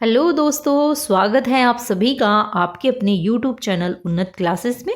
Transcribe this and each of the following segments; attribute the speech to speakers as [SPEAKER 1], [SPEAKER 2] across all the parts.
[SPEAKER 1] Hello दोस्तों, स्वागत है आप सभी का आपके अपने यूट्यूब चैनल उन्नत क्लासेस में।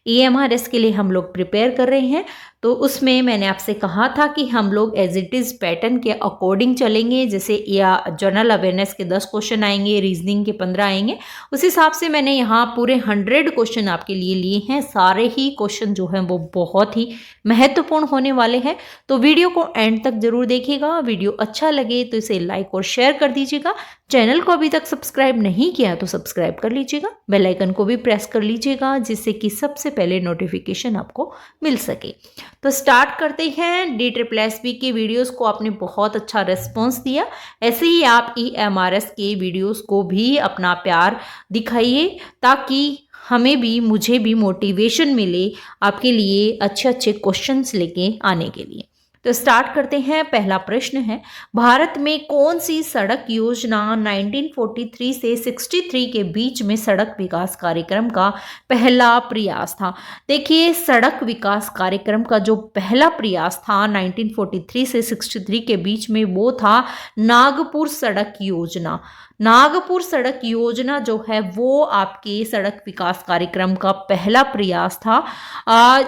[SPEAKER 1] EMRS के लिए हम लोग प्रिपेयर कर रहे हैं। तो उसमें मैंने आपसे कहा था कि हम लोग एज इट इज़ पैटर्न के अकॉर्डिंग चलेंगे। जैसे या जनरल अवेयरनेस के 10 क्वेश्चन आएंगे, रीजनिंग के 15 आएंगे। उस हिसाब से मैंने यहाँ पूरे 100 क्वेश्चन आपके लिए लिए हैं। सारे ही क्वेश्चन जो हैं वो बहुत ही महत्वपूर्ण होने वाले हैं। तो वीडियो को एंड तक जरूर देखिएगा। वीडियो अच्छा लगे तो इसे लाइक और शेयर कर दीजिएगा। चैनल को अभी तक सब्सक्राइब नहीं किया तो सब्सक्राइब कर लीजिएगा। बेल आइकन को भी प्रेस कर लीजिएगा जिससे कि सबसे पहले नोटिफिकेशन आपको मिल सके। तो स्टार्ट करते हैं। DSSB के वीडियोस को आपने बहुत अच्छा रिस्पॉन्स दिया। ऐसे ही आप EMRS के वीडियोस को भी अपना प्यार दिखाइए ताकि हमें भी मुझे भी मोटिवेशन मिले आपके लिए अच्छे अच्छे क्वेश्चंस लेके आने के लिए। तो स्टार्ट करते हैं। पहला प्रश्न है, भारत में कौन सी सड़क योजना 1943 से 63 के बीच में सड़क विकास कार्यक्रम का पहला प्रयास था? देखिए, सड़क विकास कार्यक्रम का जो पहला प्रयास था 1943 से 63 के बीच में वो था नागपुर सड़क योजना। नागपुर सड़क योजना जो है वो आपके सड़क विकास कार्यक्रम का पहला प्रयास था।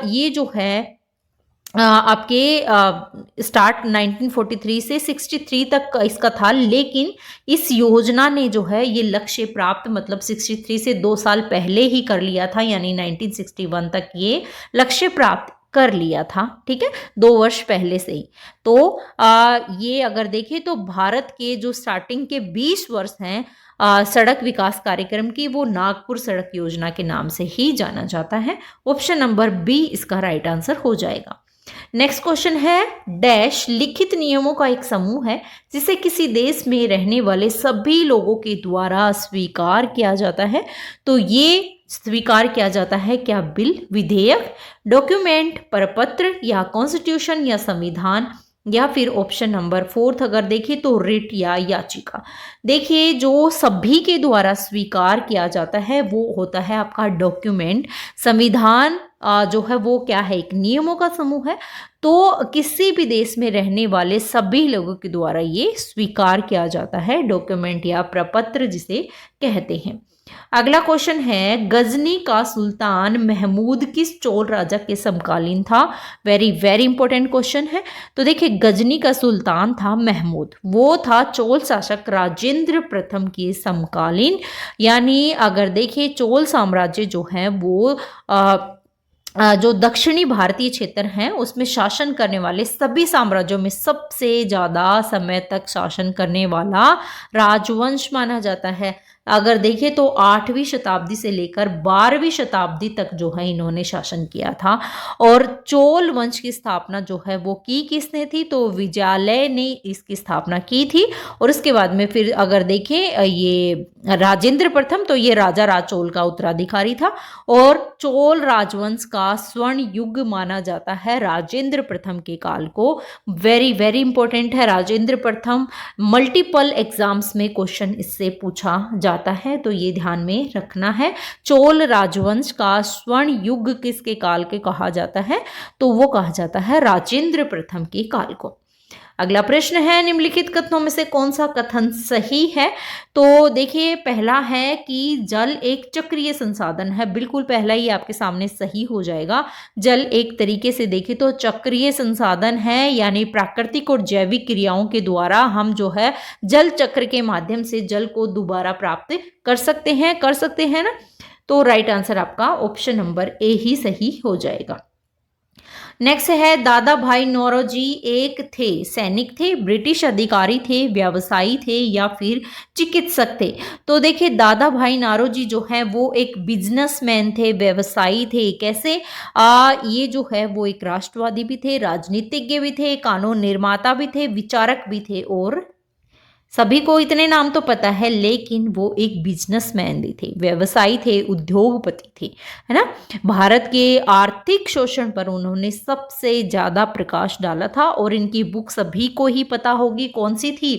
[SPEAKER 1] ये जो है आपके स्टार्ट 1943 से 63 तक इसका था, लेकिन इस योजना ने जो है ये लक्ष्य प्राप्त मतलब 63 से 2 साल पहले ही कर लिया था, यानी 1961 तक ये लक्ष्य प्राप्त कर लिया था। ठीक है, 2 वर्ष पहले से ही। तो ये अगर देखें तो भारत के जो स्टार्टिंग के 20 वर्ष हैं सड़क विकास कार्यक्रम की, वो नागपुर सड़क योजना के नाम से ही जाना जाता है। ऑप्शन नंबर बी इसका राइट आंसर हो जाएगा। नेक्स्ट क्वेश्चन है, डैश लिखित नियमों का एक समूह है जिसे किसी देश में रहने वाले सभी लोगों के द्वारा स्वीकार किया जाता है। तो ये स्वीकार किया जाता है क्या? बिल, विधेयक, डॉक्यूमेंट, प्रपत्र या कॉन्स्टिट्यूशन या संविधान, या फिर ऑप्शन नंबर 4 अगर देखें तो रिट या याचिका। देखिए, जो सभी के द्वारा स्वीकार किया जाता है वो होता है आपका डॉक्यूमेंट। संविधान जो है वो क्या है? एक नियमों का समूह है। तो किसी भी देश में रहने वाले सभी लोगों के द्वारा ये स्वीकार किया जाता है, डॉक्यूमेंट या प्रपत्र जिसे कहते हैं। अगला क्वेश्चन है, गजनी का सुल्तान महमूद किस चोल राजा के समकालीन था? वेरी वेरी इंपॉर्टेंट क्वेश्चन है। तो देखिए, गजनी का सुल्तान था महमूद, वो था चोल शासक राजेंद्र प्रथम के समकालीन। यानी अगर देखिए, चोल साम्राज्य जो है वो जो दक्षिणी भारतीय क्षेत्र हैं उसमें शासन करने वाले सभी साम्राज्यों में सबसे ज्यादा समय तक शासन करने वाला राजवंश माना जाता है। अगर देखें तो 8वीं शताब्दी से लेकर 12वीं शताब्दी तक जो है इन्होंने शासन किया था। और चोल वंश की स्थापना जो है वो की किसने थी? तो विजयालय ने इसकी स्थापना की थी। और उसके बाद में फिर अगर देखें ये राजेंद्र प्रथम, तो ये राजा राजचोल का उत्तराधिकारी था। और चोल राजवंश का स्वर्ण युग माना जाता है राजेंद्र प्रथम के काल को। वेरी वेरी इंपॉर्टेंट है राजेंद्र प्रथम। मल्टीपल एग्जाम्स में क्वेश्चन इससे पूछा जाता है, तो ये ध्यान में रखना है। चोल राजवंश का स्वर्ण युग किसके काल के कहा जाता है? तो वो कहा जाता है राजेंद्र प्रथम के काल को। अगला प्रश्न है, निम्नलिखित कथनों में से कौन सा कथन सही है? तो देखिए, पहला है कि जल एक चक्रीय संसाधन है। बिल्कुल पहला ही आपके सामने सही हो जाएगा। जल एक तरीके से देखें तो चक्रीय संसाधन है, यानी प्राकृतिक और जैविक क्रियाओं के द्वारा हम जो है जल चक्र के माध्यम से जल को दोबारा प्राप्त कर सकते हैं ना। तो राइट आंसर आपका ऑप्शन नंबर ए ही सही हो जाएगा। नेक्स्ट है, दादा भाई नौरोजी एक थे, सैनिक थे, ब्रिटिश अधिकारी थे, व्यवसायी थे या फिर चिकित्सक थे? तो देखिए, दादा भाई नौरोजी जो है वो एक बिजनेसमैन थे, व्यवसायी थे। कैसे? ये जो है वो एक राष्ट्रवादी भी थे, राजनीतिज्ञ भी थे, कानून निर्माता भी थे, विचारक भी थे। और सभी को इतने नाम तो पता है, लेकिन वो एक बिजनेसमैन भी थे, व्यवसायी थे, उद्योगपति थे, है ना। भारत के आर्थिक शोषण पर उन्होंने सबसे ज्यादा प्रकाश डाला था। और इनकी बुक सभी को ही पता होगी, कौन सी थी?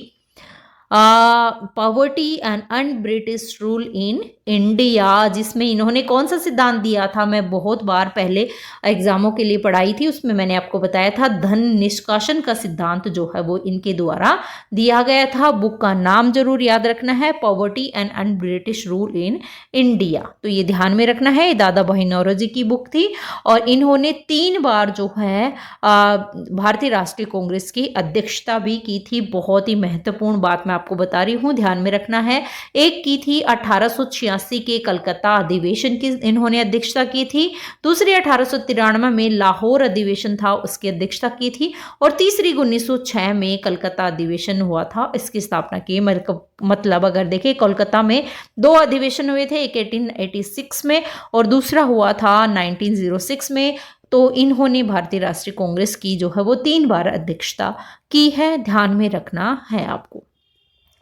[SPEAKER 1] Poverty and un British rule in India, जिसमें इन्होंने कौन सा सिद्धांत दिया था, मैं बहुत बार पहले एग्जामों के लिए पढ़ाई थी, उसमें मैंने आपको बताया था धन निष्कासन का सिद्धांत जो है वो इनके द्वारा दिया गया था। बुक का नाम जरूर याद रखना है, poverty and un British rule in India, तो ये ध्यान में रखना है। दादा भाई नौरोजी की बुक थी और इन्होंने 3 बार जो है भारतीय राष्ट्रीय कांग्रेस की अध्यक्षता भी की थी। बहुत ही महत्वपूर्ण बात मैं आपको बता रही हूँ, ध्यान में रखना है। एक की थी 1886 के कलकत्ता अधिवेशन की इन्होंने अध्यक्षता की थी, दूसरी 1893 में लाहौर अधिवेशन था उसकी अध्यक्षता की थी, और तीसरी 1906 में कलकत्ता अधिवेशन हुआ था, इसकी स्थापना की। मतलब अगर देखें कोलकाता में 2 अधिवेशन हुए थे, एक 1886 में और दूसरा हुआ था 1906 में। तो इन्होंने भारतीय राष्ट्रीय कांग्रेस की जो है वो 3 बार अध्यक्षता की है, ध्यान में रखना है आपको।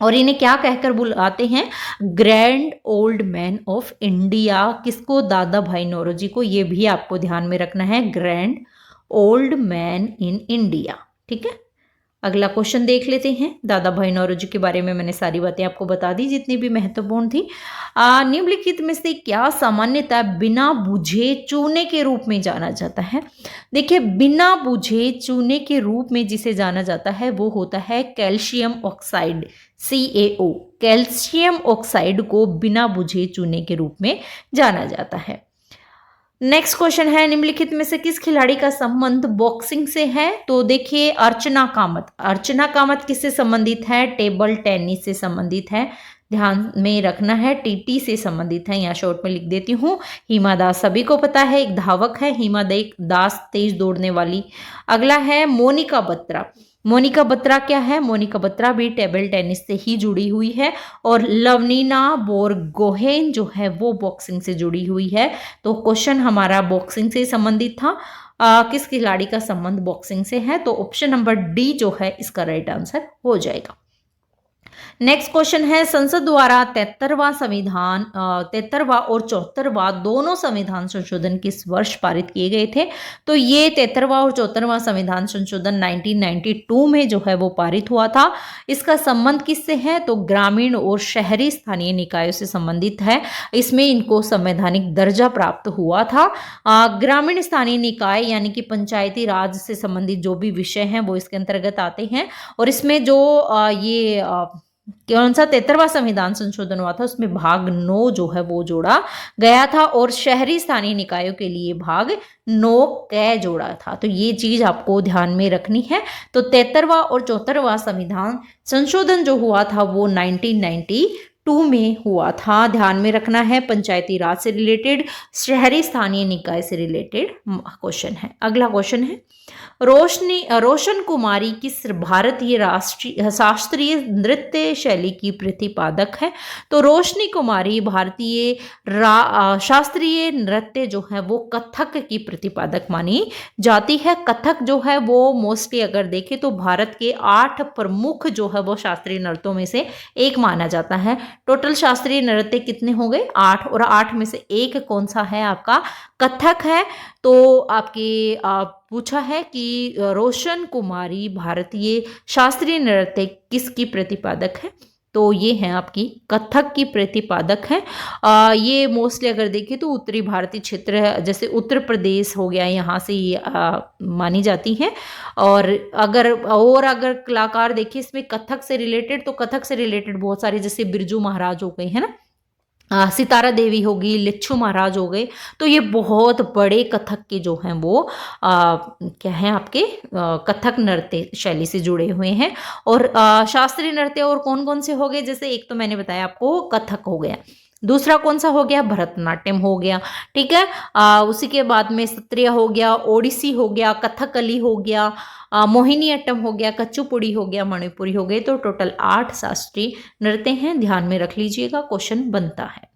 [SPEAKER 1] और इन्हें क्या कहकर बुलाते हैं, grand old man of India. किसको, दादा भाई नौरोजी को, ये भी आपको ध्यान में रखना है, grand old man in India. ठीक है, अगला क्वेश्चन देख लेते हैं। दादा भाई नौरोजी के बारे में मैंने सारी बातें आपको बता दी जितनी भी महत्वपूर्ण थी। निम्नलिखित में से क्या सामान्यतः बिना बुझे चूने के रूप में जाना जाता है। देखिए, बिना बुझे चूने के रूप में जिसे जाना जाता है वो होता है calcium oxide, CaO। Calcium oxide को बिना बुझे चूने के रूप में जाना जाता है। नेक्स्ट क्वेश्चन है, निम्नलिखित में से किस खिलाड़ी का संबंध बॉक्सिंग से है। तो देखिए, अर्चना कामत। अर्चना कामत किससे संबंधित है, टेबल टेनिस से संबंधित है, ध्यान में रखना है, TT से संबंधित है, यहाँ शॉर्ट में लिख देती हूँ। हिमा दास सभी को पता है, एक धावक है हिमा दास, तेज दौड़ने वाली। अगला है मोनिका बत्रा। मोनिका बत्रा क्या है, मोनिका बत्रा भी टेबल टेनिस से ही जुड़ी हुई है। और लवनीना बोरगोहेन जो है वो बॉक्सिंग से जुड़ी हुई है। तो क्वेश्चन हमारा बॉक्सिंग से संबंधित था। किस खिलाड़ी का संबंध बॉक्सिंग से है, तो ऑप्शन नंबर D जो है इसका राइट आंसर हो जाएगा। नेक्स्ट क्वेश्चन है, संसद द्वारा 73वां संविधान 73वां और 74वां दोनों संविधान संशोधन किस वर्ष पारित किए गए थे। तो ये 73वां और 74वां संविधान संशोधन 1992 में जो है वो पारित हुआ था। इसका संबंध किससे है, तो ग्रामीण और शहरी स्थानीय निकायों से संबंधित है। इसमें इनको संवैधानिक दर्जा प्राप्त हुआ था। ग्रामीण स्थानीय निकाय यानी कि पंचायती राज से संबंधित जो भी विषय हैं वो इसके अंतर्गत आते हैं। और इसमें जो ये कौन सा 73वां संविधान संशोधन हुआ था उसमें भाग 9 जो है वो जोड़ा गया था, और शहरी स्थानीय निकायों के लिए भाग 9 क जोड़ा था। तो ये चीज आपको ध्यान में रखनी है। तो 73वां और 74वां संविधान संशोधन जो हुआ था वो 1992 में हुआ था, ध्यान में रखना है। पंचायती राज से रिलेटेड, शहरी स्थानीय निकाय से रिलेटेड क्वेश्चन है। अगला क्वेश्चन है, रोशन कुमारी किस भारतीय शास्त्रीय नृत्य शैली की प्रतिपादक है। तो रोशनी कुमारी भारतीय शास्त्रीय नृत्य जो है वो कथक की प्रतिपादक मानी जाती है। कथक जो है वो मोस्टली अगर देखें तो भारत के 8 प्रमुख जो है वो शास्त्रीय नृत्यों में से एक माना जाता है। टोटल शास्त्रीय नृत्य कितने हो गए, 8, और 8 में से एक कौन सा है, आपका कथक है। तो आपके पूछा है कि रोशन कुमारी भारतीय शास्त्रीय नृत्य किसकी प्रतिपादक है, तो ये है आपकी कथक की प्रतिपादक है। ये मोस्टली अगर देखें तो उत्तरी भारतीय क्षेत्र जैसे उत्तर प्रदेश हो गया, यहाँ से ये मानी जाती हैं। और अगर कलाकार देखिए इसमें कथक से रिलेटेड, तो कथक से रिलेटेड बहुत सारे जैसे बिरजू महाराज हो गए है ना, सितारा देवी होगी, लिच्छू महाराज हो गए। तो ये बहुत बड़े कथक के जो हैं वो क्या हैं आपके कथक नृत्य शैली से जुड़े हुए हैं। और शास्त्रीय नृत्य और कौन कौन से हो गए, जैसे एक तो मैंने बताया आपको कथक हो गया, दूसरा कौन सा हो गया, भरतनाट्यम हो गया, ठीक है। उसी के बाद में सत्रिय हो गया, ओडिसी हो गया, कथकली हो गया, मोहिनीअट्टम हो गया, कच्चूपुड़ी हो गया, मणिपुरी हो गए। तो टोटल 8 शास्त्रीय नृत्य हैं, ध्यान में रख लीजिएगा, क्वेश्चन बनता है।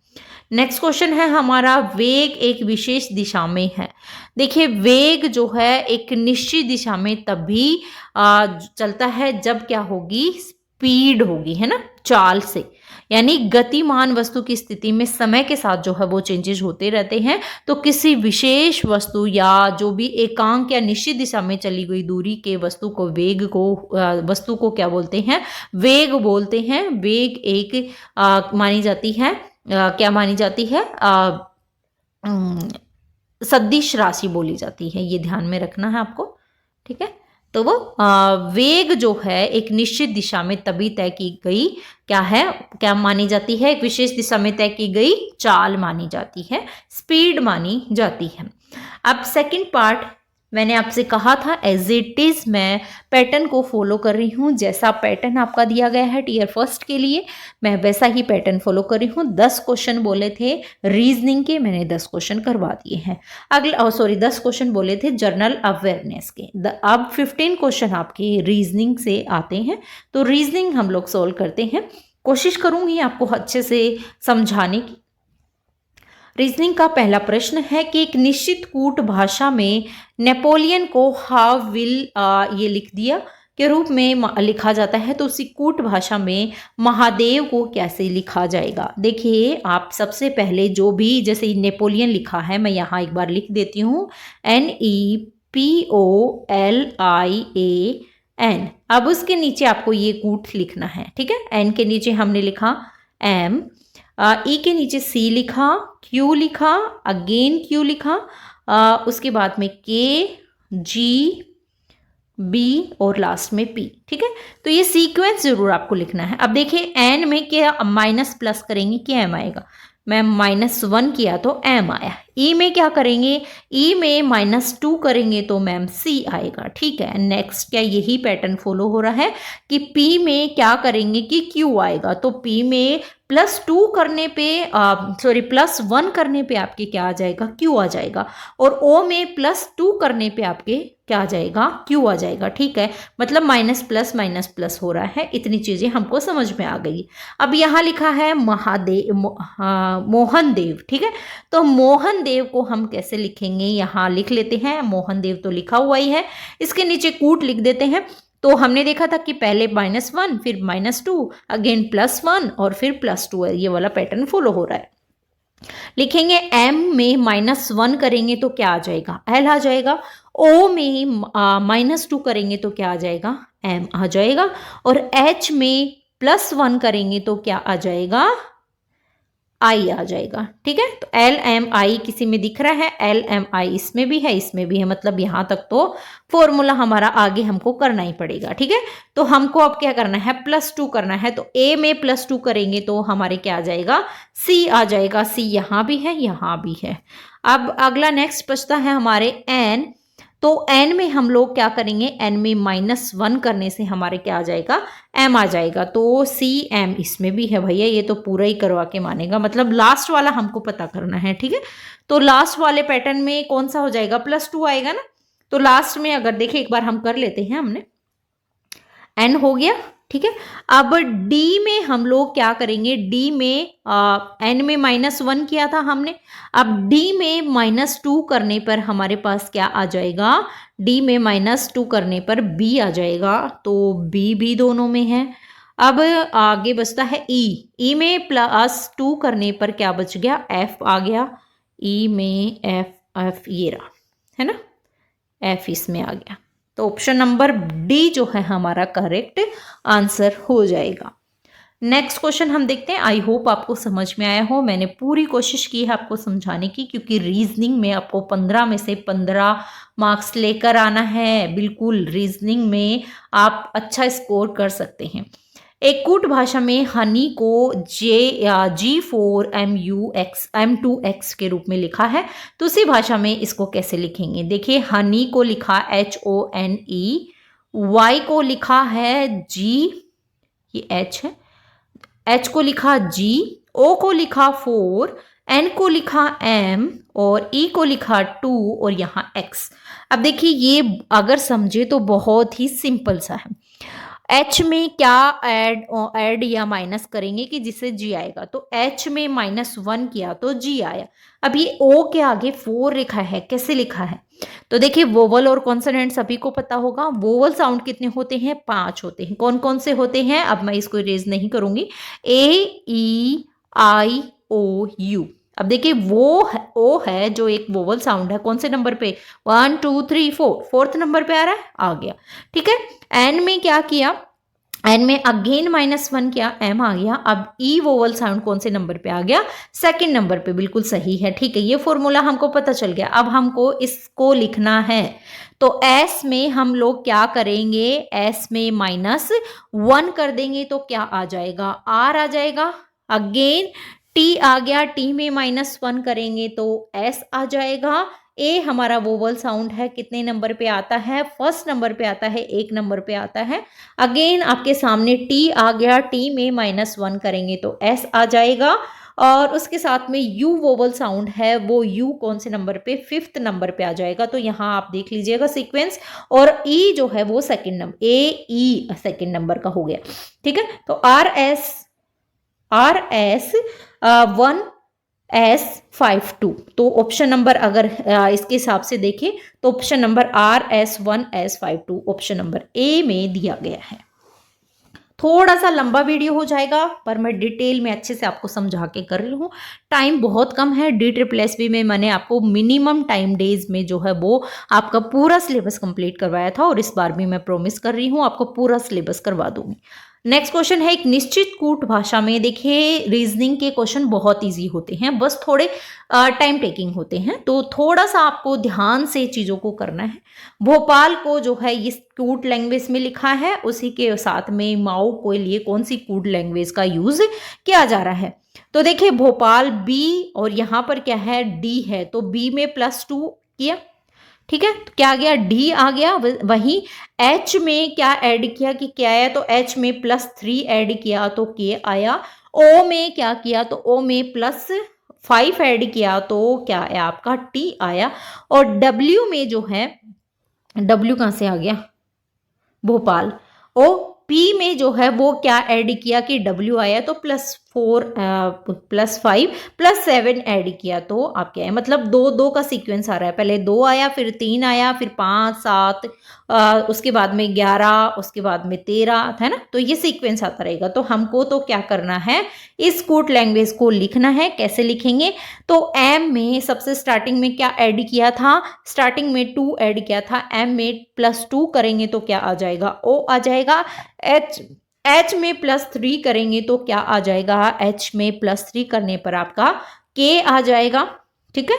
[SPEAKER 1] नेक्स्ट क्वेश्चन है हमारा, वेग एक विशेष दिशा में है। देखिए, वेग जो है एक निश्चित दिशा में तभी चलता है जब क्या होगी, स्पीड होगी, है ना, चाल से, यानी गतिमान वस्तु की स्थिति में समय के साथ जो है वो चेंजेस होते रहते हैं। तो किसी विशेष वस्तु या जो भी एकांक या निश्चित दिशा में चली गई दूरी के वस्तु को क्या बोलते हैं, वेग बोलते हैं। वेग एक मानी जाती है, क्या मानी जाती है, सदिश राशि बोली जाती है, ये ध्यान में रखना है आपको, ठीक है। तो वो वेग जो है एक निश्चित दिशा में तभी तय की गई क्या मानी जाती है, एक विशेष दिशा में तय की गई चाल मानी जाती है, स्पीड मानी जाती है। अब सेकंड पार्ट, मैंने आपसे कहा था एज इट इज मैं पैटर्न को फॉलो कर रही हूँ, जैसा पैटर्न आपका दिया गया है टीयर फर्स्ट के लिए मैं वैसा ही पैटर्न फॉलो कर रही हूँ। 10 क्वेश्चन बोले थे रीजनिंग के, मैंने 10 क्वेश्चन करवा दिए हैं। 10 क्वेश्चन बोले थे जनरल अवेयरनेस के, अब 15 क्वेश्चन आपके रीजनिंग से आते हैं। तो रीजनिंग हम लोग सोल्व करते हैं, कोशिश करूंगी आपको अच्छे से समझाने की। रीजनिंग का पहला प्रश्न है कि एक निश्चित कूट भाषा में नेपोलियन को हाउ विल ये लिख दिया के रूप में लिखा जाता है, तो उसी कूट भाषा में महादेव को कैसे लिखा जाएगा। देखिए आप सबसे पहले जो भी, जैसे नेपोलियन लिखा है मैं यहाँ एक बार लिख देती हूँ, NEPOLIAN। अब उसके नीचे आपको ये कूट लिखना है, ठीक है। एन के नीचे हमने लिखा M, ई के नीचे सी लिखा, क्यू लिखा, अगेन क्यू लिखा, उसके बाद में के, जी, बी और लास्ट में पी, ठीक है। तो ये सीक्वेंस जरूर आपको लिखना है। अब देखिए एन में क्या माइनस प्लस करेंगे क्या एम आएगा, मैं -1 किया तो एम आया। ई में क्या करेंगे, ई में -2 करेंगे तो मैम सी आएगा, ठीक है। नेक्स्ट क्या यही पैटर्न फॉलो हो रहा है कि पी में क्या करेंगे कि क्यू आएगा, तो पी में +2 करने पे +1 करने पे आपके क्या आ जाएगा, क्यू आ जाएगा। और ओ में +2 करने पे आपके क्या आ जाएगा, क्यू आ जाएगा, ठीक है। मतलब माइनस प्लस हो रहा है, इतनी चीजें हमको समझ में आ गई। अब यहाँ लिखा है मोहन देव, ठीक है। तो मोहन देव को हम कैसे लिखेंगे, यहाँ लिख लेते हैं, मोहन देव तो लिखा हुआ ही है, इसके नीचे कूट लिख देते हैं। तो हमने देखा था कि पहले -1 फिर -2 अगेन +1 और फिर +2 है, ये वाला पैटर्न फॉलो हो रहा है। लिखेंगे m में -1 करेंगे तो क्या आ जाएगा, l आ जाएगा। o में -2 करेंगे तो क्या आ जाएगा, m आ जाएगा। और h में +1 करेंगे तो क्या आ जाएगा, आई आ जाएगा, ठीक है। तो LMI किसी में दिख रहा है, LMI इसमें भी है, इसमें भी है, मतलब यहां तक तो फॉर्मूला हमारा आगे हमको करना ही पड़ेगा, ठीक है। तो हमको अब क्या करना है, +2 करना है, तो A में +2 करेंगे तो हमारे क्या आ जाएगा, C आ जाएगा। C यहाँ भी है, यहाँ भी है। अब अगला नेक्स्ट बचता है हमारे N, तो n में हम लोग क्या करेंगे, n में -1 करने से हमारे क्या आ जाएगा, m आ जाएगा। तो CM इसमें भी है भैया, ये तो पूरा ही करवा के मानेगा, मतलब लास्ट वाला हमको पता करना है, ठीक है। तो लास्ट वाले पैटर्न में कौन सा हो जाएगा, +2 आएगा ना। तो लास्ट में अगर देखें एक बार हम कर लेते हैं, हमने n हो गया, ठीक है। अब D में हम लोग क्या करेंगे, D में n में -1 किया था हमने, अब D में -2 करने पर हमारे पास क्या आ जाएगा, D में -2 करने पर B आ जाएगा, तो B भी दोनों में है। अब आगे बचता है E में +2 करने पर क्या बच गया, F आ गया। E में F ये रहा, है ना, F इसमें आ गया। तो ऑप्शन नंबर डी जो है हमारा करेक्ट आंसर हो जाएगा। नेक्स्ट क्वेश्चन हम देखते हैं। आई होप आपको समझ में आया हो, मैंने पूरी कोशिश की है आपको समझाने की, क्योंकि रीजनिंग में आपको 15 में से 15 मार्क्स लेकर आना है। बिल्कुल रीजनिंग में आप अच्छा स्कोर कर सकते हैं। एक कूट भाषा में हनी को G4MUX के रूप में लिखा है, तो उसी भाषा में इसको कैसे लिखेंगे। देखिए हनी को लिखा HONE, Y को लिखा है G, ये H है, H को लिखा G, O को लिखा 4, N को लिखा M और E को लिखा 2 और यहाँ X। अब देखिए ये अगर समझे तो बहुत ही सिंपल सा है। एच में क्या ऐड या माइनस करेंगे कि जिससे जी आएगा, तो एच में -1 किया तो जी आया। अब ये ओ के आगे 4 लिखा है, कैसे लिखा है? तो देखिए वोवल और कॉन्सोनेंट सभी को पता होगा, वोवल साउंड कितने होते हैं? 5 होते हैं। कौन कौन से होते हैं? अब मैं इसको इरेज नहीं करूंगी। ए ई आई ओ यू। अब देखिए वो ओ है जो एक वोवल साउंड है, कौन से नंबर पे? 1 2 3 4, फोर्थ नंबर पे आ रहा है, आ गया। ठीक है। एन में क्या किया? एन में अगेन -1 किया, एम आ गया। अब ई वोवल साउंड कौन से नंबर पे आ गया? सेकंड नंबर पे। बिल्कुल सही है। ठीक है, ये फॉर्मूला हमको पता चल गया। अब हमको इसको लिखना है, तो एस में हम लोग क्या करेंगे? एस में -1 कर देंगे तो क्या आ जाएगा? आर आ जाएगा। अगेन टी आ गया, टी में -1 करेंगे तो एस आ जाएगा। ए हमारा वोवल साउंड है, कितने नंबर पे आता है? फर्स्ट नंबर पे आता है, 1 नंबर पे आता है। अगेन आपके सामने टी आ गया, टी में -1 करेंगे तो एस आ जाएगा। और उसके साथ में यू वोवल साउंड है, वो यू कौन से नंबर पे? 5th नंबर पे आ जाएगा। तो यहाँ आप देख लीजिएगा सीक्वेंस। और ई जो है वो सेकंड नंबर, ए ई सेकंड नंबर का हो गया। ठीक है, तो आर एस 1S52। तो ऑप्शन नंबर अगर इसके हिसाब से देखें तो option number RS1S52 option number ए में दिया गया है। थोड़ा सा लंबा वीडियो हो जाएगा, पर मैं डिटेल में अच्छे से आपको समझा के कर रही हूँ। टाइम बहुत कम है। DSSB में मैंने आपको मिनिमम टाइम डेज में जो है वो आपका पूरा सिलेबस कंप्लीट करवाया था, और इस बार भी मैं प्रॉमिस कर रही हूँ आपको पूरा सिलेबस करवा दूंगी। नेक्स्ट क्वेश्चन है, एक निश्चित कूट भाषा में। देखिए रीजनिंग के क्वेश्चन बहुत इजी होते हैं, बस थोड़े टाइम टेकिंग होते हैं, तो थोड़ा सा आपको ध्यान से चीज़ों को करना है। भोपाल को जो है इस कूट लैंग्वेज में लिखा है, उसी के साथ में माओ के लिए कौन सी कूट लैंग्वेज का यूज किया जा रहा है? तो देखिए भोपाल बी, और यहाँ पर क्या है? डी है, तो बी में +2 किया। ठीक है, तो क्या आ गया? डी आ गया। वहीं एच में क्या ऐड किया कि क्या आया? तो एच में +3 ऐड किया तो के आया। ओ में क्या किया? तो ओ में +5 ऐड किया तो क्या आया? आपका टी आया। और डब्ल्यू में जो है, डब्ल्यू कहाँ से आ गया? भोपाल। ओ पी में जो है वो क्या ऐड किया कि डब्ल्यू आया, तो +4 +5 +7 ऐड किया तो आप क्या है? मतलब 2 का सीक्वेंस आ रहा है, पहले 2 आया, फिर 3 आया, फिर 5 7, उसके बाद में 11, उसके बाद में 13, है ना? तो ये सीक्वेंस आता रहेगा। तो हमको तो क्या करना है? इस कूट लैंग्वेज को लिखना है। कैसे लिखेंगे? तो एम में सबसे स्टार्टिंग में क्या ऐड किया था? स्टार्टिंग में 2 ऐड किया था, एम में +2 करेंगे तो क्या आ जाएगा? ओ आ जाएगा। एच में +3 करेंगे तो क्या आ जाएगा? एच में +3 करने पर आपका के आ जाएगा। ठीक है,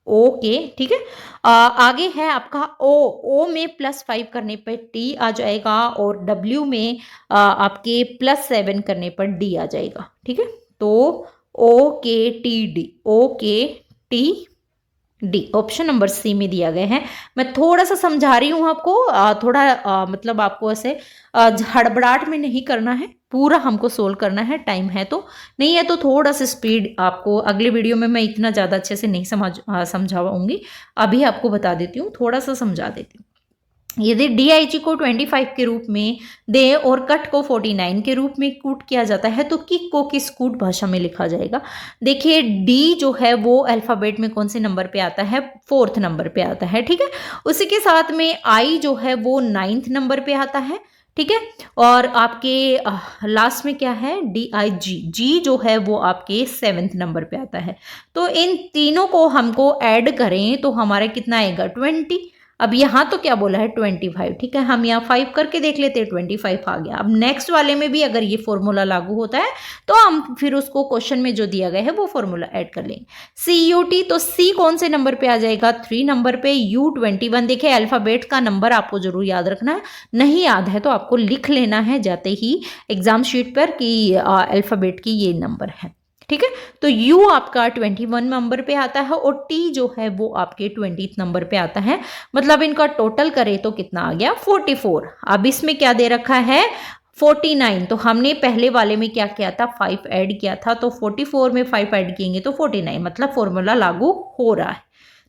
[SPEAKER 1] ओके। ठीक है, आगे है आपका ओ में +5 करने पर टी आ जाएगा, और डब्ल्यू में आपके +7 करने पर डी आ जाएगा। ठीक है, तो OKTD D option number C में दिया गया है। मैं थोड़ा सा समझा रही हूँ आपको, थोड़ा मतलब आपको ऐसे हड़बड़ाहट में नहीं करना है, पूरा हमको सोल्व करना है। टाइम है तो, नहीं है तो थोड़ा सा स्पीड आपको अगले वीडियो में मैं इतना ज़्यादा अच्छे से नहीं समझाऊंगी। अभी आपको बता देती हूँ, थोड़ा सा समझा देती हूँ। यदि DIG को 25 के रूप में दे और कट को 49 के रूप में कूट किया जाता है, तो किक को किस कूट भाषा में लिखा जाएगा? देखिए डी जो है वो अल्फाबेट में कौन से नंबर पे आता है? 4th नंबर पे आता है। ठीक है, उसी के साथ में आई जो है वो 9th नंबर पे आता है। ठीक है, और आपके लास्ट में क्या है? DIG, जी जो है वो आपके 7th नंबर पे आता है। तो इन तीनों को हमको ऐड करें तो हमारा कितना आएगा? 20। अब यहाँ तो क्या बोला है? 25। ठीक है, हम यहाँ 5 करके देख लेते हैं, 25 आ गया। अब नेक्स्ट वाले में भी अगर ये फॉर्मूला लागू होता है तो हम फिर उसको क्वेश्चन में जो दिया गया है वो फॉर्मूला ऐड कर लेंगे। CUT, तो सी कौन से नंबर पे आ जाएगा? 3 नंबर पे। U21, देखिए अल्फाबेट का नंबर आपको जरूर याद रखना है, नहीं याद है तो आपको लिख लेना है जाते ही एग्जाम शीट पर कि अल्फाबेट की ये नंबर है। ठीक है, तो U आपका 21 नंबर पे आता है, और T जो है वो आपके 20th नंबर पे आता है। मतलब इनका टोटल करें तो कितना आ गया? 44। अब इसमें क्या दे रखा है? 49। तो हमने पहले वाले में क्या किया था? 5 ऐड किया था, तो 44 में 5 ऐड किएंगे तो 49, मतलब फॉर्मूला लागू हो रहा है।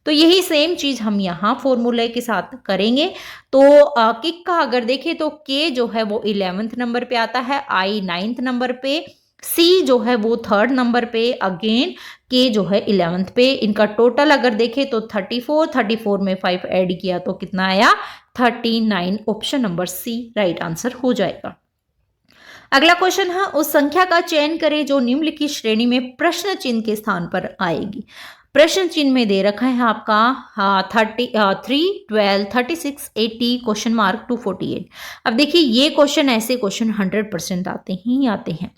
[SPEAKER 1] तो यही सेम चीज हम यहाँ फॉर्मूले के साथ करेंगे। तो किक का अगर देखें तो के जो है वो 11th नंबर पे आता है, आई 9th नंबर पे, सी जो है वो 3rd नंबर पे, अगेन के जो है 11th पे। इनका टोटल अगर देखें तो 34 में 5 ऐड किया तो कितना आया 39। Option number C right answer हो जाएगा। अगला क्वेश्चन है, उस संख्या का चयन करें जो निम्नलिखित श्रेणी में प्रश्न चिन्ह के स्थान पर आएगी। प्रश्न चिन्ह में दे रखा है आपका 3, 12, 36, 80, क्वेश्चन मार्क 248। अब देखिए ये क्वेश्चन ऐसे क्वेश्चन 100% आते ही आते हैं।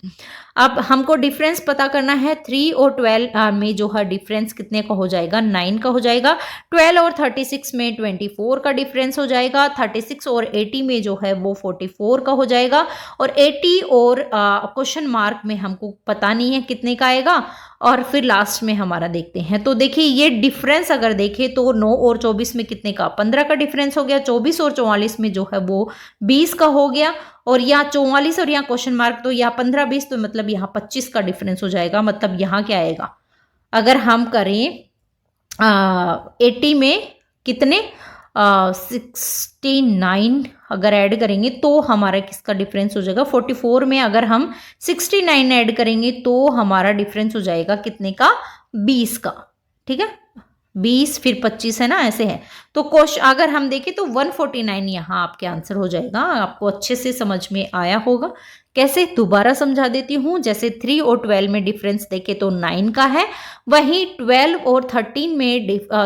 [SPEAKER 1] अब हमको डिफरेंस पता करना है। 3 और 12 में जो है डिफरेंस कितने का हो जाएगा 9 का हो जाएगा। 12 और 36 में 24 का डिफरेंस हो जाएगा। 36 और 80 में जो है वो 44 का हो जाएगा। और 80 और क्वेश्चन मार्क में हमको पता नहीं है कितने का आएगा। और फिर लास्ट में हमारा देखते हैं। तो देखिए ये डिफरेंस अगर देखें तो 9 और 24 में कितने का 15 का डिफरेंस हो गया। 24 और 44 में जो है वो 20 का हो गया। और यहाँ 44 और यहाँ क्वेश्चन मार्क, तो यहाँ 15 20 तो मतलब यहाँ 25 का डिफरेंस हो जाएगा। मतलब यहाँ क्या आएगा अगर हम करें 80 में कितने 69 अगर ऐड करेंगे तो हमारा किसका डिफरेंस हो जाएगा 44 में अगर हम 69 ऐड करेंगे तो हमारा डिफरेंस हो जाएगा कितने का 20 का। ठीक है, 20 फिर 25 है ना, ऐसे है। तो क्वेश्चन अगर हम देखें तो 149 यहाँ आपके आंसर हो जाएगा। आपको अच्छे से समझ में आया होगा। कैसे दोबारा समझा देती हूँ। जैसे 3 और 12 में डिफरेंस देखे तो 9 का है, वहीं 12 और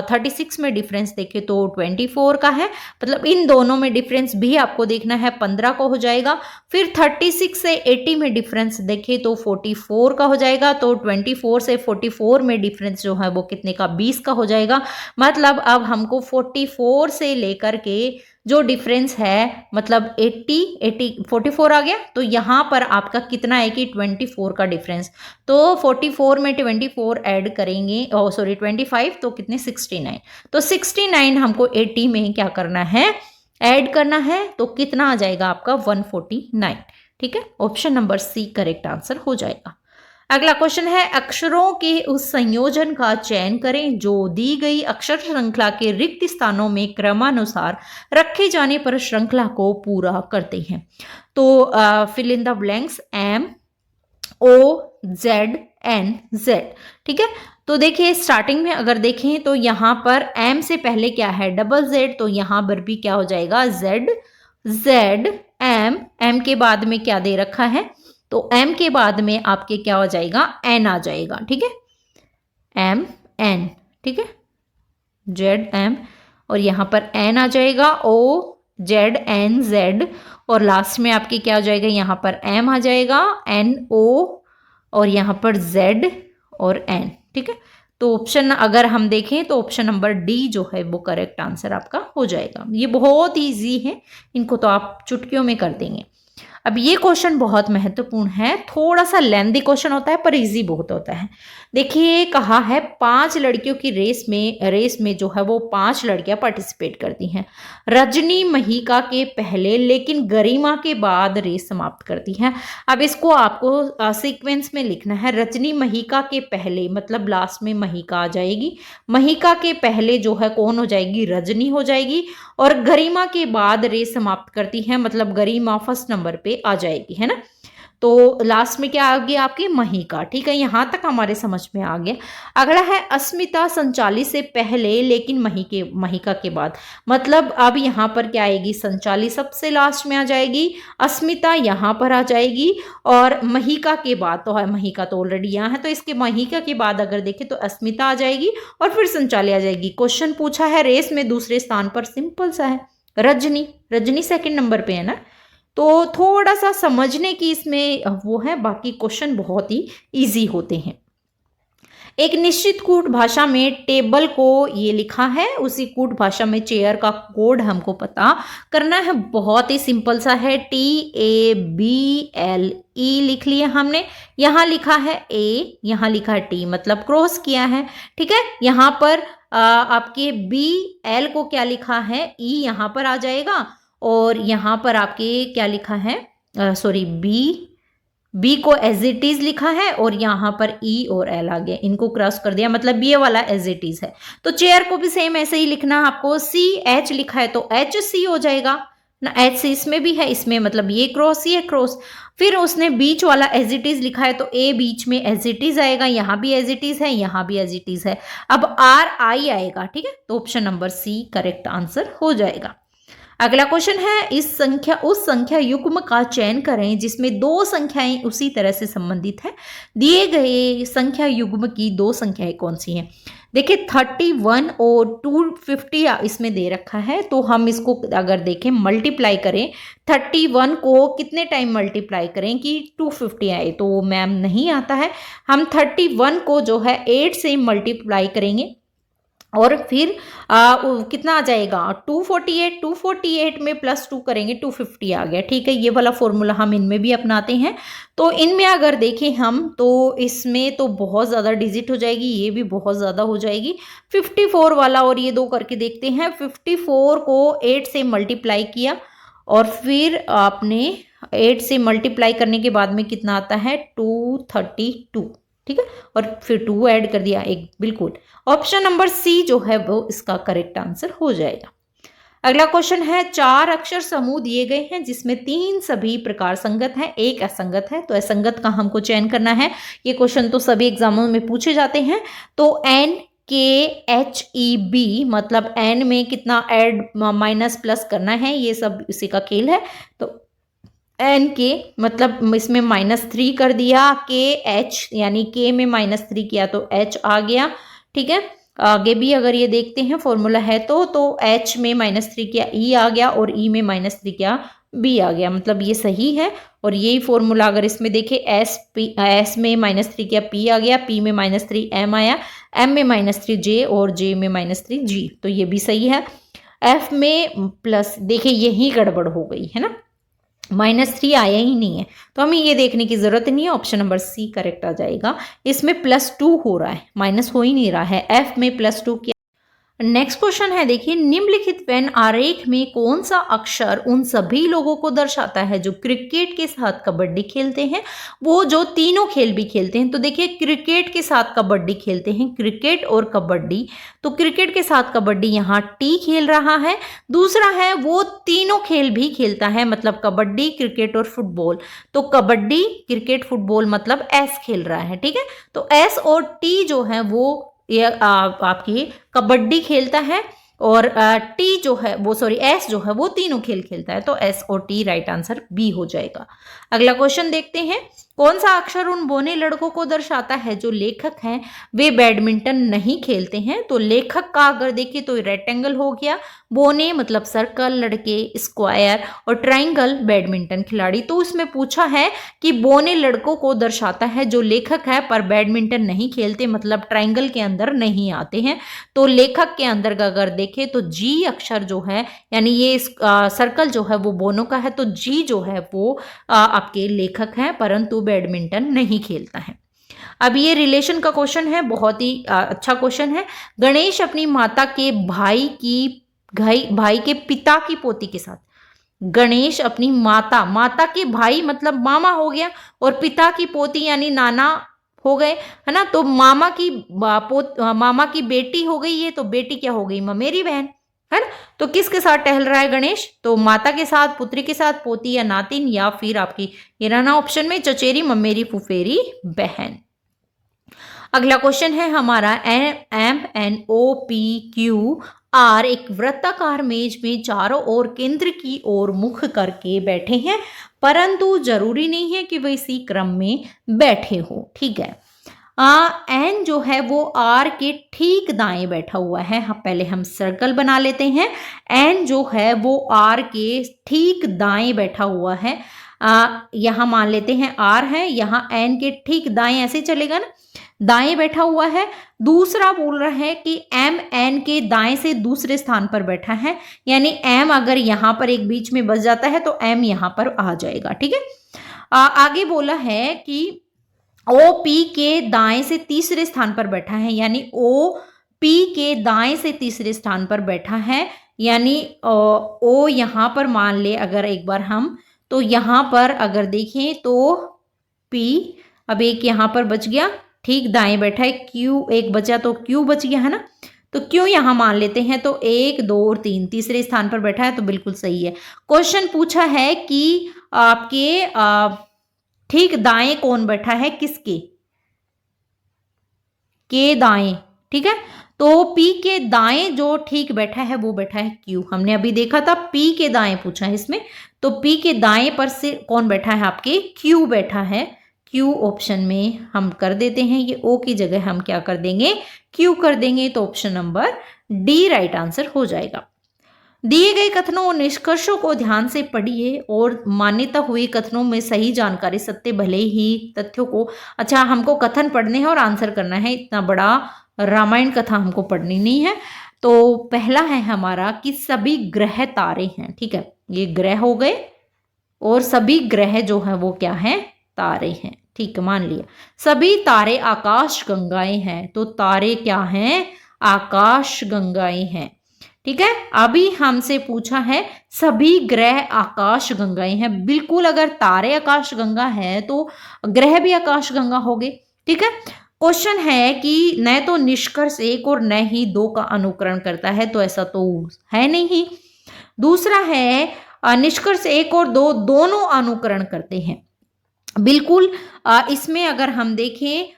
[SPEAKER 1] 36 में डिफरेंस देखे तो 24 का है। मतलब इन दोनों में डिफरेंस भी आपको देखना है 15 का हो जाएगा। फिर 36 से 80 में डिफरेंस देखे तो 44 का हो जाएगा। तो 24 से 44 में डिफरेंस जो है वो कितने का 20 का हो जाएगा। मतलब अब हमको 44 से लेकर के जो डिफरेंस है मतलब 44 आ गया। तो यहाँ पर आपका कितना है कि 24 का डिफरेंस। तो 44 में 24 ऐड करेंगे, 25 तो कितने 69। तो 69 हमको 80 में क्या करना है ऐड करना है। तो कितना आ जाएगा आपका 149। ठीक है, option number C correct answer हो जाएगा। अगला क्वेश्चन है, अक्षरों के उस संयोजन का चयन करें जो दी गई अक्षर श्रृंखला के रिक्त स्थानों में क्रमानुसार रखे जाने पर श्रृंखला को पूरा करते हैं। तो fill in the blanks MOZNZ। ठीक है, तो देखिए स्टार्टिंग में अगर देखें तो यहाँ पर M से पहले क्या है Z, तो यहाँ पर भी क्या हो जाएगा Z M के बाद में क्या दे रखा है तो M के बाद में आपके क्या हो जाएगा N आ जाएगा। ठीक है, MN। ठीक है, ZM और यहाँ पर N आ जाएगा OZNZ। और लास्ट में आपके क्या हो जाएगा यहाँ पर M आ जाएगा NO और यहाँ पर Z और N। ठीक है, तो ऑप्शन अगर हम देखें तो ऑप्शन नंबर डी जो है वो करेक्ट आंसर आपका हो जाएगा। ये बहुत ईजी है, इनको तो आप चुटकियों में कर देंगे। अब ये क्वेश्चन बहुत महत्वपूर्ण है, थोड़ा सा लेंदी क्वेश्चन होता है पर इजी बहुत होता है। देखिए कहा है 5 लड़कियों की रेस में जो है वो 5 लड़कियां पार्टिसिपेट करती हैं। रजनी महिका के पहले लेकिन गरिमा के बाद रेस समाप्त करती हैं। अब इसको आपको सीक्वेंस में लिखना है। रजनी महिका के पहले मतलब लास्ट में महिका आ जाएगी। महिका के पहले जो है कौन हो जाएगी रजनी हो जाएगी। और गरिमा के बाद रेस समाप्त करती है मतलब गरिमा फर्स्ट नंबर पे आ जाएगी, है ना। तो लास्ट में क्या आ गया आपकी महिका। ठीक है, यहां तक हमारे समझ में आ गया। अगला है अस्मिता संचाली से पहले लेकिन महिका के बाद। मतलब अब यहाँ पर क्या आएगी संचाली सबसे लास्ट में आ जाएगी, अस्मिता यहाँ पर आ जाएगी और महिका के बाद तो है, महिका तो ऑलरेडी यहाँ है तो इसके महिका के बाद अगर देखें तो अस्मिता आ जाएगी और फिर संचाली आ जाएगी। क्वेश्चन पूछा है रेस में दूसरे स्थान पर, सिंपल सा है रजनी सेकंड नंबर पे है ना। तो थोड़ा सा समझने की इसमें वो है, बाकी क्वेश्चन बहुत ही इजी होते हैं। एक निश्चित कूट भाषा में टेबल को ये लिखा है, उसी कूट भाषा में चेयर का कोड हमको पता करना है। बहुत ही सिंपल सा है, TABLE लिख लिया हमने। यहाँ लिखा है A, यहाँ लिखा है T मतलब क्रॉस किया है। ठीक है, यहाँ पर आपके BL को क्या लिखा है E यहाँ पर आ जाएगा और यहाँ पर आपके क्या लिखा है बी को एज इट इज लिखा है और यहाँ पर ई और एल आ गया, इनको क्रॉस कर दिया, मतलब ये वाला एज इट इज है। तो चेयर को भी सेम ऐसे ही लिखना आपको, सी एच लिखा है तो एच सी हो जाएगा ना, एच सी इसमें भी है, इसमें मतलब ये क्रॉस ये क्रॉस। फिर उसने बीच वाला एज इट इज लिखा है तो ए बीच में एज इट इज आएगा, यहाँ भी एज इट इज है, यहाँ भी एज इट इज है। अब आर आई आएगा, ठीक है, तो option number C correct answer हो जाएगा। अगला क्वेश्चन है, उस संख्या युग्म का चयन करें जिसमें दो संख्याएं उसी तरह से संबंधित है। दिए गए संख्या युग्म की दो संख्याएं कौन सी हैं? देखिए 31 और 250 इसमें दे रखा है, तो हम इसको अगर देखें मल्टीप्लाई करें, 31 को कितने टाइम मल्टीप्लाई करें कि 250 आए, तो मैम नहीं आता है। हम 31 को जो है 8 से मल्टीप्लाई करेंगे और फिर कितना आ जाएगा 248, 248 में +2 करेंगे 250 आ गया, ठीक है। ये वाला फॉर्मूला हम इनमें भी अपनाते हैं। तो इनमें अगर देखें हम तो इसमें तो बहुत ज़्यादा डिजिट हो जाएगी, ये भी बहुत ज़्यादा हो जाएगी। 54 वाला और ये दो करके देखते हैं। 54 को 8 से मल्टीप्लाई किया और फिर आपने 8 से मल्टीप्लाई करने के बाद में कितना आता है 232, ठीक है, और फिर 2 ऐड कर दिया एक, बिल्कुल ऑप्शन नंबर सी जो है वो इसका करेक्ट आंसर हो जाएगा। अगला क्वेश्चन है, 4 अक्षर समूह दिए गए हैं जिसमें 3 सभी प्रकार संगत हैं, एक असंगत है, तो असंगत का हमको चयन करना है। ये क्वेश्चन तो सभी एग्जामों में पूछे जाते हैं। तो NKHEB मतलब N में कितना ऐड माइनस प्लस करना है, ये सब इसी का खेल है। तो एन के मतलब इसमें -3 कर दिया, KH यानी K में -3 किया तो H आ गया, ठीक है। आगे भी अगर ये देखते हैं फॉर्मूला है तो H में -3 किया E आ गया और E में -3 किया B आ गया, मतलब ये सही है। और यही फॉर्मूला अगर इसमें देखें S में -3 किया P आ गया, P में -3 M आया, M में -3 J और J में -3 G, तो ये भी सही है। F में प्लस, देखिए यही गड़बड़ हो गई है ना, -3 आया ही नहीं है, तो हमें ये देखने की जरूरत नहीं है, ऑप्शन नंबर सी करेक्ट आ जाएगा। इसमें +2 हो रहा है, माइनस हो ही नहीं रहा है, एफ में +2 किया। नेक्स्ट क्वेश्चन है, देखिए निम्नलिखित वेन आरेख में कौन सा अक्षर उन सभी लोगों को दर्शाता है जो क्रिकेट के साथ कबड्डी खेलते हैं, वो जो तीनों खेल भी खेलते हैं। तो देखिए क्रिकेट के साथ कबड्डी खेलते हैं, क्रिकेट और कबड्डी, तो क्रिकेट के साथ कबड्डी यहाँ टी खेल रहा है। दूसरा है वो तीनों खेल भी खेलता है, मतलब कबड्डी क्रिकेट और फुटबॉल, तो कबड्डी क्रिकेट फुटबॉल मतलब एस खेल रहा है, ठीक है। तो एस और टी जो है वो ये आपकी कबड्डी खेलता है और टी जो है वो एस जो है वो तीनों खेल खेलता है, तो एस और टी राइट आंसर बी हो जाएगा। अगला क्वेश्चन देखते हैं, कौन सा अक्षर उन बोने लड़कों को दर्शाता है जो लेखक हैं वे बैडमिंटन नहीं खेलते हैं। तो लेखक का अगर देखिए तो रेक्टेंगल हो गया, बोने मतलब सर्कल लड़के, स्क्वायर, और ट्राइंगल बैडमिंटन खिलाड़ी। तो उसमें पूछा है कि बोने लड़कों को दर्शाता है जो लेखक है पर बैडमिंटन नहीं खेलते, मतलब ट्राइंगल के अंदर नहीं आते हैं। तो लेखक के अंदर अगर देखें तो जी अक्षर जो है, यानी ये सर्कल जो है वो बोनों का है, तो जी जो है वो आपके लेखक हैं परंतु बैडमिंटन नहीं खेलता है। अब ये रिलेशन का क्वेश्चन है, बहुत ही अच्छा क्वेश्चन है। गणेश अपनी माता के भाई के पिता की पोती के साथ, गणेश अपनी माता के भाई मतलब मामा हो गया, और पिता की पोती यानी नाना हो गए, है ना। तो मामा की बेटी हो गई ये, तो बेटी क्या हो गई, ममेरी बहन, है ना। तो किसके साथ टहल रहा है गणेश, तो माता के साथ, पुत्री के साथ, पोती या नातिन, या फिर आपकी ये रहना ऑप्शन में चचेरी ममेरी फुफेरी बहन। अगला क्वेश्चन है हमारा, MNOPQR एक वृत्ताकार मेज में चारों ओर केंद्र की ओर मुख करके बैठे हैं, परंतु जरूरी नहीं है कि वे इसी क्रम में बैठे हो, ठीक है। एन जो है वो आर के ठीक दाएं बैठा हुआ है। पहले हम सर्कल बना लेते हैं। एन जो है वो आर के ठीक दाएं बैठा हुआ है। यहाँ मान लेते हैं आर है, यहाँ एन के ठीक दाएं ऐसे चलेगा ना, दाएं बैठा हुआ है। दूसरा बोल रहा है कि एम एन के दाएं से दूसरे स्थान पर बैठा है, यानी एम अगर यहाँ पर एक बीच में बच जाता है तो एम यहाँ पर आ जाएगा, ठीक है। आगे बोला है कि ओ पी के दाएं से तीसरे स्थान पर बैठा है, यानी ओ पी के दाएं से तीसरे स्थान पर बैठा है, यानी ओ यहाँ पर मान ले अगर एक बार हम, तो यहाँ पर अगर देखें तो P, अब एक यहाँ पर बच गया, ठीक दाएं बैठा है Q, एक बचा तो Q बच गया है ना, तो Q यहाँ मान लेते हैं, तो 1 2 और 3 तीसरे स्थान पर बैठा है, तो बिल्कुल सही है। क्वेश्चन पूछा है कि आपके ठीक दाएं कौन बैठा है, किसके, के दाएं, ठीक है, तो P के दाएं जो ठीक बैठा है वो बैठा है Q। हमने अभी देखा था P के दाएं पूछा है इसमें, तो P के दाएं पर से कौन बैठा है, आपके Q बैठा है। Q ऑप्शन में हम कर देते हैं, ये O की जगह हम क्या कर देंगे, Q कर देंगे, तो option number D right answer हो जाएगा। दिए गए कथनों और निष्कर्षों को ध्यान से पढ़िए और मान्यता हुए कथनों में सही जानकारी सत्य भले ही तथ्यों को, अच्छा हमको कथन पढ़ने हैं और आंसर करना है, इतना बड़ा रामायण कथा हमको पढ़नी नहीं है। तो पहला है हमारा कि सभी ग्रह तारे हैं, ठीक है, ये ग्रह हो गए और सभी ग्रह जो है वो क्या है, तारे हैं, ठीक है, मान लिया। सभी तारे आकाश गंगाएं हैं, तो तारे क्या हैं, आकाश गंगाएं हैं, ठीक है। अभी हमसे पूछा है सभी ग्रह आकाश गंगाएं हैं, बिल्कुल अगर तारे आकाश गंगा है तो ग्रह भी आकाश गंगा हो गए, ठीक है। क्वेश्चन है कि न तो निष्कर्ष 1 और न ही 2 का अनुकरण करता है, तो ऐसा तो है नहीं। दूसरा है निष्कर्ष 1 और 2 दोनों अनुकरण करते हैं, बिल्कुल इसमें अगर हम देखें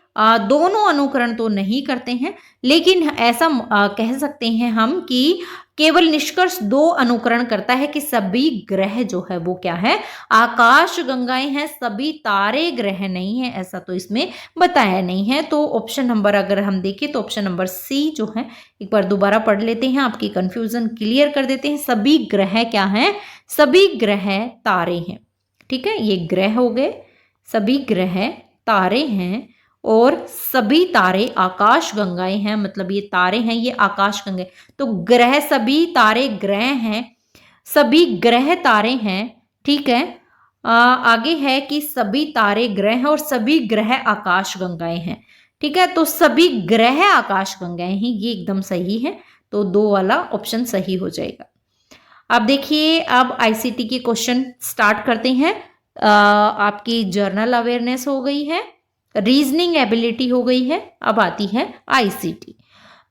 [SPEAKER 1] दोनों अनुकरण तो नहीं करते हैं, लेकिन ऐसा कह सकते हैं हम कि केवल निष्कर्ष 2 अनुकरण करता है कि सभी ग्रह जो है वो क्या है, आकाश गंगाएं हैं, सभी तारे ग्रह नहीं है, ऐसा तो इसमें बताया नहीं है। तो ऑप्शन नंबर अगर हम देखें तो ऑप्शन नंबर सी जो है, एक बार दोबारा पढ़ लेते हैं, आपकी कंफ्यूजन क्लियर कर देते हैं। सभी ग्रह क्या है, सभी ग्रह तारे हैं, ठीक है, ये ग्रह हो गए, सभी ग्रह तारे हैं और सभी तारे आकाश गंगाएं हैं, मतलब ये तारे हैं, ये आकाश गंगाएं, तो ग्रह सभी तारे ग्रह हैं, सभी ग्रह तारे हैं, ठीक है। आगे है कि सभी तारे ग्रह हैं और सभी ग्रह आकाश गंगाएं हैं, ठीक है, तो सभी ग्रह आकाश गंगाएं हैं, ये एकदम सही है, तो 2 वाला ऑप्शन सही हो जाएगा। अब देखिए, अब आईसीटी के क्वेश्चन स्टार्ट करते हैं। आपकी जर्नल अवेयरनेस हो गई है, रीजनिंग एबिलिटी हो गई है, अब आती है आईसीटी।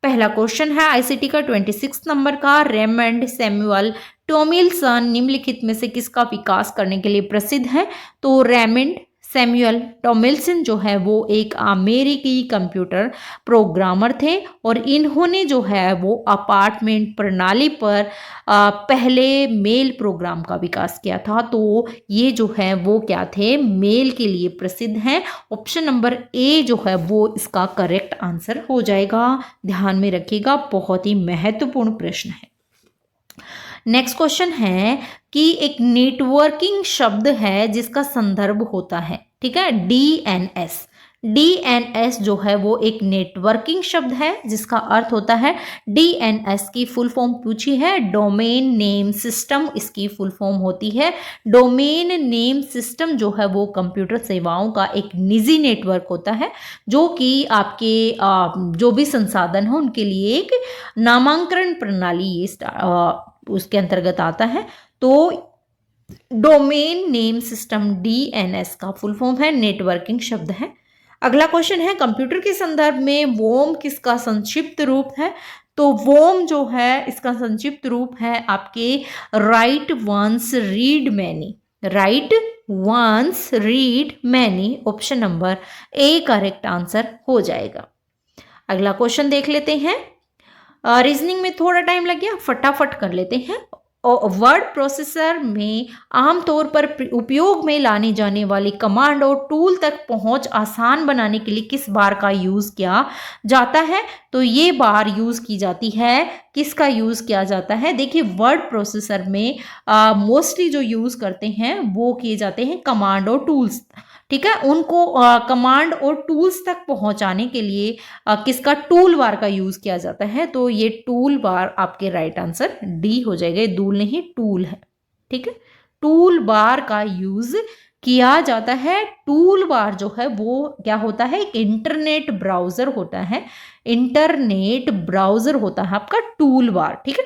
[SPEAKER 1] पहला क्वेश्चन है आईसीटी का 26 नंबर का, रेमंड सैमुअल टॉमिल्सन निम्नलिखित में से किसका विकास करने के लिए प्रसिद्ध है, तो रेमंड सैमुअल टॉमिल्सन जो है वो एक अमेरिकी कंप्यूटर प्रोग्रामर थे और इन्होंने जो है वो अपार्टमेंट प्रणाली पर पहले मेल प्रोग्राम का विकास किया था। तो ये जो है वो क्या थे, मेल के लिए प्रसिद्ध हैं। ऑप्शन नंबर ए जो है वो इसका करेक्ट आंसर हो जाएगा, ध्यान में रखिएगा, बहुत ही महत्वपूर्ण प्रश्न है। नेक्स्ट क्वेश्चन है कि एक नेटवर्किंग शब्द है जिसका संदर्भ होता है, ठीक है, डीएनएस। डीएनएस जो है वो एक नेटवर्किंग शब्द है जिसका अर्थ होता है, डीएनएस की फुल फॉर्म पूछी है, डोमेन नेम सिस्टम इसकी फुल फॉर्म होती है। डोमेन नेम सिस्टम जो है वो कंप्यूटर सेवाओं का एक निजी नेटवर्क होता है जो कि आपके जो भी संसाधन हो उनके लिए एक नामांकन प्रणाली ये उसके अंतर्गत आता है। तो डोमेन नेम सिस्टम डीएनएस का फुल फॉर्म है, नेटवर्किंग शब्द है। अगला क्वेश्चन है कंप्यूटर के संदर्भ में वोम किसका संक्षिप्त रूप है, तो वोम जो है इसका संक्षिप्त रूप है आपके write once read many, write once read many, option number A correct answer हो जाएगा। अगला क्वेश्चन देख लेते हैं, रीजनिंग में थोड़ा टाइम लग गया, फटाफट कर लेते हैं। वर्ड प्रोसेसर में आमतौर पर उपयोग में लाने जाने वाली कमांड और टूल तक पहुंच आसान बनाने के लिए किस बार का यूज़ किया जाता है, तो ये बार यूज़ की जाती है, किसका यूज़ किया जाता है, देखिए वर्ड प्रोसेसर में मोस्टली जो यूज़ करते हैं वो किए जाते हैं कमांड और टूल्स, ठीक है, उनको कमांड और टूल्स तक पहुंचाने के लिए किसका टूल बार का यूज़ किया जाता है, तो ये टूल बार आपके राइट आंसर डी हो जाएगा, टूल नहीं टूल है, ठीक है, टूल बार का यूज़ किया जाता है। टूल बार जो है वो क्या होता है, एक इंटरनेट ब्राउज़र होता है, इंटरनेट ब्राउज़र होता है आपका टूल बार, ठीक है।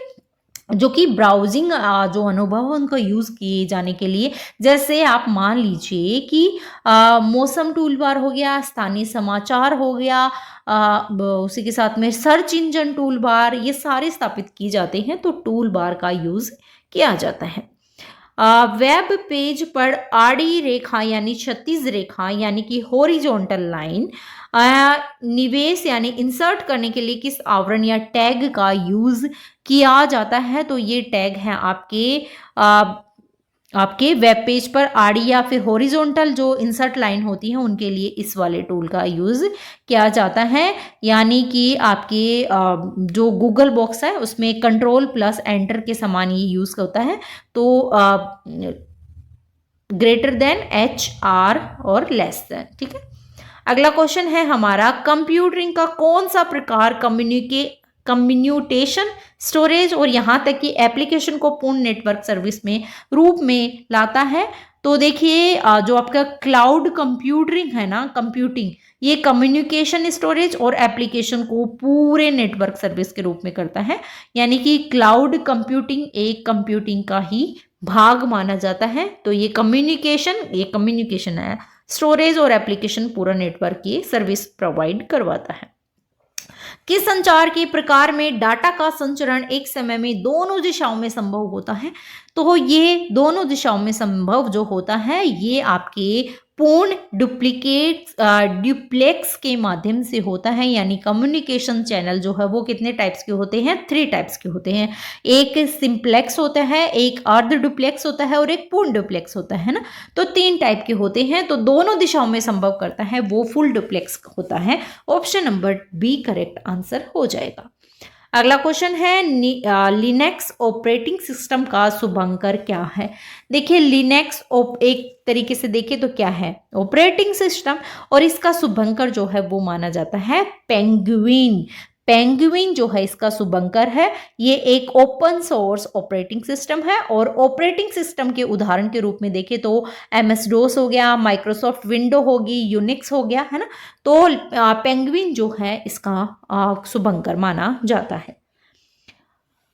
[SPEAKER 1] जो कि ब्राउजिंग जो अनुभव है उनको यूज़ किए जाने के लिए, जैसे आप मान लीजिए कि मौसम टूल बार हो गया, स्थानीय समाचार हो गया, उसी के साथ में सर्च इंजन टूल बार, ये सारे स्थापित किए जाते हैं तो टूल बार का यूज़ किया जाता है। वेब पेज पर आड़ी रेखा यानी क्षैतिज रेखा यानी कि हॉरिजॉन्टल लाइन निवेश यानी इंसर्ट करने के लिए किस आवरण या टैग का यूज किया जाता है, तो ये टैग है आपके वेब पेज पर आड़ी या फिर हॉरिजॉन्टल जो इंसर्ट लाइन होती है उनके लिए इस वाले टूल का यूज किया जाता है। यानी कि आपके जो गूगल बॉक्स है उसमें कंट्रोल प्लस एंटर के समान ये यूज होता है, तो ग्रेटर देन एच आर और लेस देन। ठीक है, अगला क्वेश्चन है हमारा, कंप्यूटरिंग का कौन सा प्रकार कम्युनिकेशन स्टोरेज और यहाँ तक कि एप्लीकेशन को पूर्ण नेटवर्क सर्विस में रूप में लाता है? तो देखिए जो आपका क्लाउड कंप्यूटरिंग है ना, कंप्यूटिंग, ये कम्युनिकेशन स्टोरेज और एप्लीकेशन को पूरे नेटवर्क सर्विस के रूप में करता है। यानी कि क्लाउड कंप्यूटिंग एक कंप्यूटिंग का ही भाग माना जाता है। तो ये कम्युनिकेशन है, स्टोरेज और एप्लीकेशन पूरा नेटवर्क की सर्विस प्रोवाइड करवाता है। किस संचार के प्रकार में डाटा का संचरण एक समय में दोनों दिशाओं में संभव होता है? तो ये दोनों दिशाओं में संभव जो होता है ये आपके पूर्ण ड्यूप्लेक्स के माध्यम से होता है। यानी कम्युनिकेशन चैनल जो है वो कितने टाइप्स के होते हैं? 3 टाइप्स के होते हैं। एक सिंप्लेक्स होता है, एक अर्ध डुप्लेक्स होता है और एक पूर्ण डुप्लेक्स होता है ना। तो 3 टाइप के होते हैं, तो दोनों दिशाओं में संभव करता है वो फुल डुप्लेक्स होता है। Option number B correct answer हो जाएगा। अगला क्वेश्चन है, लिनक्स ऑपरेटिंग सिस्टम का शुभंकर क्या है? देखिए लिनक्स एक तरीके से देखें तो क्या है? ऑपरेटिंग सिस्टम, और इसका शुभंकर जो है वो माना जाता है पेंगुइन। पेंगुइन जो है इसका शुभंकर है। ये एक ओपन सोर्स ऑपरेटिंग सिस्टम है और ऑपरेटिंग सिस्टम के उदाहरण के रूप में देखें तो MS DOS हो गया, माइक्रोसॉफ्ट विंडो होगी, यूनिक्स हो गया, है ना। तो पेंगुइन जो है इसका शुभंकर माना जाता है।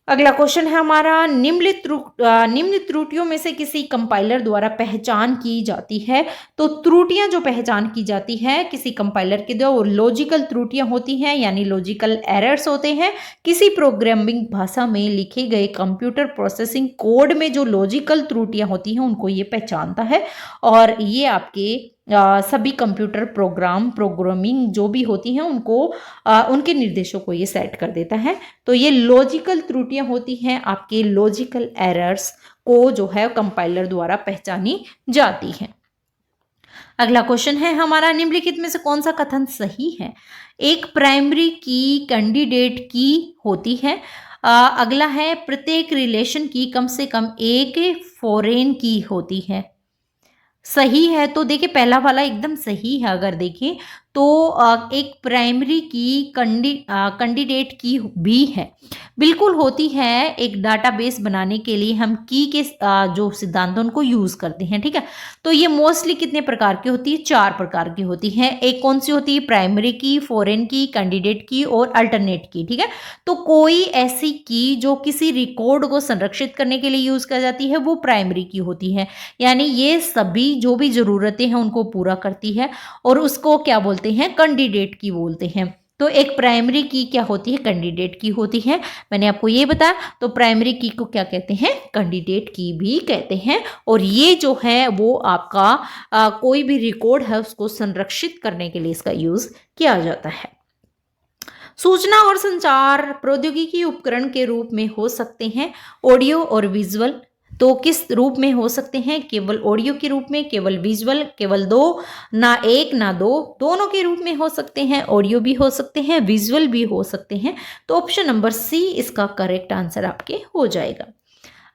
[SPEAKER 1] अगला क्वेश्चन है हमारा, निम्न त्रुटियों में से किसी कंपाइलर द्वारा पहचान की जाती है? तो त्रुटियां जो पहचान की जाती है किसी कंपाइलर के द्वारा वो लॉजिकल त्रुटियां होती हैं, यानी लॉजिकल एरर्स होते हैं। किसी प्रोग्रामिंग भाषा में लिखे गए कंप्यूटर प्रोसेसिंग कोड में जो लॉजिकल त्रुटियां होती हैं उनको ये पहचानता है, और ये आपके सभी कंप्यूटर प्रोग्रामिंग जो भी होती हैं उनको उनके निर्देशों को ये सेट कर देता है। तो ये लॉजिकल त्रुटियां होती हैं, आपके लॉजिकल एरर्स को जो है कंपाइलर द्वारा पहचानी जाती हैं। अगला क्वेश्चन है हमारा, निम्नलिखित में से कौन सा कथन सही है? एक प्राइमरी की कैंडिडेट की होती है। अगला है, प्रत्येक रिलेशन की कम से कम एक फॉरेन की होती है। सही है, तो देखिए पहला वाला एकदम सही है। अगर देखें तो एक प्राइमरी की कैंडिडेट की भी है, बिल्कुल होती है। एक डाटाबेस बनाने के लिए हम की के जो सिद्धांत उनको यूज करते हैं, ठीक है। तो ये मोस्टली कितने प्रकार की होती है? 4 प्रकार की होती है। एक कौन सी होती है? प्राइमरी की, फॉरेन की, कैंडिडेट की और अल्टरनेट की, ठीक है। तो कोई ऐसी की जो किसी रिकॉर्ड को संरक्षित करने के लिए यूज की जाती है वो प्राइमरी की होती है, यानी ये सभी जो भी जरूरतें हैं उनको पूरा करती है, और उसको क्या बोलते हैं? कैंडिडेट की बोलते हैं। तो एक प्राइमरी की क्या होती है? कैंडिडेट की होती है। मैंने आपको ये बताया, तो प्राइमरी की को क्या कहते हैं? कैंडिडेट की भी कहते हैं। और ये जो है वो आपका कोई भी रिकॉर्ड है उसको संरक्षित करने के लिए इसका यूज किया जाता है। सूचना और संचार प्रौद्योगिकी उपकरण के रूप में हो सकते हैं ऑडियो और विजुअल। तो किस रूप में हो सकते हैं? केवल ऑडियो के रूप में, केवल विजुअल, केवल 2, ना 1 ना 2, दोनों के रूप में हो सकते हैं। ऑडियो भी हो सकते हैं, विजुअल भी हो सकते हैं। तो ऑप्शन नंबर सी इसका करेक्ट आंसर आपके हो जाएगा।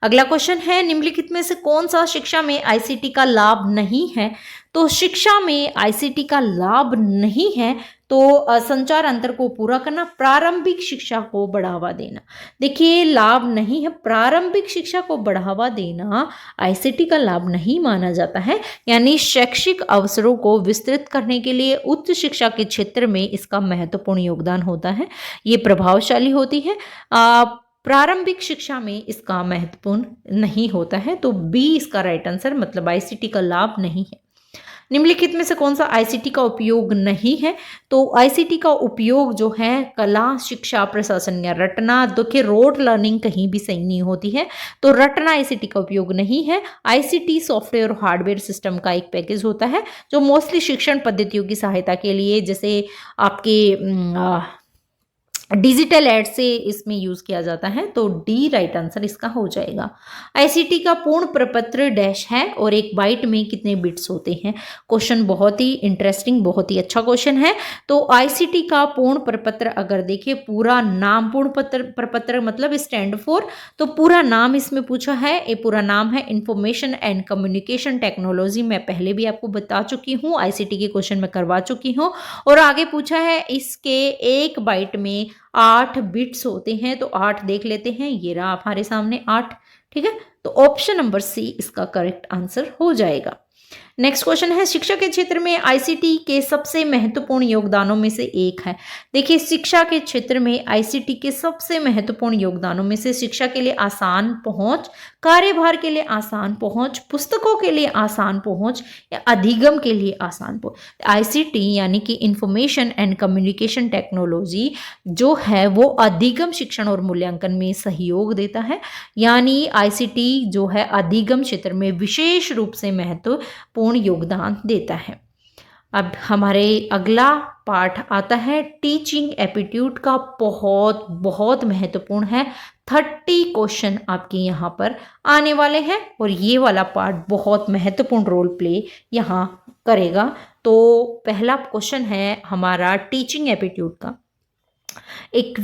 [SPEAKER 1] अगला क्वेश्चन है, निम्नलिखित में से कौन सा शिक्षा में ICT का लाभ नहीं है? तो शिक्षा में ICT का लाभ नहीं है तो संचार अंतर को पूरा करना, प्रारंभिक शिक्षा को बढ़ावा देना। देखिए लाभ नहीं है, प्रारंभिक शिक्षा को बढ़ावा देना ICT का लाभ नहीं माना जाता है। यानी शैक्षिक अवसरों को विस्तृत करने के लिए उच्च शिक्षा के क्षेत्र में इसका महत्वपूर्ण योगदान होता है, ये प्रभावशाली होती है। प्रारंभिक शिक्षा में इसका महत्वपूर्ण नहीं होता है, तो बी इसका राइट आंसर, मतलब आईसीटी का लाभ नहीं है। निम्नलिखित में से कौन सा आईसीटी का उपयोग नहीं है? तो आईसीटी का उपयोग जो है कला, शिक्षा, प्रशासन या रटना, देखिए रोड लर्निंग कहीं भी सही नहीं होती है, तो रटना आईसीटी का उपयोग नहीं है। आईसीटी सॉफ्टवेयर और हार्डवेयर सिस्टम का एक पैकेज होता है जो मोस्टली शिक्षण पद्धतियों की सहायता के लिए, जैसे आपके डिजिटल एड से इसमें यूज किया जाता है, तो डी राइट आंसर इसका हो जाएगा। आईसीटी का पूर्ण प्रपत्र डैश है और एक बाइट में कितने बिट्स होते हैं? क्वेश्चन बहुत ही इंटरेस्टिंग, बहुत ही अच्छा क्वेश्चन है। तो आईसीटी का पूर्ण प्रपत्र अगर देखिए, पूरा नाम, पूर्ण प्रपत्र मतलब स्टैंड फॉर, तो पूरा नाम इसमें पूछा है, ये पूरा नाम है इंफॉर्मेशन एंड कम्युनिकेशन टेक्नोलॉजी। मैं पहले भी आपको बता चुकी हूँ, आईसीटी के क्वेश्चन में करवा चुकी हूँ। और आगे पूछा है इसके एक बाइट में 8 बिट्स होते हैं, तो 8 देख लेते हैं, ये रहा हमारे सामने 8। ठीक है, तो ऑप्शन नंबर सी इसका करेक्ट आंसर हो जाएगा। नेक्स्ट क्वेश्चन है, शिक्षा के क्षेत्र में आईसीटी के सबसे महत्वपूर्ण योगदानों में से एक है। देखिए, शिक्षा के क्षेत्र में आईसीटी के सबसे महत्वपूर्ण योगदानों में से शिक्षा के लिए आसान पहुंच, कार्यभार के लिए आसान पहुंच, पुस्तकों के लिए आसान पहुंच या अधिगम के लिए आसान पहुंच। आईसीटी यानी कि इंफॉर्मेशन एंड कम्युनिकेशन टेक्नोलॉजी जो है वो अधिगम शिक्षण और मूल्यांकन में सहयोग देता है, यानी आईसीटी जो है अधिगम क्षेत्र में विशेष रूप से महत्वपूर्ण योगदान देता है। अब हमारे अगला पार्ट आता है टीचिंग एप्टीट्यूड का, बहुत बहुत महत्वपूर्ण है। 30 क्वेश्चन आपके यहाँ पर आने वाले हैं और ये वाला पार्ट बहुत महत्वपूर्ण रोल प्ले यहाँ करेगा। तो पहला क्वेश्चन है हमारा टीचिंग एप्टीट्यूड का, एक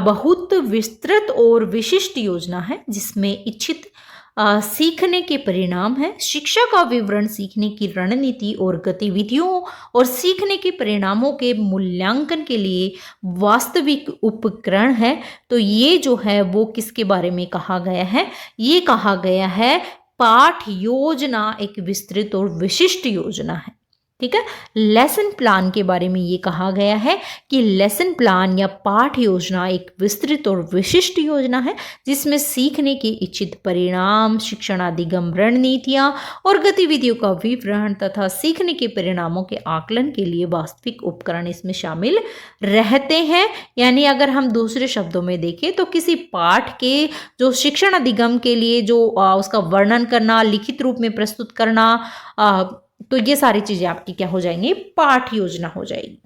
[SPEAKER 1] बहुत विस्तृत और विशिष्ट योजना है जिसमें इच्छित सीखने के परिणाम है, शिक्षा का विवरण, सीखने की रणनीति और गतिविधियों और सीखने के परिणामों के मूल्यांकन के लिए वास्तविक उपकरण है। तो ये जो है वो किसके बारे में कहा गया है? ये कहा गया है पाठ योजना एक विस्तृत और विशिष्ट योजना है। ठीक है, लेसन प्लान के बारे में ये कहा गया है कि लेसन प्लान या पाठ योजना एक विस्तृत और विशिष्ट योजना है जिसमें सीखने के इच्छित परिणाम, शिक्षणाधिगम रणनीतियां और गतिविधियों का विवरण तथा सीखने के परिणामों के आकलन के लिए वास्तविक उपकरण इसमें शामिल रहते हैं। यानी अगर हम दूसरे शब्दों में देखें तो किसी पाठ के जो शिक्षण अधिगम के लिए जो उसका वर्णन करना, लिखित रूप में प्रस्तुत करना, तो ये सारी चीजें आपकी क्या हो जाएंगी? पाठ योजना हो जाएगी।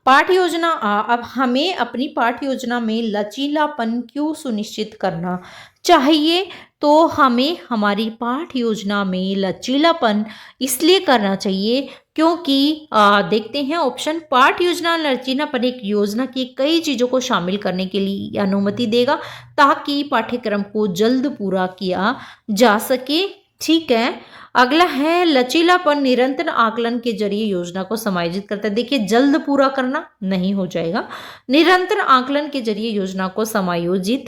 [SPEAKER 1] पाठ योजना, अब हमें अपनी पाठ योजना में लचीलापन क्यों सुनिश्चित करना चाहिए? तो हमें हमारी पाठ योजना में लचीलापन इसलिए करना चाहिए क्योंकि देखते हैं ऑप्शन, पाठ योजना लचीलापन एक योजना की कई चीज़ों को शामिल करने के लिए अनुमति देगा ताकि पाठ्यक्रम को जल्द पूरा किया जा सके। ठीक है, अगला है लचीलापन निरंतर आकलन के जरिए योजना को समायोजित करता है। देखिए, जल्द पूरा करना नहीं हो जाएगा, निरंतर आकलन के जरिए योजना को समायोजित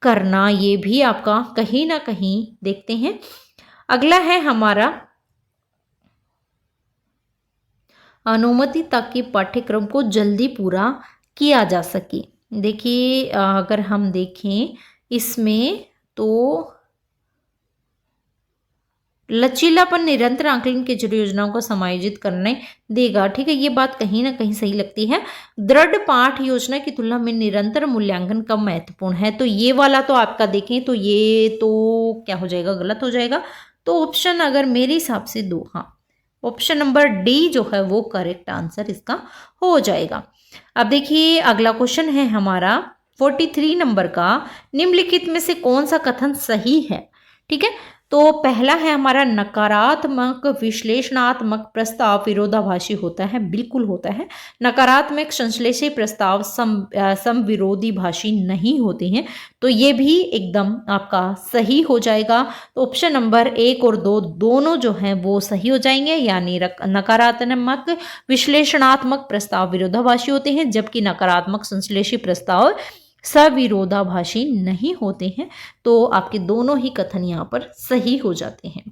[SPEAKER 1] करना, ये भी आपका कहीं ना कहीं देखते हैं। अगला है हमारा अनुमति ताकि पाठ्यक्रम को जल्दी पूरा किया जा सके। देखिए, अगर हम देखें इसमें तो लचीलापन निरंतर आकलन के जरिए योजनाओं को समायोजित करने देगा। ठीक है, ये बात कहीं ना कहीं सही लगती है। दृढ़ पाठ योजना की तुलना में निरंतर मूल्यांकन कम महत्वपूर्ण है, तो ये वाला तो आपका देखें तो ये तो क्या हो जाएगा? गलत हो जाएगा। तो ऑप्शन अगर मेरे हिसाब से दो, हाँ, ऑप्शन नंबर डी जो है वो करेक्ट आंसर इसका हो जाएगा। अब देखिए अगला क्वेश्चन है हमारा 43 नंबर का, निम्नलिखित में से कौन सा कथन सही है? ठीक है, तो पहला है हमारा नकारात्मक विश्लेषणात्मक प्रस्ताव विरोधाभासी होता है। बिल्कुल होता है। नकारात्मक संश्लेषी प्रस्ताव समविरोधी भाषी नहीं होते हैं, तो ये भी एकदम आपका सही हो जाएगा। तो ऑप्शन नंबर 1 और 2 दोनों जो हैं वो सही हो जाएंगे, यानी नकारात्मक विश्लेषणात्मक प्रस्ताव विरोधाभासी होते हैं जबकि नकारात्मक संश्लेषी प्रस्ताव सविरोधाभासी नहीं होते हैं। तो आपके दोनों ही कथन यहाँ पर सही हो जाते हैं।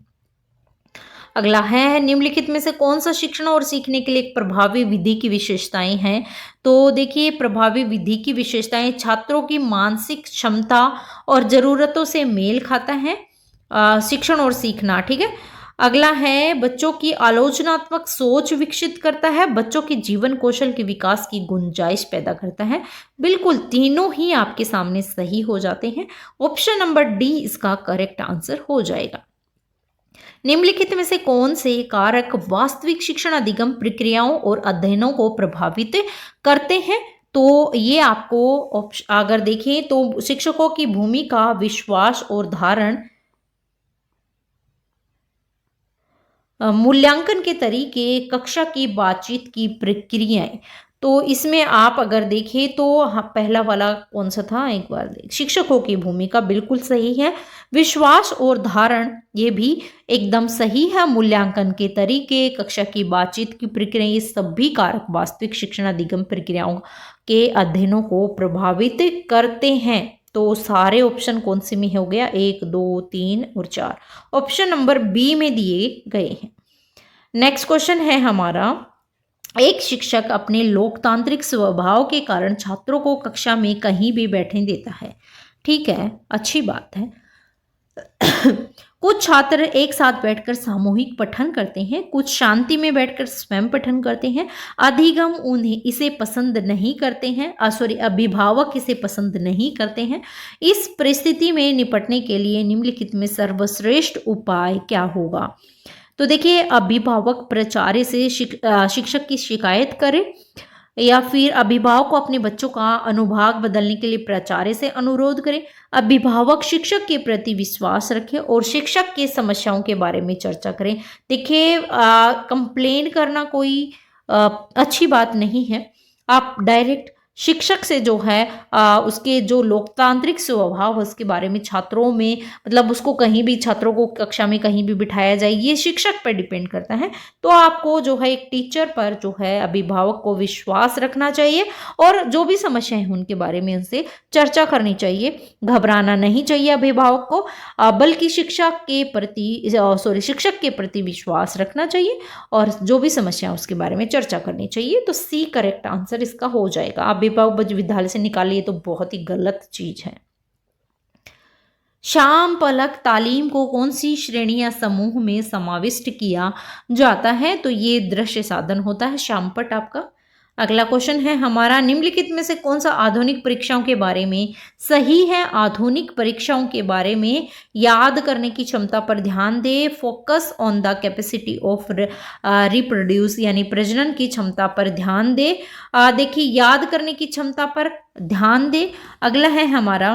[SPEAKER 1] अगला है निम्नलिखित में से कौन सा शिक्षण और सीखने के लिए एक प्रभावी विधि की विशेषताएं हैं। तो देखिए प्रभावी विधि की विशेषताएं छात्रों की मानसिक क्षमता और जरूरतों से मेल खाता है शिक्षण और सीखना, ठीक है। अगला है बच्चों की आलोचनात्मक सोच विकसित करता है, बच्चों के जीवन कौशल के विकास की गुंजाइश पैदा करता है। बिल्कुल तीनों ही आपके सामने सही हो जाते हैं। ऑप्शन नंबर डी इसका करेक्ट आंसर हो जाएगा। निम्नलिखित में से कौन से कारक वास्तविक शिक्षण अधिगम प्रक्रियाओं और अध्ययनों को प्रभावित करते हैं। तो ये आपको अगर देखें तो शिक्षकों की भूमिका, विश्वास और धारण, मूल्यांकन के तरीके, कक्षा की बातचीत की प्रक्रियाएं। तो इसमें आप अगर देखें तो पहला वाला कौन सा था, एक बार शिक्षकों की भूमिका बिल्कुल सही है। विश्वास और धारण ये भी एकदम सही है। मूल्यांकन के तरीके, कक्षा की बातचीत की प्रक्रिया, ये सभी कारक वास्तविक शिक्षण अधिगम प्रक्रियाओं के अध्ययनों को प्रभावित करते हैं। तो सारे ऑप्शन कौन से में हो गया, 1 2 3 और 4 ऑप्शन नंबर बी में दिए गए हैं। नेक्स्ट क्वेश्चन है हमारा, एक शिक्षक अपने लोकतांत्रिक स्वभाव के कारण छात्रों को कक्षा में कहीं भी बैठने देता है, ठीक है, अच्छी बात है। कुछ छात्र एक साथ बैठकर सामूहिक पठन करते हैं, कुछ शांति में बैठकर स्वयं पठन करते हैं। अधिगम उन्हें इसे पसंद नहीं करते हैं, अभिभावक इसे पसंद नहीं करते हैं। इस परिस्थिति में निपटने के लिए निम्नलिखित में सर्वश्रेष्ठ उपाय क्या होगा। तो देखिए अभिभावक प्राचार्य से शिक्षक की शिकायत करे, या फिर अभिभावक को अपने बच्चों का अनुभाग बदलने के लिए प्राचार्य से अनुरोध करे। अभिभावक शिक्षक के प्रति विश्वास रखे और शिक्षक के समस्याओं के बारे में चर्चा करें। देखिए कंप्लेन करना कोई अच्छी बात नहीं है। आप डायरेक्ट शिक्षक से जो है उसके जो लोकतांत्रिक स्वभाव है उसके बारे में छात्रों में, मतलब उसको कहीं भी, छात्रों को कक्षा में कहीं भी बिठाया जाए, ये शिक्षक पर डिपेंड करता है। तो आपको जो है एक टीचर पर जो है अभिभावक को विश्वास रखना चाहिए और जो भी समस्याएं हैं उनके बारे में उनसे चर्चा करनी चाहिए। घबराना नहीं चाहिए अभिभावक को, बल्कि शिक्षक के प्रति विश्वास रखना चाहिए और जो भी समस्या उसके बारे में चर्चा करनी चाहिए। तो सी करेक्ट आंसर इसका हो जाएगा। अभिभावक विद्यालय से निकालिए तो बहुत ही गलत चीज है। श्याम पलक तालीम को कौन सी श्रेणी या समूह में समाविष्ट किया जाता है। तो ये दृश्य साधन होता है श्यामपट आपका। अगला क्वेश्चन है हमारा, निम्नलिखित में से कौन सा आधुनिक परीक्षाओं के बारे में सही है। आधुनिक परीक्षाओं के बारे में याद करने की क्षमता पर ध्यान दे, focus on the capacity of reproduce यानी प्रजनन की क्षमता पर ध्यान दे। देखिए याद करने की क्षमता पर ध्यान दे। अगला है हमारा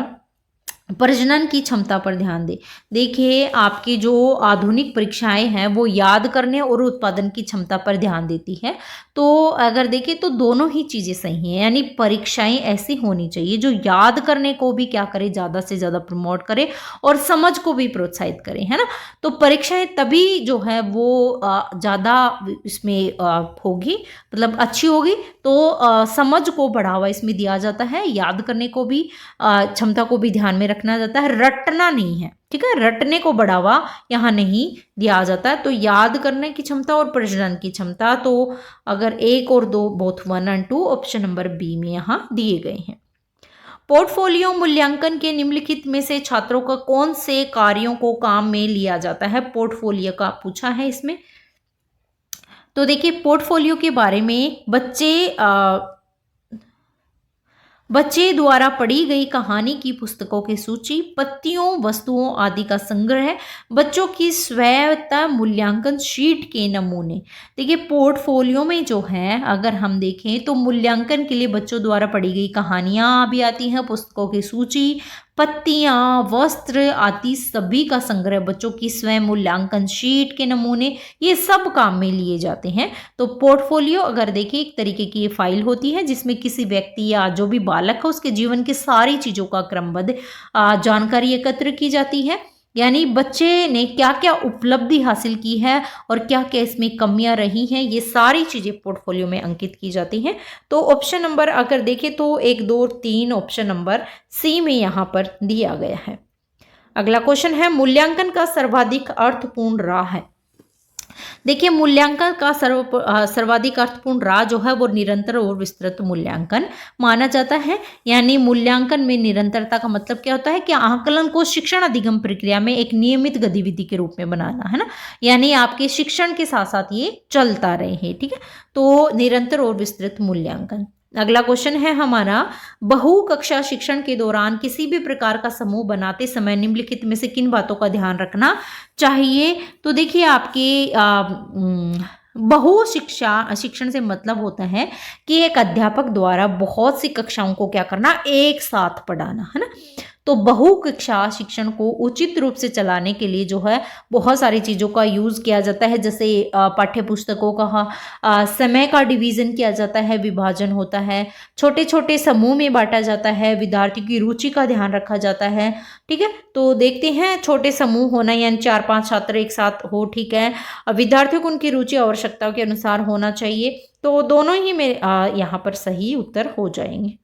[SPEAKER 1] प्रजनन की क्षमता पर ध्यान दे। देखिए आपकी जो आधुनिक परीक्षाएं हैं वो याद करने और उत्पादन की क्षमता पर ध्यान देती है। तो अगर देखें तो दोनों ही चीज़ें सही हैं, यानी परीक्षाएं ऐसी होनी चाहिए जो याद करने को भी क्या करे, ज़्यादा से ज़्यादा प्रमोट करे और समझ को भी प्रोत्साहित करे, है ना। तो परीक्षाएं तभी जो है वो ज़्यादा इसमें होगी, मतलब अच्छी होगी। तो समझ को बढ़ावा इसमें दिया जाता है, याद करने को भी क्षमता को भी ध्यान में रखना जाता है, रटना नहीं है, ठीक है, रटने को बढ़ावा यहाँ नहीं दिया जाता है। तो याद करने की क्षमता और प्रजनन की क्षमता, तो अगर 1 और 2 बोथ 1 और 2 ऑप्शन नंबर बी में यहाँ दिए गए हैं। पोर्टफोलियो मूल्यांकन के निम्नलिखित में से छात्रों का कौन से कार्यों को काम में लिया जाता है। पोर्टफोलियो का पूछा है इसमें। तो देखिए पोर्टफोलियो के बारे में बच्चे द्वारा पढ़ी गई कहानी की पुस्तकों की सूची, पत्तियों, वस्तुओं आदि का संग्रह, बच्चों की स्वायत्ता मूल्यांकन शीट के नमूने। देखिए पोर्टफोलियो में जो है अगर हम देखें तो मूल्यांकन के लिए बच्चों द्वारा पढ़ी गई कहानियां भी आती हैं, पुस्तकों की सूची, पत्तियां, वस्त्र आदि सभी का संग्रह, बच्चों की स्वयं मूल्यांकन शीट के नमूने, ये सब काम में लिए जाते हैं। तो पोर्टफोलियो अगर देखिए एक तरीके की ये फाइल होती है जिसमें किसी व्यक्ति या जो भी बालक है उसके जीवन की सारी चीज़ों का क्रमबद्ध जानकारी एकत्र की जाती है, यानी बच्चे ने क्या क्या उपलब्धि हासिल की है और क्या क्या इसमें कमियां रही हैं, ये सारी चीज़ें पोर्टफोलियो में अंकित की जाती हैं। तो ऑप्शन नंबर अगर देखें तो 1 2 3 ऑप्शन नंबर सी में यहाँ पर दिया गया है। अगला क्वेश्चन है, मूल्यांकन का सर्वाधिक अर्थपूर्ण राह है। देखिए, मूल्यांकन का सर्वाधिक अर्थपूर्ण राह जो है वो निरंतर और विस्तृत मूल्यांकन माना जाता है। यानी मूल्यांकन में निरंतरता का मतलब क्या होता है कि आकलन को शिक्षण अधिगम प्रक्रिया में एक नियमित गतिविधि के रूप में बनाना, है ना। यानी आपके शिक्षण के साथ साथ ये चलता रहे, ठीक है। तो निरंतर और विस्तृत मूल्यांकन। अगला क्वेश्चन है हमारा, बहु कक्षा शिक्षण के दौरान किसी भी प्रकार का समूह बनाते समय निम्नलिखित में से किन बातों का ध्यान रखना चाहिए। तो देखिए, आपके बहु शिक्षण से मतलब होता है कि एक अध्यापक द्वारा बहुत सी कक्षाओं को क्या करना, एक साथ पढ़ाना, है ना। तो बहु कक्षा शिक्षण को उचित रूप से चलाने के लिए जो है बहुत सारी चीज़ों का यूज़ किया जाता है। जैसे पाठ्य पुस्तकों का समय का डिवीज़न किया जाता है, विभाजन होता है, छोटे छोटे समूह में बांटा जाता है, विद्यार्थी की रुचि का ध्यान रखा जाता है, ठीक है। तो देखते हैं, छोटे समूह होना यानी 4-5 छात्र एक साथ हो, ठीक है। विद्यार्थियों को उनकी रुचि आवश्यकताओं के अनुसार होना चाहिए। तो दोनों ही में यहाँ पर सही उत्तर हो जाएंगे।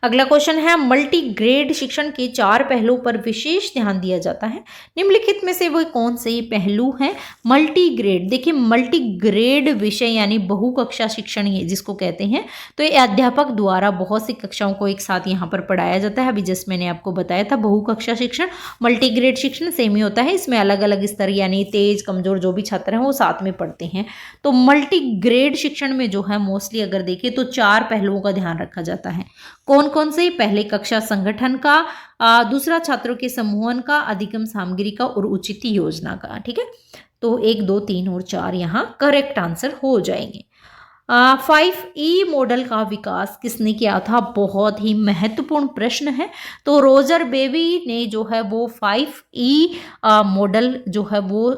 [SPEAKER 1] अगला क्वेश्चन है, मल्टी ग्रेड शिक्षण के 4 पहलुओं पर विशेष ध्यान दिया जाता है। निम्नलिखित में से वो कौन से पहलू हैं। मल्टी ग्रेड, देखिए मल्टी ग्रेड विषय यानी बहुकक्षा शिक्षण ये जिसको कहते हैं, तो ये अध्यापक द्वारा बहुत सी कक्षाओं को एक साथ यहाँ पर पढ़ाया जाता है। अभी जस्ट मैंने आपको बताया था बहुकक्षा शिक्षण। मल्टी ग्रेड शिक्षण सेम ही होता है, इसमें अलग अलग स्तर यानी तेज कमजोर जो भी छात्र हैं वो साथ में पढ़ते हैं। तो मल्टी ग्रेड शिक्षण में जो है मोस्टली अगर देखें तो 4 पहलुओं का ध्यान रखा जाता है। कौन कौन से? पहले कक्षा संगठन का, दूसरा छात्रों के समूहन का, अधिगम सामग्री का और उचित योजना का, ठीक है। तो 1, 2, 3 और 4 यहाँ करेक्ट आंसर हो जाएंगे। 5E मॉडल का विकास किसने किया था? बहुत ही महत्वपूर्ण प्रश्न है। तो रोजर बेबी ने जो है वो 5E मॉडल जो है वो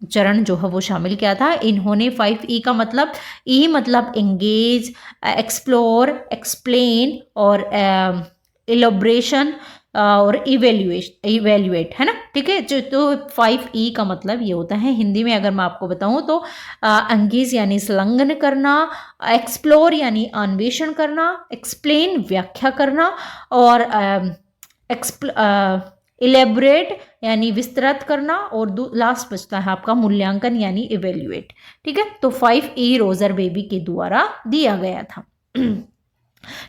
[SPEAKER 1] चरण जो है वो शामिल किया था। इन्होंने 5E का मतलब, E मतलब एंगेज, एक्सप्लोर, एक्सप्लेन और इलोब्रेशन और इवेल्युएट, है ना, ठीक है। जो तो 5E का मतलब ये होता है, हिंदी में अगर मैं आपको बताऊं तो एंगेज यानी संलग्न करना, एक्सप्लोर यानी अन्वेषण करना, एक्सप्लेन व्याख्या करना और इलेबोरेट यानी विस्तृत करना और लास्ट बचता है आपका मूल्यांकन यानी इवेल्युएट, ठीक है। तो 5E रोजर बेबी के द्वारा दिया गया था।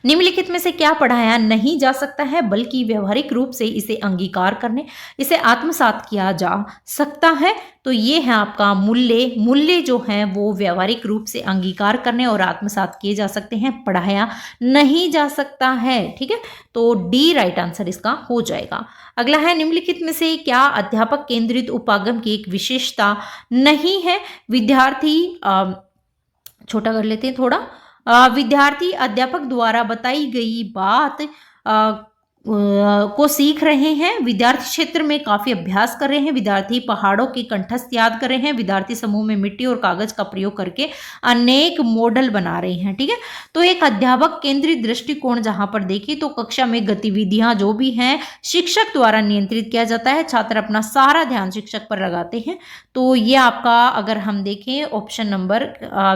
[SPEAKER 1] निम्नलिखित में से क्या पढ़ाया नहीं जा सकता है बल्कि व्यवहारिक रूप से इसे अंगीकार करने, इसे आत्मसात किया जा सकता है? तो ये है आपका मूल्य जो हैं वो व्यवहारिक रूप से अंगीकार करने और आत्मसात किए जा सकते हैं, पढ़ाया नहीं जा सकता है, ठीक है। तो डी राइट आंसर इसका हो जाएगा। अगला है, निम्नलिखित में से क्या अध्यापक केंद्रित उपागम की एक विशेषता नहीं है? विद्यार्थी, छोटा कर लेते हैं थोड़ा, विद्यार्थी अध्यापक द्वारा बताई गई बात को सीख रहे हैं, विद्यार्थी क्षेत्र में काफी अभ्यास कर रहे हैं, विद्यार्थी पहाड़ों की कंठस्थ याद कर रहे हैं, विद्यार्थी समूह में मिट्टी और कागज का प्रयोग करके अनेक मॉडल बना रहे हैं, ठीक है। तो एक अध्यापक केंद्रित दृष्टिकोण जहां पर देखिए तो कक्षा में गतिविधियां जो भी हैं शिक्षक द्वारा नियंत्रित किया जाता है, छात्र अपना सारा ध्यान शिक्षक पर लगाते हैं। तो ये आपका अगर हम देखें ऑप्शन नंबर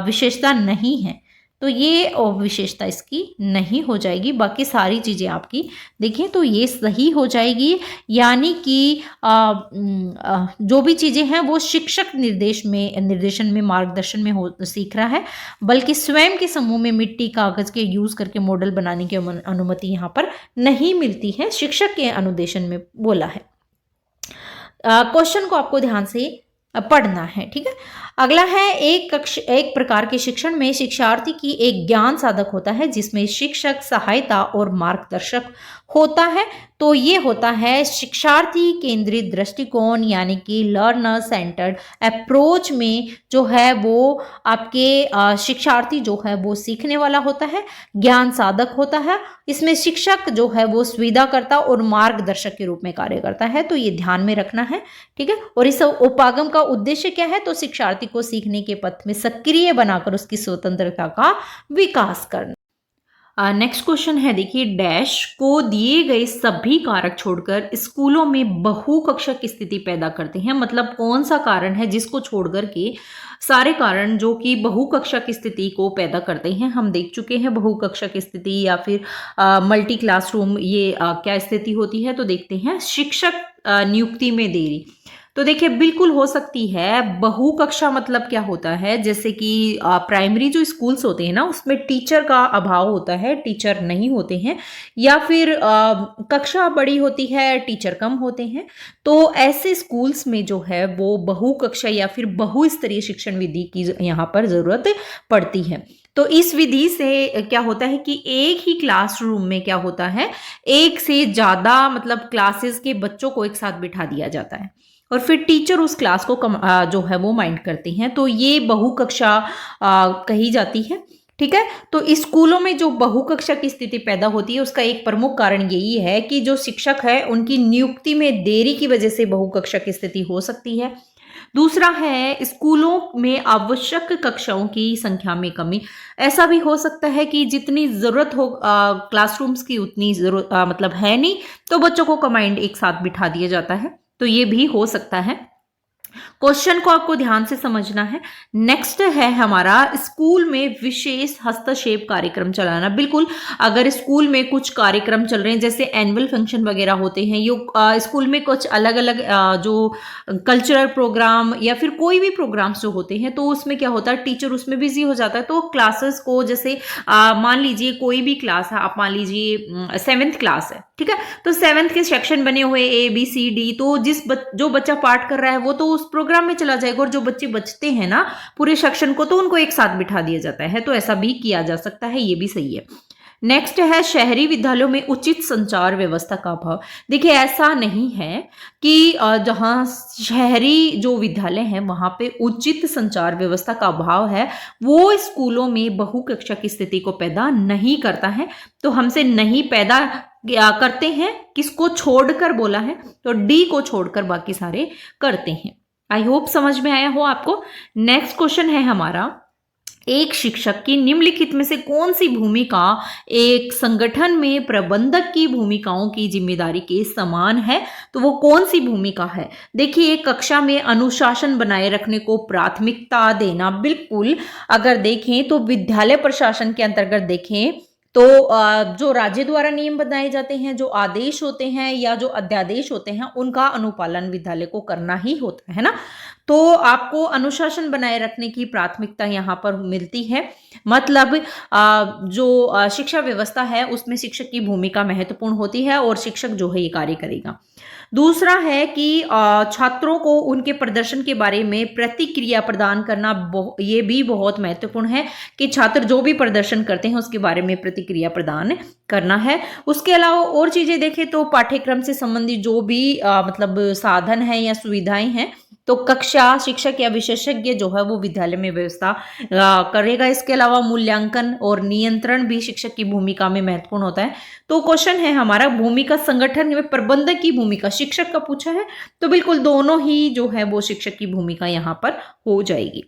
[SPEAKER 1] विशेषता नहीं है, तो ये विशेषता इसकी नहीं हो जाएगी। बाकी सारी चीज़ें आपकी देखिए तो ये सही हो जाएगी। यानी कि जो भी चीज़ें हैं वो शिक्षक निर्देशन में मार्गदर्शन में सीख रहा है, बल्कि स्वयं के समूह में मिट्टी कागज के यूज़ करके मॉडल बनाने की अनुमति यहाँ पर नहीं मिलती है, शिक्षक के अनुदेशन में बोला है। क्वेश्चन को आपको ध्यान से पढ़ना है, ठीक है। अगला है, एक प्रकार के शिक्षण में शिक्षार्थी की एक ज्ञान साधक होता है जिसमें शिक्षक सहायता और मार्गदर्शक होता है। तो ये होता है शिक्षार्थी केंद्रित दृष्टिकोण यानी कि लर्नर सेंटर्ड अप्रोच में जो है वो आपके शिक्षार्थी जो है वो सीखने वाला होता है, ज्ञान साधक होता है। इसमें शिक्षक जो है वो सुविधाकर्ता और मार्गदर्शक के रूप में कार्य करता है, तो ये ध्यान में रखना है, ठीक है। और इस उपागम का उद्देश्य क्या है? तो शिक्षार्थी को सीखने के पथ में सक्रिय बनाकर उसकी स्वतंत्रता का विकास करना। नेक्स्ट क्वेश्चन है, देखिए, डैश को दिए गए सभी कारक छोड़कर स्कूलों में बहुकक्षा की स्थिति पैदा करते हैं। मतलब कौन सा कारण है जिसको छोड़कर के सारे कारण जो कि बहुकक्षा की स्थिति को पैदा करते हैं। हम देख चुके हैं बहुकक्षा की स्थिति या फिर मल्टी क्लासरूम ये क्या स्थिति होती है। तो देखते हैं, शिक्षक नियुक्ति में देरी, तो देखिए बिल्कुल हो सकती है। बहु कक्षा मतलब क्या होता है, जैसे कि प्राइमरी जो स्कूल्स होते हैं ना उसमें टीचर का अभाव होता है, टीचर नहीं होते हैं, या फिर कक्षा बड़ी होती है टीचर कम होते हैं, तो ऐसे स्कूल्स में जो है वो बहु कक्षा या फिर बहुस्तरीय शिक्षण विधि की यहाँ पर जरूरत पड़ती है। तो इस विधि से क्या होता है कि एक ही क्लासरूम में क्या होता है, एक से ज्यादा मतलब क्लासेस के बच्चों को एक साथ बिठा दिया जाता है और फिर टीचर उस क्लास को जो है वो माइंड करते हैं, तो ये बहु कक्षा कही जाती है। ठीक है, तो स्कूलों में जो बहु कक्षा की स्थिति पैदा होती है उसका एक प्रमुख कारण यही है कि जो शिक्षक है उनकी नियुक्ति में देरी की वजह से बहु कक्षा की स्थिति हो सकती है। दूसरा है स्कूलों में आवश्यक कक्षाओं की संख्या में कमी। ऐसा भी हो सकता है कि जितनी जरूरत हो क्लासरूम्स की उतनी जरूरत मतलब है नहीं, तो बच्चों को कंबाइंड एक साथ बिठा दिया जाता है, तो ये भी हो सकता है। क्वेश्चन को आपको ध्यान से समझना है। नेक्स्ट है हमारा स्कूल में विशेष हस्तक्षेप कार्यक्रम चलाना। बिल्कुल, अगर स्कूल में कुछ कार्यक्रम चल रहे हैं जैसे एनुअल फंक्शन वगैरह होते हैं, ये स्कूल में कुछ अलग अलग जो कल्चरल प्रोग्राम या फिर कोई भी प्रोग्राम्स जो होते हैं, तो उसमें क्या होता है टीचर उसमें बिजी हो जाता है, तो क्लासेस को जैसे मान लीजिए कोई भी क्लास है, आप मान लीजिए 7th क्लास है, ठीक है, तो 7th के सेक्शन बने हुए ABCD, तो जो बच्चा पार्ट कर रहा है वो तो उस प्रोग्राम में चला जाएगा, और जो बच्चे बचते हैं ना पूरे सेक्शन को, तो उनको एक साथ बिठा दिया जाता है, तो ऐसा भी किया जा सकता है, ये भी सही है। नेक्स्ट है शहरी विद्यालयों में उचित संचार व्यवस्था का अभाव। देखिए ऐसा नहीं है कि जहां शहरी जो विद्यालय हैं वहां पे उचित संचार व्यवस्था का अभाव है, वो स्कूलों में बहु कक्षा की स्थिति को पैदा नहीं करता है। तो हमसे नहीं पैदा करते हैं, किसको छोड़कर बोला है, तो डी को छोड़कर बाकी सारे करते हैं। आई होप समझ में आया हो आपको। नेक्स्ट क्वेश्चन है हमारा, एक शिक्षक की निम्नलिखित में से कौन सी भूमिका एक संगठन में प्रबंधक की भूमिकाओं की जिम्मेदारी के समान है, तो वो कौन सी भूमिका है। देखिए कक्षा में अनुशासन बनाए रखने को प्राथमिकता देना। बिल्कुल, अगर देखें तो विद्यालय प्रशासन के अंतर्गत देखें तो जो राज्य द्वारा नियम बनाए जाते हैं, जो आदेश होते हैं या जो अध्यादेश होते हैं, उनका अनुपालन विद्यालय को करना ही होता है ना। तो आपको अनुशासन बनाए रखने की प्राथमिकता यहाँ पर मिलती है। मतलब जो शिक्षा व्यवस्था है उसमें शिक्षक की भूमिका महत्वपूर्ण होती है और शिक्षक जो है ये कार्य करेगा। दूसरा है कि छात्रों को उनके प्रदर्शन के बारे में प्रतिक्रिया प्रदान करना, ये भी बहुत महत्वपूर्ण है कि छात्र जो भी प्रदर्शन करते हैं उसके बारे में प्रतिक्रिया प्रदान करना है। उसके अलावा और चीजें देखें तो पाठ्यक्रम से संबंधित जो भी मतलब साधन है या सुविधाएं हैं, तो कक्षा शिक्षक या विशेषज्ञ जो है वो विद्यालय में व्यवस्था करेगा। इसके अलावा मूल्यांकन और नियंत्रण भी शिक्षक की भूमिका में महत्वपूर्ण होता है। तो क्वेश्चन है हमारा, भूमिका संगठन में प्रबंधक की भूमिका शिक्षक का पूछा है, तो बिल्कुल दोनों ही जो है वो शिक्षक की भूमिका यहाँ पर हो जाएगी।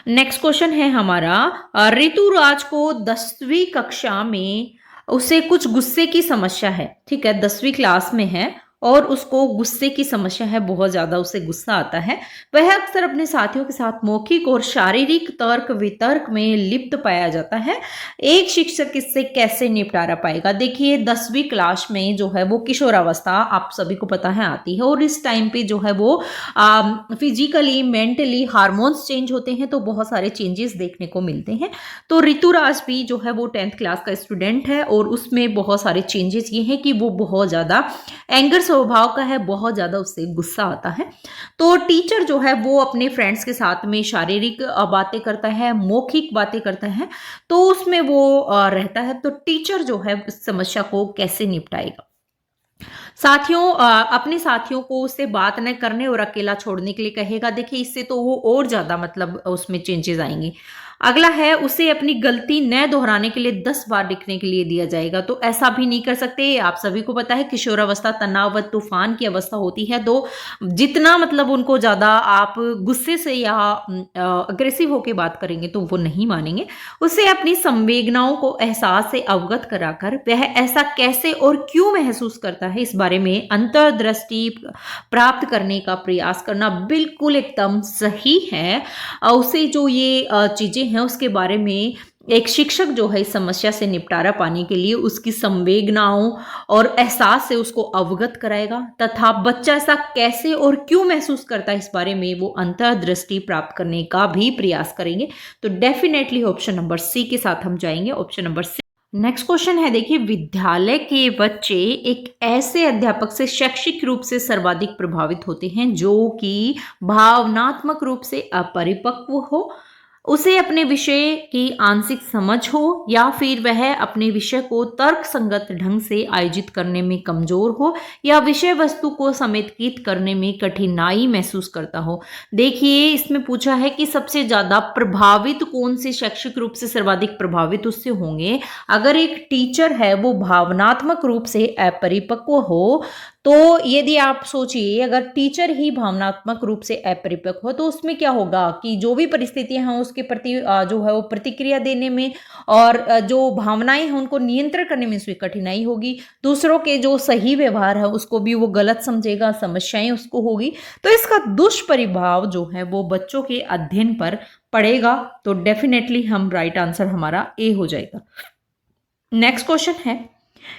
[SPEAKER 1] नेक्स्ट क्वेश्चन है हमारा, ऋतुराज को 10वीं कक्षा में उसे कुछ गुस्से की समस्या है, ठीक है, 10वीं क्लास में है और उसको गुस्से की समस्या है, बहुत ज्यादा उसे गुस्सा आता है। वह अक्सर अपने साथियों के साथ मौखिक और शारीरिक तर्क वितर्क में लिप्त पाया जाता है। एक शिक्षक इससे कैसे निपटारा पाएगा। देखिए 10वीं क्लास में जो है वो किशोरावस्था आप सभी को पता है आती है, और इस टाइम पे जो है वो फिजिकली मेंटली हार्मोन्स चेंज होते हैं, तो बहुत सारे चेंजेस देखने को मिलते हैं। तो ऋतुराज भी जो है वो 10th क्लास का स्टूडेंट है और उसमें बहुत सारे चेंजेस ये हैं कि वो बहुत ज्यादा एंगर स्वभाव का है, बहुत ज्यादा उससे गुस्सा आता है। तो टीचर जो है वो अपने फ्रेंड्स के साथ में शारीरिक बातें करता है, मौखिक बातें करता है, तो उसमें वो रहता है। तो टीचर जो है इस समस्या को कैसे निपटाएगा। साथियों अपने साथियों को उससे बात न करने और अकेला छोड़ने के लिए कहेगा। देखिए इससे तो वो और ज्यादा मतलब उसमें चेंजेस आएंगे। अगला है उसे अपनी गलती न दोहराने के लिए 10 बार लिखने के लिए दिया जाएगा, तो ऐसा भी नहीं कर सकते। आप सभी को पता है किशोरावस्था तनाव व तूफान की अवस्था होती है, तो जितना मतलब उनको ज्यादा आप गुस्से से या अग्रेसिव होकर बात करेंगे तो वो नहीं मानेंगे। उसे अपनी संवेदनाओं को एहसास से अवगत कराकर वह ऐसा कैसे और क्यों महसूस करता है इस बारे में अंतर्दृष्टि प्राप्त करने का प्रयास करना बिल्कुल एकदम सही है। उसे जो ये चीजें हैं उसके बारे में एक शिक्षक जो है इस समस्या से निपटारा पाने के लिए उसकी संवेदनाओं और एहसास से उसको अवगत कराएगा तथा बच्चा ऐसा कैसे और क्यों महसूस करता है इस बारे में वो अंतर्दृष्टि प्राप्त करने का भी प्रयास करेंगे। तो डेफिनेटली ऑप्शन नंबर सी के साथ हम जाएंगे, option number C. Next question है, देखिए, विद्यालय के बच्चे एक ऐसे अध्यापक से शैक्षिक रूप से सर्वाधिक प्रभावित होते हैं जो कि भावनात्मक रूप से अपरिपक्व हो, उसे अपने विषय की आंशिक समझ हो या फिर वह अपने विषय को तर्क संगत ढंग से आयोजित करने में कमजोर हो या विषय वस्तु को समेकित करने में कठिनाई महसूस करता हो। देखिए, इसमें पूछा है कि सबसे ज्यादा प्रभावित कौन से शैक्षिक रूप से सर्वाधिक प्रभावित उससे होंगे। अगर एक टीचर है वो भावनात्मक रूप से अपरिपक्व हो, तो यदि आप सोचिए अगर टीचर ही भावनात्मक रूप से अपरिपक्व हो तो उसमें क्या होगा कि जो भी परिस्थितियां हैं उसके प्रति जो है वो प्रतिक्रिया देने में और जो भावनाएं हैं उनको नियंत्रण करने में उसमें कठिनाई होगी। दूसरों के जो सही व्यवहार है उसको भी वो गलत समझेगा, समस्याएं उसको होगी। तो इसका दुष्प्रभाव जो है वो बच्चों के अध्ययन पर पड़ेगा। तो डेफिनेटली हम राइट आंसर हमारा ए हो जाएगा। नेक्स्ट क्वेश्चन है,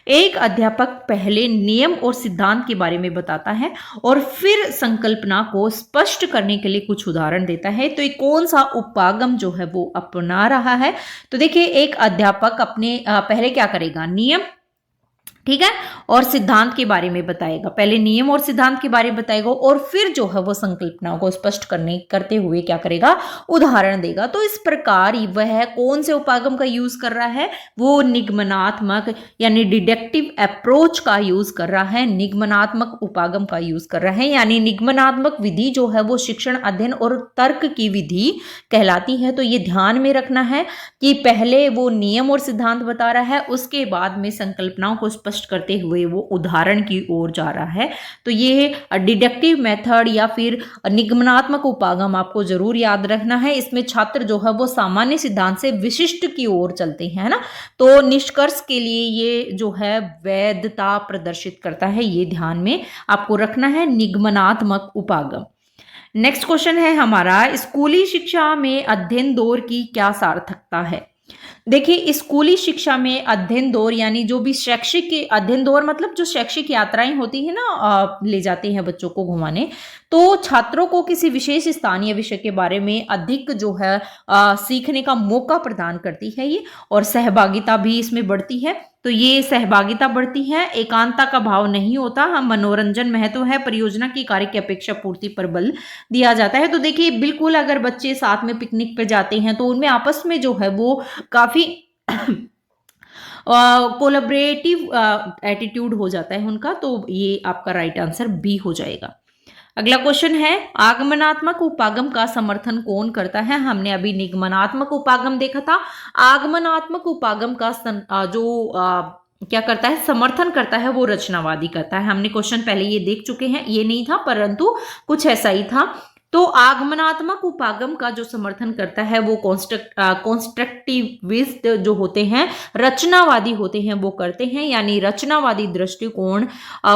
[SPEAKER 1] एक अध्यापक पहले नियम और सिद्धांत के बारे में बताता है और फिर संकल्पना को स्पष्ट करने के लिए कुछ उदाहरण देता है। तो ये कौन सा उपागम जो है वो अपना रहा है। तो देखिए, एक अध्यापक अपने पहले क्या करेगा, नियम, ठीक है, और सिद्धांत के बारे में बताएगा। पहले नियम और सिद्धांत के बारे में बताएगा और फिर जो है वो संकल्पनाओं को स्पष्ट करते हुए क्या करेगा, उदाहरण देगा। तो इस प्रकार वह कौन से उपागम का यूज कर रहा है, वो निगमनात्मक यानी डिडक्टिव अप्रोच का यूज कर रहा है, निगमनात्मक उपागम का यूज कर रहा है। यानी निगमनात्मक विधि जो है वो शिक्षण, अध्ययन और तर्क की विधि कहलाती है। तो ये ध्यान में रखना है कि पहले वो नियम और सिद्धांत बता रहा है, उसके बाद में संकल्पनाओं को स्पष्ट करते हुए वो उदाहरण की ओर जा रहा है। तो ये डिडक्टिव मेथड या फिर निगमनात्मक उपागम आपको जरूर याद रखना है। इसमें छात्र जो है वो सामान्य सिद्धांत से विशिष्ट की ओर चलते हैं ना, तो निष्कर्ष के लिए ये जो है वैधता प्रदर्शित करता है, ये ध्यान में आपको रखना है, निगमनात्मक उपागम। नेक्स्ट क्वेश्चन है हमारा, स्कूली शिक्षा में अध्ययन दौर की क्या सार्थकता है। देखिए, स्कूली शिक्षा में अध्ययन दौर यानी जो भी शैक्षिक अध्ययन दौर मतलब जो शैक्षिक यात्राएं होती है ना, ले जाते हैं बच्चों को घुमाने, तो छात्रों को किसी विशेष स्थान या विषय के बारे में अधिक जो है सीखने का मौका प्रदान करती है ये, और सहभागिता भी इसमें बढ़ती है। तो ये सहभागिता बढ़ती है, एकांतता का भाव नहीं होता, हम मनोरंजन महत्व है, परियोजना की कार्य की अपेक्षा पूर्ति पर बल दिया जाता है। तो देखिए, बिल्कुल अगर बच्चे साथ में पिकनिक पे जाते हैं तो उनमें आपस में जो है वो काफी कोलैबोरेटिव एटीट्यूड हो जाता है उनका। तो ये आपका राइट आंसर बी हो जाएगा। अगला क्वेश्चन है, आगमनात्मक उपागम का समर्थन कौन करता है। हमने अभी निगमनात्मक उपागम देखा था, आगमनात्मक उपागम का क्या करता है, समर्थन करता है, वो रचनावादी करता है। हमने क्वेश्चन पहले ये देख चुके हैं, ये नहीं था परंतु कुछ ऐसा ही था। तो आगमनात्मक उपागम का जो समर्थन करता है वो कॉन्स्ट्रक्टिविस्ट जो होते हैं, रचनावादी होते हैं, वो करते हैं। यानी रचनावादी दृष्टिकोण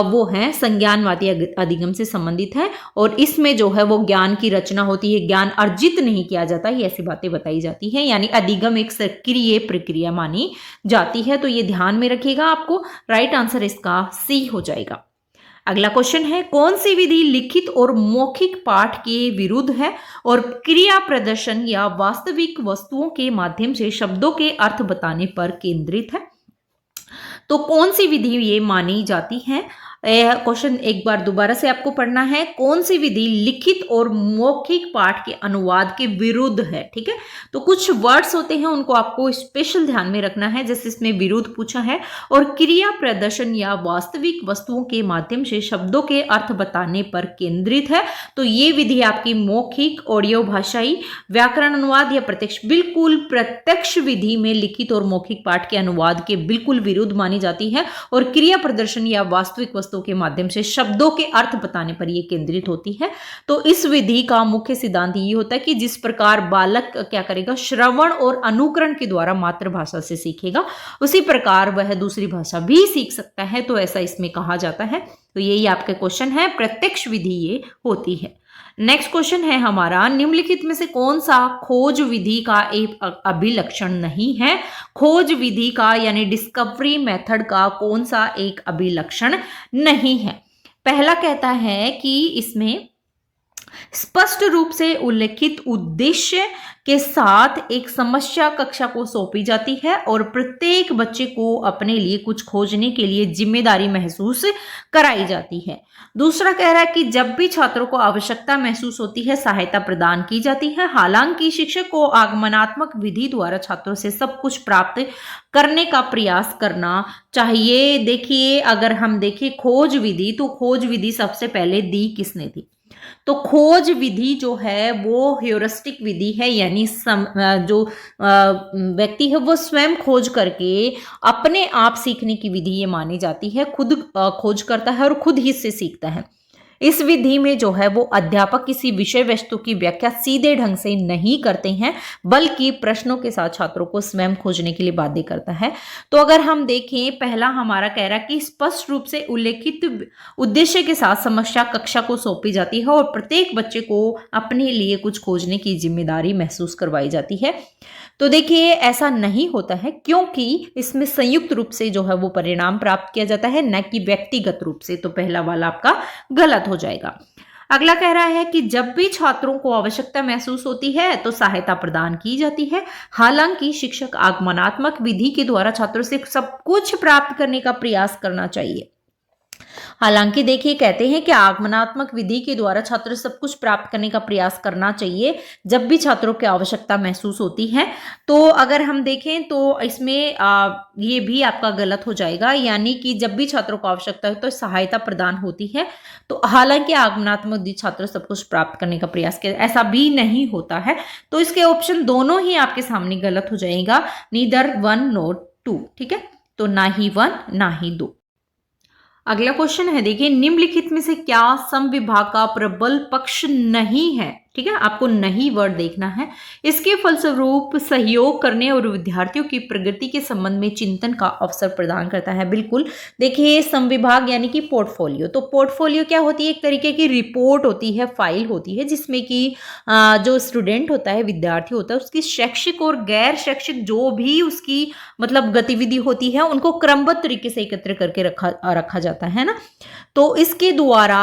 [SPEAKER 1] वो है संज्ञानवादी अधिगम से संबंधित है, और इसमें जो है वो ज्ञान की रचना होती है, ज्ञान अर्जित नहीं किया जाता, ये ऐसी बातें बताई जाती है। यानी अधिगम एक सक्रिय प्रक्रिया मानी जाती है। तो ये ध्यान में रखिएगा, आपको राइट आंसर इसका सी हो जाएगा। अगला क्वेश्चन है, कौन सी विधि लिखित और मौखिक पाठ के विरुद्ध है और क्रिया प्रदर्शन या वास्तविक वस्तुओं के माध्यम से शब्दों के अर्थ बताने पर केंद्रित है। तो कौन सी विधि ये मानी जाती है। क्वेश्चन एक बार दोबारा से आपको पढ़ना है, कौन सी विधि लिखित और मौखिक पाठ के अनुवाद के विरुद्ध है। ठीक है, तो कुछ वर्ड्स होते हैं उनको आपको स्पेशल ध्यान में रखना है, जैसे इसमें विरुद्ध पूछा है, और क्रिया प्रदर्शन या वास्तविक वस्तुओं के माध्यम से शब्दों के अर्थ बताने पर केंद्रित है। तो ये विधि आपकी मौखिक, ऑडियो भाषाई, व्याकरण अनुवाद या प्रत्यक्ष, बिल्कुल प्रत्यक्ष विधि में लिखित और मौखिक पाठ के अनुवाद के बिल्कुल विरुद्ध मानी जाती है, और क्रिया प्रदर्शन या वास्तविक के माध्यम से शब्दों के अर्थ बताने पर यह केंद्रित होती है। तो इस विधि का मुख्य सिद्धांत ये होता है कि जिस प्रकार बालक क्या करेगा, श्रवण और अनुकरण के द्वारा मातृभाषा से सीखेगा, उसी प्रकार वह दूसरी भाषा भी सीख सकता है। तो ऐसा इसमें कहा जाता है। तो यही आपका क्वेश्चन है, प्रत्यक्ष विधि ये होती है। नेक्स्ट क्वेश्चन है हमारा, निम्नलिखित में से कौन सा खोज विधि का एक अभिलक्षण नहीं है? खोज विधि का यानी डिस्कवरी मेथड का कौन सा एक अभिलक्षण नहीं है? पहला कहता है कि इसमें स्पष्ट रूप से उल्लेखित उद्देश्य के साथ एक समस्या कक्षा को सौंपी जाती है और प्रत्येक बच्चे को अपने लिए कुछ खोजने के लिए जिम्मेदारी महसूस कराई जाती है। दूसरा कह रहा है कि जब भी छात्रों को आवश्यकता महसूस होती है सहायता प्रदान की जाती है। हालांकि शिक्षक को आगमनात्मक विधि द्वारा छात्रों से सब कुछ प्राप्त करने का प्रयास करना चाहिए। देखिए, अगर हम देखें खोज विधि, तो खोज विधि सबसे पहले दी किसने थी? तो खोज विधि जो है वो ह्यूरिस्टिक विधि है, यानी जो व्यक्ति है वो स्वयं खोज करके अपने आप सीखने की विधि ये मानी जाती है। खुद खोज करता है और खुद ही से सीखता है। इस विधि में जो है वो अध्यापक किसी विषय वस्तु की व्याख्या सीधे ढंग से नहीं करते हैं, बल्कि प्रश्नों के साथ छात्रों को स्वयं खोजने के लिए बाध्य करता है। तो अगर हम देखें, पहला हमारा कह रहा है कि स्पष्ट रूप से उल्लेखित उद्देश्य के साथ समस्या कक्षा को सौंपी जाती है और प्रत्येक बच्चे को अपने लिए कुछ खोजने की जिम्मेदारी महसूस करवाई जाती है। तो देखिए, ऐसा नहीं होता है, क्योंकि इसमें संयुक्त रूप से जो है वो परिणाम प्राप्त किया जाता है, न कि व्यक्तिगत रूप से। तो पहला वाला आपका गलत हो जाएगा। अगला कह रहा है कि जब भी छात्रों को आवश्यकता महसूस होती है तो सहायता प्रदान की जाती है। हालांकि शिक्षक आगमनात्मक विधि के द्वारा छात्रों से सब कुछ प्राप्त करने का प्रयास करना चाहिए। हालांकि देखिए, कहते हैं कि आगमनात्मक विधि के द्वारा छात्र सब कुछ प्राप्त करने का प्रयास करना चाहिए जब भी छात्रों की आवश्यकता महसूस होती है। तो अगर हम देखें तो इसमें ये भी आपका गलत हो जाएगा, यानी कि जब भी छात्रों को आवश्यकता है तो सहायता प्रदान होती है। तो हालांकि आगमनात्मक विधि छात्र सब कुछ प्राप्त करने का प्रयास किया, ऐसा भी नहीं होता है। तो इसके ऑप्शन दोनों ही आपके सामने गलत हो जाएगा, नीदर 1 नॉट 2। ठीक है, तो ना ही 1 ना ही 2। अगला क्वेश्चन है, देखिए, निम्नलिखित में से क्या समविभाग का प्रबल पक्ष नहीं है? ठीक है, आपको नहीं वर्ड देखना है। इसके फलस्वरूप सहयोग करने और विद्यार्थियों की प्रगति के संबंध में चिंतन का अवसर प्रदान करता है। बिल्कुल, देखिए, समविभाग यानी कि पोर्टफोलियो। तो पोर्टफोलियो क्या होती है? एक तरीके की रिपोर्ट होती है, फाइल होती है, जिसमें कि जो स्टूडेंट होता है, विद्यार्थी होता है, उसकी शैक्षिक और गैर शैक्षिक जो भी उसकी मतलब गतिविधि होती है उनको क्रमबद्ध तरीके से एकत्र करके रखा जाता है ना। तो इसके द्वारा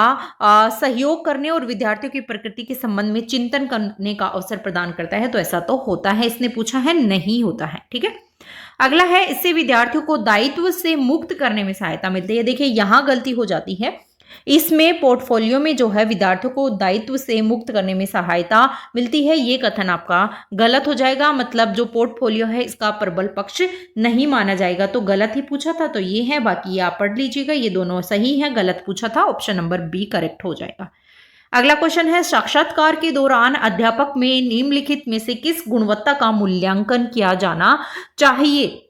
[SPEAKER 1] सहयोग करने और विद्यार्थियों की प्रकृति के संबंध में चिंतन करने का अवसर प्रदान करता है। तो ऐसा तो होता है, इसने पूछा है नहीं होता है। ठीक है, अगला है, इससे विद्यार्थियों को दायित्व से मुक्त करने में सहायता मिलती है। देखिए, यहां गलती हो जाती है। इसमें पोर्टफोलियो में जो है विद्यार्थियों को दायित्व से मुक्त करने में सहायता मिलती है, ये कथन आपका गलत हो जाएगा। मतलब जो पोर्टफोलियो है इसका प्रबल पक्ष नहीं माना जाएगा। तो गलत ही पूछा था, तो ये है। बाकी ये आप पढ़ लीजिएगा, ये दोनों सही है। गलत पूछा था, ऑप्शन नंबर बी करेक्ट हो जाएगा। अगला क्वेश्चन है, साक्षात्कार के दौरान अध्यापक में निम्नलिखित में से किस गुणवत्ता का मूल्यांकन किया जाना चाहिए?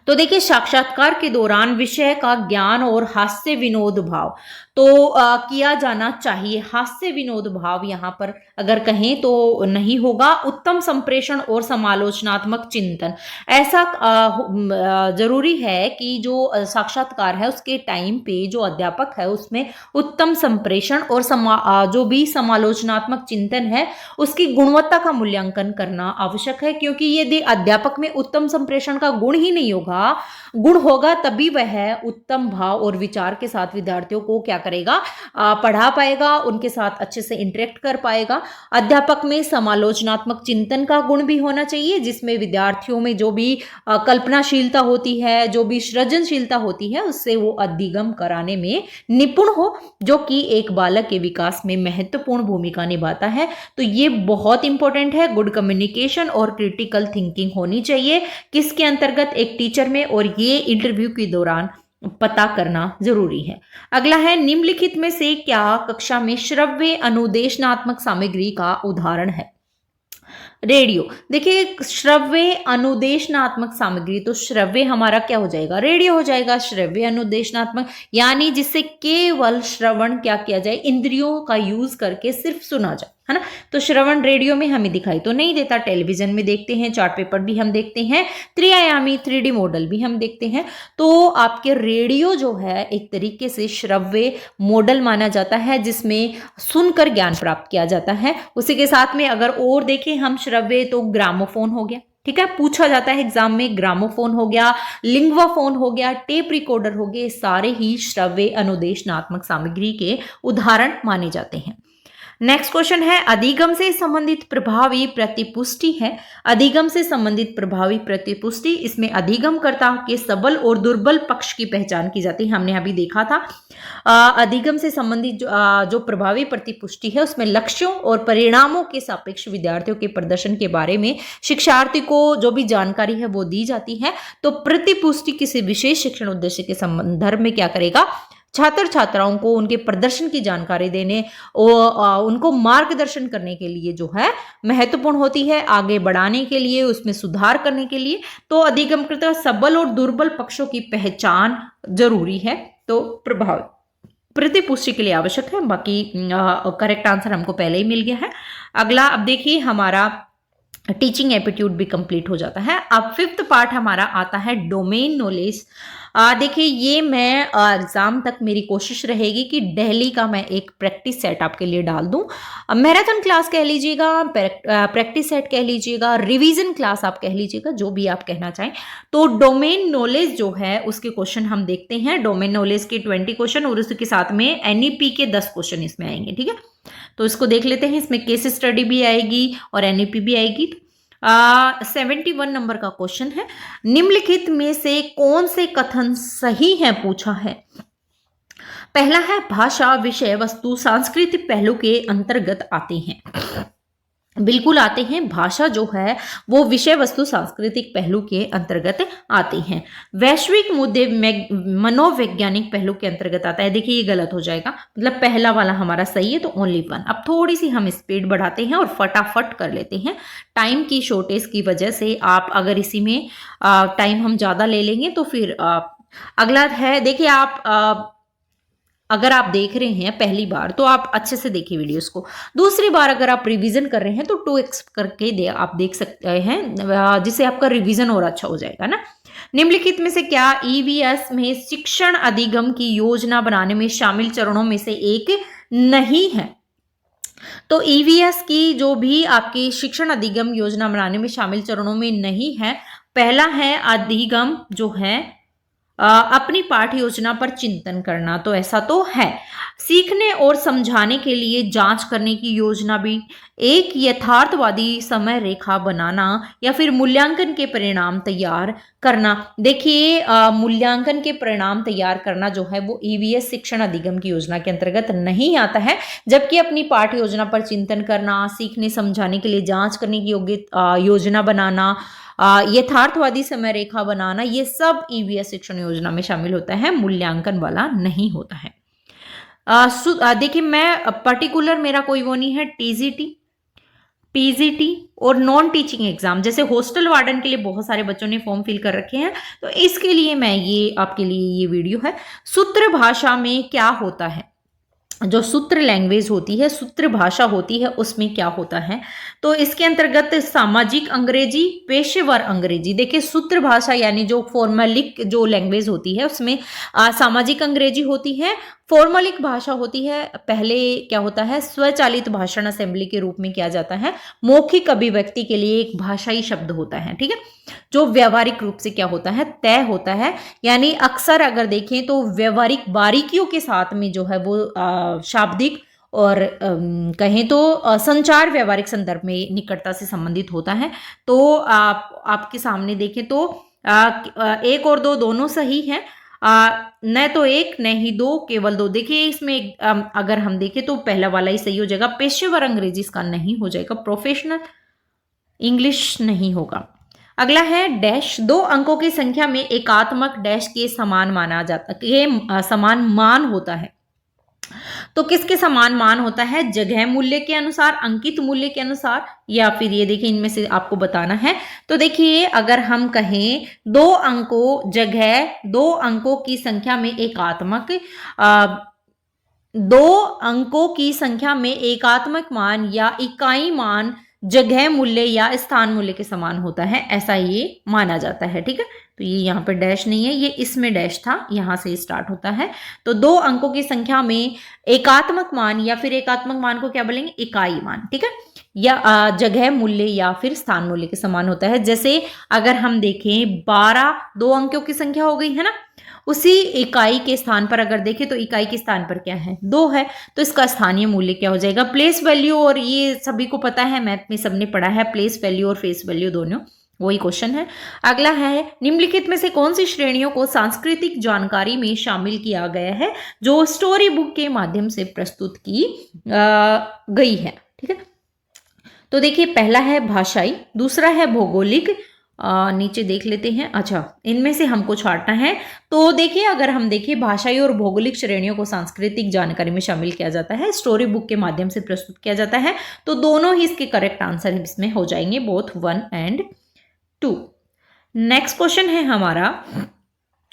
[SPEAKER 1] तो देखिए, साक्षात्कार के दौरान विषय का ज्ञान और हास्य विनोद भाव तो किया जाना चाहिए। हास्य विनोद भाव यहाँ पर अगर कहें तो नहीं होगा। उत्तम संप्रेषण और समालोचनात्मक चिंतन, ऐसा जरूरी है कि जो साक्षात्कार है उसके टाइम पे जो अध्यापक है उसमें उत्तम संप्रेषण और जो भी समालोचनात्मक चिंतन है उसकी गुणवत्ता का मूल्यांकन करना आवश्यक है। क्योंकि यदि अध्यापक में उत्तम संप्रेषण का गुण ही नहीं होगा, गुण होगा तभी वह उत्तम भाव और विचार के साथ विद्यार्थियों को क्या करेगा, पढ़ा पाएगा, उनके साथ अच्छे से इंटरेक्ट कर पाएगा। अध्यापक में समालोचनात्मक चिंतन का गुण भी होना चाहिए, जिसमें विद्यार्थियों में जो भी कल्पनाशीलता होती है, जो भी सृजनशीलता होती है, उससे वो अधिगम कराने में निपुण हो, जो कि एक बालक के विकास में महत्वपूर्ण भूमिका निभाता है। तो ये बहुत इंपॉर्टेंट है। गुड कम्युनिकेशन और क्रिटिकल थिंकिंग होनी चाहिए किसके अंतर्गत, एक टीचर में, और ये इंटरव्यू के दौरान पता करना जरूरी है। अगला है, निम्नलिखित में से क्या कक्षा में श्रव्य अनुदेशनात्मक सामग्री का उदाहरण है? रेडियो। देखिए, श्रव्य अनुदेशनात्मक सामग्री, तो श्रव्य हमारा क्या हो जाएगा, रेडियो हो जाएगा। श्रव्य अनुदेशनात्मक यानी जिससे केवल श्रवण क्या किया जाए, इंद्रियों का यूज करके सिर्फ सुना जाए। है ना। तो श्रवण रेडियो में हमें दिखाई तो नहीं देता, टेलीविजन में देखते हैं, चार्ट पेपर भी हम देखते हैं, त्रिआयामी 3D मॉडल भी हम देखते हैं। तो आपके रेडियो जो है एक तरीके से श्रव्य मॉडल माना जाता है जिसमें सुनकर ज्ञान प्राप्त किया जाता है। उसी के साथ में अगर और देखें हम श्रव्य, तो ग्रामोफोन हो गया, ठीक है, पूछा जाता है एग्जाम में, ग्रामोफोन हो गया, लिंग्वाफोन हो गया, टेप रिकॉर्डर हो गए, सारे ही श्रव्य अनुदेशनात्मक सामग्री के उदाहरण माने जाते हैं। नेक्स्ट क्वेश्चन है अधिगम से संबंधित प्रभावी प्रतिपुष्टि है। अधिगम से संबंधित प्रभावी प्रतिपुष्टि, इसमें अधिगमकर्ता के सबल और दुर्बल पक्ष की पहचान की जाती है, हमने अभी देखा था। अधिगम से संबंधित जो प्रभावी प्रतिपुष्टि है उसमें लक्ष्यों और परिणामों के सापेक्ष विद्यार्थियों के प्रदर्शन के बारे में शिक्षार्थी को जो भी जानकारी है वो दी जाती है। तो प्रतिपुष्टि किसी विशेष शिक्षण उद्देश्य के संदर्भ में क्या करेगा, छात्र छात्राओं को उनके प्रदर्शन की जानकारी देने और उनको मार्गदर्शन करने के लिए जो है महत्वपूर्ण होती है, आगे बढ़ाने के लिए, उसमें सुधार करने के लिए। तो अधिगमकर्ता सबल और दुर्बल पक्षों की पहचान जरूरी है, तो प्रभाव प्रतिपुष्टि के लिए आवश्यक है। बाकी करेक्ट आंसर हमको पहले ही मिल गया है। अगला अब देखिए हमारा टीचिंग एप्टीट्यूड भी कंप्लीट हो जाता है। अब फिफ्थ पार्ट हमारा आता है डोमेन नॉलेज। देखिए ये मैं एग्जाम तक मेरी कोशिश रहेगी कि दिल्ली का मैं एक प्रैक्टिस सेट आपके लिए डाल दूं। मैराथन क्लास कह लीजिएगा, प्रैक्टिस सेट कह लीजिएगा, रिवीजन क्लास आप कह लीजिएगा, जो भी आप कहना चाहें। तो डोमेन नॉलेज जो है उसके क्वेश्चन हम देखते हैं। डोमेन नॉलेज के 20 क्वेश्चन और उसके साथ में एनईपी के 10 क्वेश्चन इसमें आएंगे, ठीक है। तो इसको देख लेते हैं। इसमें केस स्टडी भी आएगी और एनईपी भी आएगी। 71 नंबर का क्वेश्चन है, निम्नलिखित में से कौन से कथन सही है पूछा है। पहला है भाषा विषय वस्तु सांस्कृतिक पहलू के अंतर्गत आते हैं। बिल्कुल आते हैं, भाषा जो है वो विषय वस्तु सांस्कृतिक पहलू के अंतर्गत आते हैं। वैश्विक मुद्दे मनोवैज्ञानिक पहलू के अंतर्गत आता है। देखिए ये गलत हो जाएगा, मतलब पहला वाला हमारा सही है, तो ओनली 1। अब थोड़ी सी हम स्पीड बढ़ाते हैं और फटाफट कर लेते हैं। टाइम की शॉर्टेज की वजह से आप अगर इसी में टाइम हम ज्यादा ले लेंगे तो फिर अगला है, देखिए आप अगर आप देख रहे हैं पहली बार तो आप अच्छे से देखिए वीडियोस को। दूसरी बार अगर आप रिवीजन कर रहे हैं तो 2x करके आप देख सकते हैं, जिससे आपका रिवीजन और अच्छा हो जाएगा ना। निम्नलिखित में से क्या ईवीएस में शिक्षण अधिगम की योजना बनाने में शामिल चरणों में से एक नहीं है। तो ईवीएस की जो भी आपकी शिक्षण अधिगम योजना बनाने में शामिल चरणों में नहीं है। पहला है अधिगम जो है अपनी पाठ्य योजना पर चिंतन करना, तो ऐसा तो है। सीखने और समझाने के लिए जांच करने की योजना भी, एक यथार्थवादी समय रेखा बनाना या फिर मूल्यांकन के परिणाम तैयार करना। देखिए मूल्यांकन के परिणाम तैयार करना जो है वो ईवीएस शिक्षण अधिगम की योजना के अंतर्गत नहीं आता है, जबकि अपनी पाठ्य योजना पर चिंतन करना, सीखने समझाने के लिए जांच करने की योजना बनाना, यथार्थवादी समय रेखा बनाना, ये सब ईवीएस शिक्षण योजना में शामिल होता है, मूल्यांकन वाला नहीं होता है। देखिए मैं पर्टिकुलर मेरा कोई वो नहीं है, टीजीटी, पीजीटी और नॉन टीचिंग एग्जाम, जैसे हॉस्टल वार्डन के लिए बहुत सारे बच्चों ने फॉर्म फिल कर रखे हैं, तो इसके लिए मैं ये आपके लिए ये वीडियो है। सूत्र भाषा में क्या होता है, जो सूत्र लैंग्वेज होती है, सूत्र भाषा होती है, उसमें क्या होता है। तो इसके अंतर्गत सामाजिक अंग्रेजी, पेशेवर अंग्रेजी। देखिए सूत्र भाषा यानी जो फॉर्मलिक जो लैंग्वेज होती है उसमें सामाजिक अंग्रेजी होती है, फॉर्मलिक भाषा होती है। पहले क्या होता है, स्वचालित भाषण असेंबली के रूप में किया जाता है। मौखिक अभिव्यक्ति के लिए एक भाषाई शब्द होता है, ठीक है, जो व्यवहारिक रूप से क्या होता है, तय होता है। यानी अक्सर अगर देखें तो व्यवहारिक बारीकियों के साथ में जो है वो शाब्दिक और कहें तो संचार व्यवहारिक संदर्भ में निकटता से संबंधित होता है। तो आपके सामने देखें तो 1 और 2 दोनों सही हैं, न तो 1 न ही 2, केवल 2। देखिए इसमें अगर हम देखें तो पहला वाला ही सही हो जाएगा, पेशेवर अंग्रेजी इसका नहीं हो जाएगा, प्रोफेशनल इंग्लिश नहीं होगा। अगला है डैश, 2 अंकों की संख्या में एकात्मक डैश के समान माना जाता है, समान मान होता है। तो किसके समान मान होता है, जगह मूल्य के अनुसार, अंकित मूल्य के अनुसार, या फिर ये देखिए इनमें से आपको बताना है। तो देखिए अगर हम कहें 2 अंकों जगह 2 अंकों की संख्या में एकात्मक दो अंकों की संख्या में एकात्मक मान या इकाई मान जगह मूल्य या स्थान मूल्य के समान होता है, ऐसा ये माना जाता है। ठीक है, तो ये यहाँ पे डैश नहीं है, ये इसमें डैश था, यहाँ से स्टार्ट होता है। तो दो अंकों की संख्या में एकात्मक मान या फिर एकात्मक मान को क्या बोलेंगे, इकाई मान। ठीक है, या जगह मूल्य या फिर स्थान मूल्य के समान होता है। जैसे अगर हम देखें 12 दो अंकों की संख्या हो गई है ना, उसी इकाई के स्थान पर अगर देखें तो इकाई के स्थान पर क्या है, 2 है, तो इसका स्थानीय मूल्य क्या हो जाएगा, प्लेस वैल्यू। और ये सभी को पता है, मैथ में सबने पढ़ा है, प्लेस वैल्यू और फेस वैल्यू दोनों वही क्वेश्चन है। अगला है, निम्नलिखित में से कौन सी श्रेणियों को सांस्कृतिक जानकारी में शामिल किया गया है जो स्टोरी बुक के माध्यम से प्रस्तुत की गई है। ठीक है, तो देखिए पहला है भाषाई, दूसरा है भौगोलिक, नीचे देख लेते हैं। अच्छा, इनमें से हमको छांटना है। तो देखिए अगर हम देखें भाषाई और भौगोलिक श्रेणियों को सांस्कृतिक जानकारी में शामिल किया जाता है, स्टोरी बुक के माध्यम से प्रस्तुत किया जाता है, तो दोनों ही इसके करेक्ट आंसर इसमें हो जाएंगे, बोथ 1 और 2। नेक्स्ट क्वेश्चन है हमारा,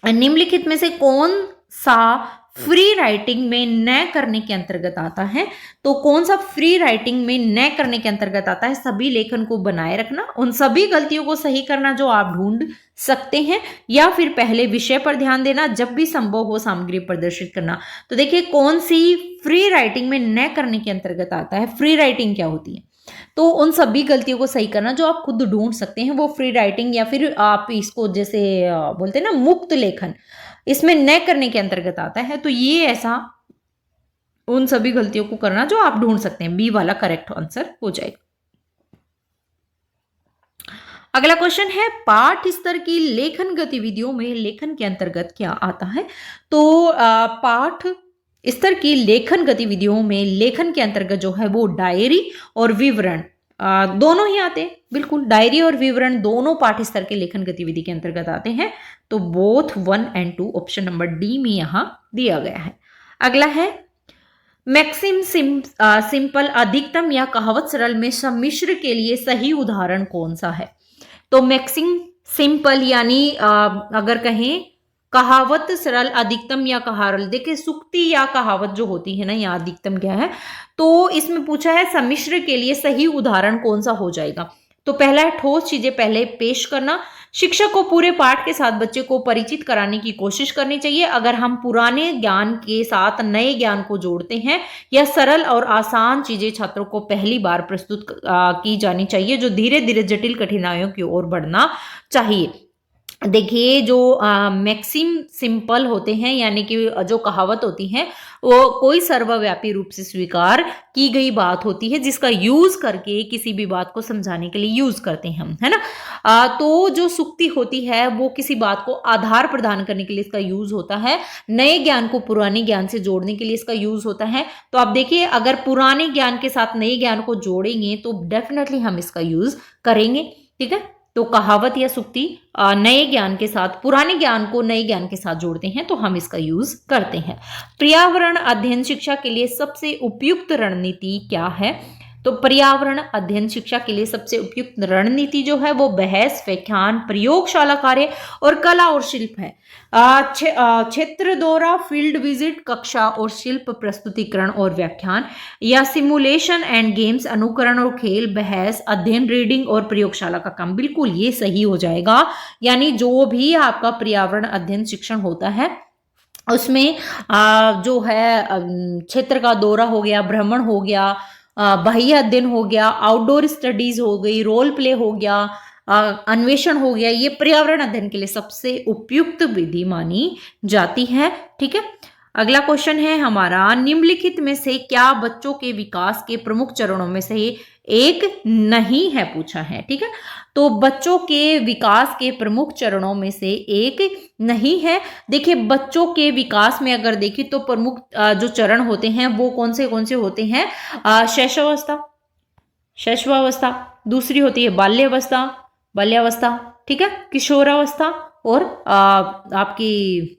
[SPEAKER 1] निम्नलिखित में से कौन सा फ्री राइटिंग में न करने के अंतर्गत आता है। तो कौन सा फ्री राइटिंग में न करने के अंतर्गत आता है, सभी लेखन को बनाए रखना, उन सभी गलतियों को सही करना जो आप ढूंढ सकते हैं, या फिर पहले विषय पर ध्यान देना, जब भी संभव हो सामग्री प्रदर्शित करना। तो देखिए कौन सी फ्री राइटिंग में न करने के अंतर्गत आता है। फ्री राइटिंग क्या होती है, तो उन सभी गलतियों को सही करना जो आप खुद ढूंढ सकते हैं, वो फ्री राइटिंग, या फिर आप इसको जैसे बोलते हैं ना मुक्त लेखन, इसमें न करने के अंतर्गत आता है। तो ये ऐसा उन सभी गलतियों को करना जो आप ढूंढ सकते हैं, बी वाला करेक्ट आंसर हो जाएगा। अगला क्वेश्चन है, पाठ स्तर की लेखन गतिविधियों में लेखन के अंतर्गत क्या आता है। तो पाठ स्तर की लेखन गतिविधियों में लेखन के अंतर्गत जो है वो डायरी और विवरण दोनों ही आते हैं। बिल्कुल, डायरी और विवरण दोनों पाठ स्तर के लेखन गतिविधि के अंतर्गत आते हैं। तो बोथ 1 और 2 ऑप्शन नंबर डी में यहां दिया गया है। अगला है, मैक्सिम सिंपल अधिकतम या कहावत सरल में सम्मिश्र के लिए सही उदाहरण कौन सा है। तो मैक्सिम सिंपल यानी अगर कहें कहावत सरल अधिकतम या कहारल, देखिए सुक्ति या कहावत जो होती है ना, यहाँ अधिकतम क्या है, तो इसमें पूछा है सम्मिश्र के लिए सही उदाहरण कौन सा हो जाएगा। तो पहला है, ठोस चीजें पहले पेश करना। शिक्षक को पूरे पाठ के साथ बच्चे को परिचित कराने की कोशिश करनी चाहिए। अगर हम पुराने ज्ञान के साथ नए ज्ञान को जोड़ते हैं, या सरल और आसान चीजें छात्रों को पहली बार प्रस्तुत की जानी चाहिए, जो धीरे धीरे जटिल कठिनाइयों की ओर बढ़ना चाहिए। देखिए जो मैक्सिम सिंपल होते हैं, यानी कि जो कहावत होती है वो कोई सर्वव्यापी रूप से स्वीकार की गई बात होती है, जिसका यूज करके किसी भी बात को समझाने के लिए यूज करते हैं हम, है ना। तो जो सुक्ति होती है वो किसी बात को आधार प्रदान करने के लिए इसका यूज होता है, नए ज्ञान को पुराने ज्ञान से जोड़ने के लिए इसका यूज होता है। तो आप देखिए अगर पुराने ज्ञान के साथ नए ज्ञान को जोड़ेंगे तो डेफिनेटली हम इसका यूज करेंगे। ठीक है, तो कहावत या सुक्ति नए ज्ञान के साथ, पुराने ज्ञान को नए ज्ञान के साथ जोड़ते हैं, तो हम इसका यूज करते हैं। पर्यावरण अध्ययन शिक्षा के लिए सबसे उपयुक्त रणनीति क्या है। तो पर्यावरण अध्ययन शिक्षा के लिए सबसे उपयुक्त रणनीति जो है वो बहस, व्याख्यान, प्रयोगशाला कार्य और कला और शिल्प है। क्षेत्र दौरा, फील्ड विजिट, कक्षा और शिल्प प्रस्तुतिकरण और व्याख्यान, या सिमुलेशन एंड गेम्स, अनुकरण और खेल, बहस, अध्ययन, रीडिंग और प्रयोगशाला का काम। बिल्कुल ये सही हो जाएगा। यानी जो भी आपका पर्यावरण अध्ययन शिक्षण होता है उसमें जो है क्षेत्र का दौरा हो गया, भ्रमण हो गया, बाह्य अध्ययन हो गया, आउटडोर स्टडीज हो गई, रोल प्ले हो गया, अन्वेषण हो गया, ये पर्यावरण अध्ययन के लिए सबसे उपयुक्त विधि मानी जाती है। ठीक है, अगला क्वेश्चन है हमारा, निम्नलिखित में से क्या बच्चों के विकास के प्रमुख चरणों में से एक नहीं है, पूछा है। ठीक है, तो बच्चों के विकास के प्रमुख चरणों में से एक नहीं है। देखिए बच्चों के विकास में अगर देखें तो प्रमुख जो चरण होते हैं वो कौन से होते हैं, शैशवावस्था, दूसरी होती है बाल्यावस्था, ठीक है, किशोरावस्था और आपकी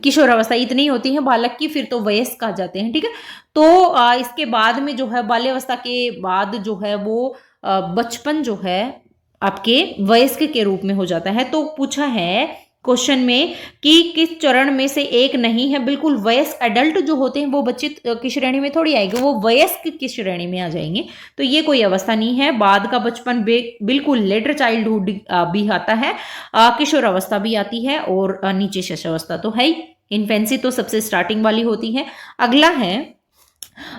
[SPEAKER 1] किशोरावस्था, इतनी होती है बालक की, फिर तो वयस्क आ जाते हैं। ठीक है, तो इसके बाद में जो है बाल्यावस्था के बाद जो है वो बचपन जो है आपके वयस्क के रूप में हो जाता है। तो पूछा है क्वेश्चन में कि किस चरण में से एक नहीं है। बिल्कुल वयस्क एडल्ट जो होते हैं वो बच्चे की श्रेणी में थोड़ी आएंगे, वो वयस्क की श्रेणी में आ जाएंगे। तो ये कोई अवस्था नहीं है। बाद का बचपन बिल्कुल लेटर चाइल्डहुड भी आता है, किशोर अवस्था भी आती है, और नीचे शिशुअवस्था तो है ही। इन्फेंसी तो सबसे स्टार्टिंग वाली होती है। अगला है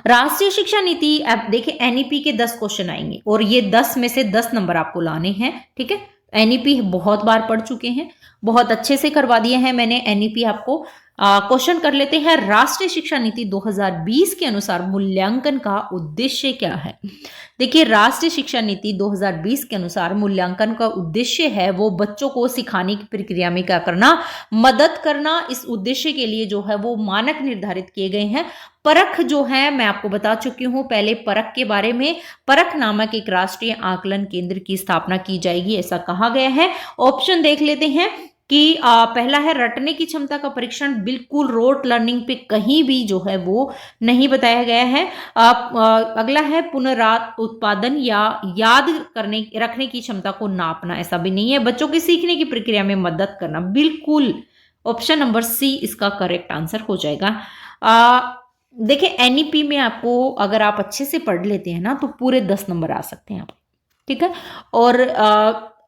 [SPEAKER 1] राष्ट्रीय शिक्षा नीति। अब देखिए एनईपी के 10 क्वेश्चन आएंगे और ये 10 में से 10 नंबर आपको लाने हैं, ठीक है। एनईपी बहुत बार पढ़ चुके हैं, बहुत अच्छे से करवा दिया है मैंने एनईपी आपको। क्वेश्चन कर लेते हैं। राष्ट्रीय शिक्षा नीति 2020 के अनुसार मूल्यांकन का उद्देश्य क्या है। देखिए राष्ट्रीय शिक्षा नीति 2020 के अनुसार मूल्यांकन का उद्देश्य है वो बच्चों को सिखाने की प्रक्रिया में क्या करना, मदद करना। इस उद्देश्य के लिए जो है वो मानक निर्धारित किए गए हैं। परख जो है मैं आपको बता चुकी हूं पहले परख के बारे में। परख नामक एक राष्ट्रीय आकलन केंद्र की स्थापना की जाएगी, ऐसा कहा गया है। ऑप्शन देख लेते हैं कि पहला है रटने की क्षमता का परीक्षण। बिल्कुल रोट लर्निंग पे कहीं भी जो है वो नहीं बताया गया है। अगला है पुनरावृत्त उत्पादन या याद करने रखने की क्षमता को नापना, ऐसा भी नहीं है। बच्चों की सीखने की प्रक्रिया में मदद करना, बिल्कुल ऑप्शन नंबर सी इसका करेक्ट आंसर हो जाएगा। देखिए एनईपी में आपको अगर आप अच्छे से पढ़ लेते हैं ना तो पूरे 10 नंबर आ सकते हैं आप, ठीक है। और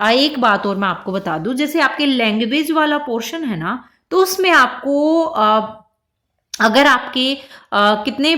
[SPEAKER 1] एक बात और मैं आपको बता दूं, जैसे आपके लैंग्वेज वाला पोर्शन है ना, तो उसमें आपको अगर आपके कितने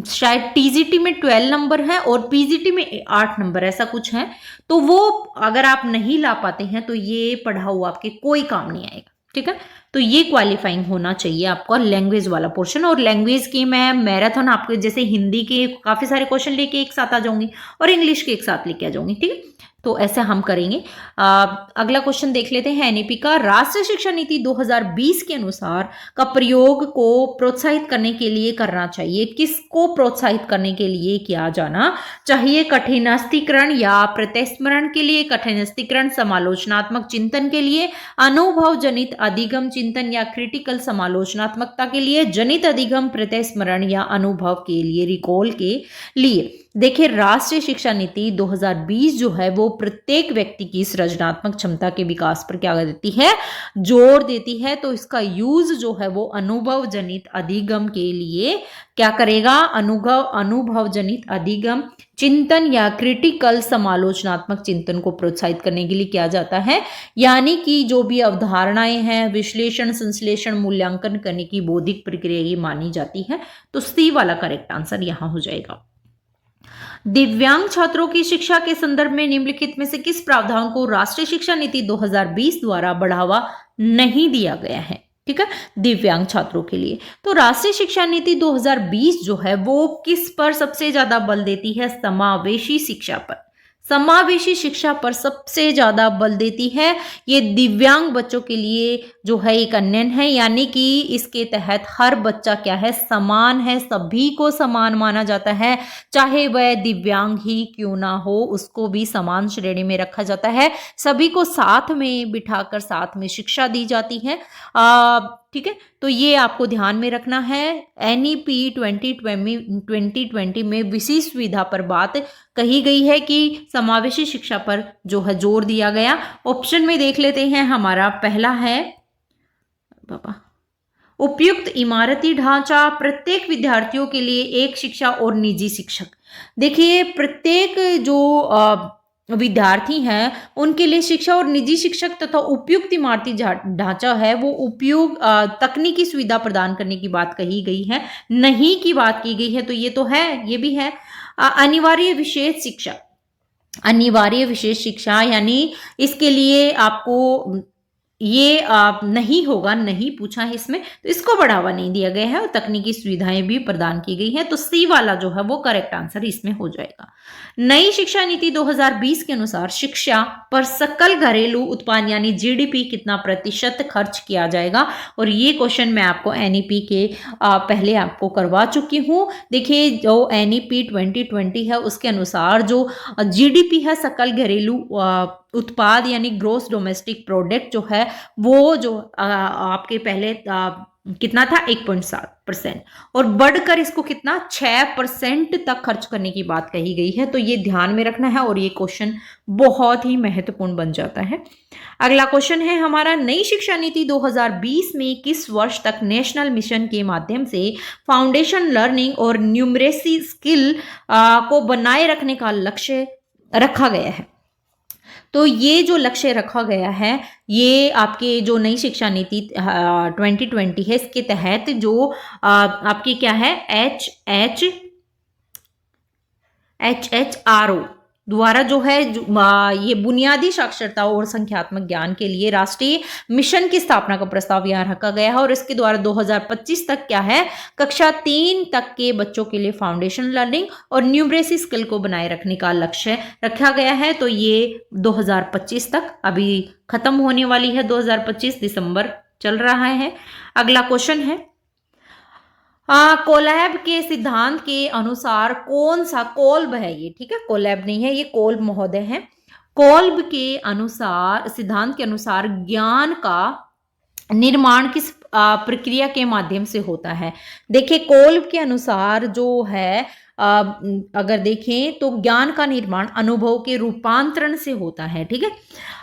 [SPEAKER 1] शायद टीजीटी में 12 नंबर है और पीजीटी में 8 नंबर ऐसा कुछ है, तो वो अगर आप नहीं ला पाते हैं तो ये पढ़ा हुआ आपके कोई काम नहीं आएगा, ठीक है। तो ये क्वालिफाइंग होना चाहिए आपका लैंग्वेज वाला पोर्शन। और लैंग्वेज की मैं मैराथन आपके जैसे हिंदी के काफी सारे क्वेश्चन लेके एक साथ आ जाऊंगी और इंग्लिश के एक साथ लेके आ जाऊंगी, ठीक है। तो ऐसा हम करेंगे। अगला क्वेश्चन देख लेते हैं एनईपी का। राष्ट्रीय शिक्षा नीति 2020 के अनुसार का प्रयोग को प्रोत्साहित करने के लिए करना चाहिए। किसको प्रोत्साहित करने के लिए किया जाना चाहिए? कठिनस्थीकरण या प्रत्यस्मरण के लिए, कठिनस्थीकरण समालोचनात्मक चिंतन के लिए, अनुभव जनित अधिगम चिंतन या क्रिटिकल समालोचनात्मकता के लिए, जनित अधिगम प्रत्यस्मरण या अनुभव के लिए, रिकॉल के लिए। देखिए राष्ट्रीय शिक्षा नीति 2020 जो है वो प्रत्येक व्यक्ति की सृजनात्मक क्षमता के विकास पर क्या देती है, जोर देती है। तो इसका यूज जो है वो अनुभव जनित अधिगम के लिए क्या करेगा, अनुभव जनित अधिगम चिंतन या क्रिटिकल समालोचनात्मक चिंतन को प्रोत्साहित करने के लिए किया जाता है। यानी कि जो भी अवधारणाएं हैं विश्लेषण संश्लेषण मूल्यांकन करने की बौद्धिक प्रक्रिया ही मानी जाती है। तो सी वाला करेक्ट आंसर यहां हो जाएगा। दिव्यांग छात्रों की शिक्षा के संदर्भ में निम्नलिखित में से किस प्रावधान को राष्ट्रीय शिक्षा नीति 2020 द्वारा बढ़ावा नहीं दिया गया है, ठीक है, दिव्यांग छात्रों के लिए। तो राष्ट्रीय शिक्षा नीति 2020 जो है वो किस पर सबसे ज्यादा बल देती है? समावेशी शिक्षा पर। समावेशी शिक्षा पर सबसे ज्यादा बल देती है। ये दिव्यांग बच्चों के लिए जो है एक अन्यन है, यानी कि इसके तहत हर बच्चा क्या है, समान है, सभी को समान माना जाता है। चाहे वह दिव्यांग ही क्यों ना हो उसको भी समान श्रेणी में रखा जाता है। सभी को साथ में बिठाकर साथ में शिक्षा दी जाती है, ठीक है। तो ये आपको ध्यान में रखना है। एनईपी 2020 में विशेष सुविधा पर बात कही गई है कि समावेशी शिक्षा पर जो है जोर दिया गया। ऑप्शन में देख लेते हैं। हमारा पहला है उपयुक्त इमारती ढांचा, प्रत्येक विद्यार्थियों के लिए एक शिक्षा और निजी शिक्षक। देखिए प्रत्येक जो विद्यार्थी हैं उनके लिए शिक्षा और निजी शिक्षक तथा उपयुक्त इमारती ढांचा है वो उपयोग तकनीकी सुविधा प्रदान करने की बात कही गई है, नहीं की बात की गई है। तो ये तो है, ये भी है। अनिवार्य विशेष शिक्षा, अनिवार्य विशेष शिक्षा यानी इसके लिए आपको ये नहीं होगा, नहीं पूछा है इसमें, तो इसको बढ़ावा नहीं दिया गया है और तकनीकी सुविधाएं भी प्रदान की गई है। तो सी वाला जो है वो करेक्ट आंसर इसमें हो जाएगा। नई शिक्षा नीति 2020 के अनुसार शिक्षा पर सकल घरेलू उत्पाद यानी जीडीपी कितना प्रतिशत खर्च किया जाएगा? और ये क्वेश्चन मैं आपको एनईपी के पहले आपको करवा चुकी हूँ। देखिए जो एनईपी 2020 है उसके अनुसार जो जीडीपी है, सकल घरेलू उत्पाद यानी ग्रोस डोमेस्टिक प्रोडक्ट जो है वो जो आपके पहले कितना था 1.7% और बढ़कर इसको कितना 6% तक खर्च करने की बात कही गई है। तो ये ध्यान में रखना है और ये क्वेश्चन बहुत ही महत्वपूर्ण बन जाता है। अगला क्वेश्चन है हमारा, नई शिक्षा नीति 2020 में किस वर्ष तक नेशनल मिशन के माध्यम से फाउंडेशन लर्निंग और न्यूमरेसी स्किल को बनाए रखने का लक्ष्य रखा गया है। तो ये जो लक्ष्य रखा गया है ये आपके जो नई शिक्षा नीति 2020 है इसके तहत जो आपकी क्या है HHRO द्वारा जो है ये बुनियादी साक्षरता और संख्यात्मक ज्ञान के लिए राष्ट्रीय मिशन की स्थापना का प्रस्ताव यहाँ रखा गया है और इसके द्वारा 2025 तक क्या है कक्षा 3 तक के बच्चों के लिए फाउंडेशन लर्निंग और न्यूमरेसी स्किल को बनाए रखने का लक्ष्य रखा गया है। तो ये 2025 तक अभी खत्म होने वाली है, 2025 दिसंबर चल रहा है। अगला क्वेश्चन है, कोलैब के सिद्धांत के अनुसार कौन सा, कोल्ब है ये, ठीक है, कोलैब नहीं है, ये कोल्ब महोदय है। कोल्ब के अनुसार, सिद्धांत के अनुसार ज्ञान का निर्माण किस प्रक्रिया के माध्यम से होता है। देखिए कोल्ब के अनुसार जो है अगर देखें तो ज्ञान का निर्माण अनुभव के रूपांतरण से होता है, ठीक है,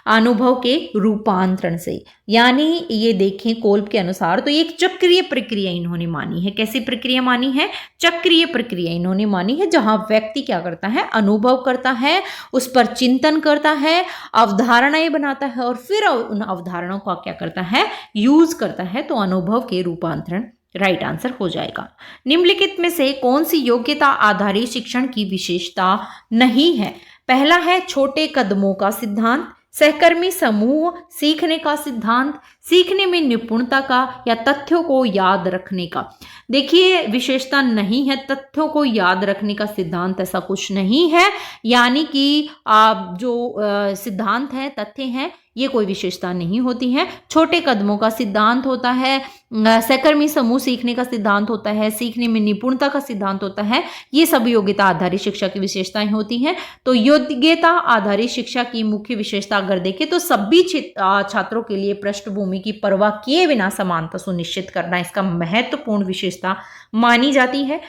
[SPEAKER 1] अनुभव के रूपांतरण से। यानी ये देखें कोल्ब के अनुसार तो ये एक चक्रीय प्रक्रिया इन्होंने मानी है। कैसी प्रक्रिया मानी है? चक्रीय प्रक्रिया इन्होंने मानी है, जहां व्यक्ति क्या करता है, अनुभव करता है, उस पर चिंतन करता है, अवधारणाएं बनाता है और फिर उन अवधारणाओं का क्या करता है, यूज करता है। तो अनुभव के रूपांतरण राइट आंसर हो जाएगा। निम्नलिखित में से कौन सी योग्यता आधारित शिक्षण की विशेषता नहीं है? पहला है छोटे कदमों का सिद्धांत, सहकर्मी समूह, सीखने का सिद्धांत, सीखने में निपुणता का, या तथ्यों को याद रखने का। देखिए विशेषता नहीं है, तथ्यों को याद रखने का सिद्धांत ऐसा कुछ नहीं है, यानी कि जो सिद्धांत है, तथ्य हैं, ये कोई विशेषता नहीं होती है। छोटे कदमों का सिद्धांत होता है, सहकर्मी समूह सीखने का सिद्धांत होता है, सीखने में निपुणता का सिद्धांत होता है, ये सब योग्यता आधारित शिक्षा की विशेषताएं होती हैं। तो योग्यता आधारित शिक्षा की मुख्य विशेषता अगर देखें तो सभी छात्रों के लिए पृष्ठभूमि की परवाह किए बिना समानता सुनिश्चित करना इसका महत्वपूर्ण विशेषता मानी जाती है।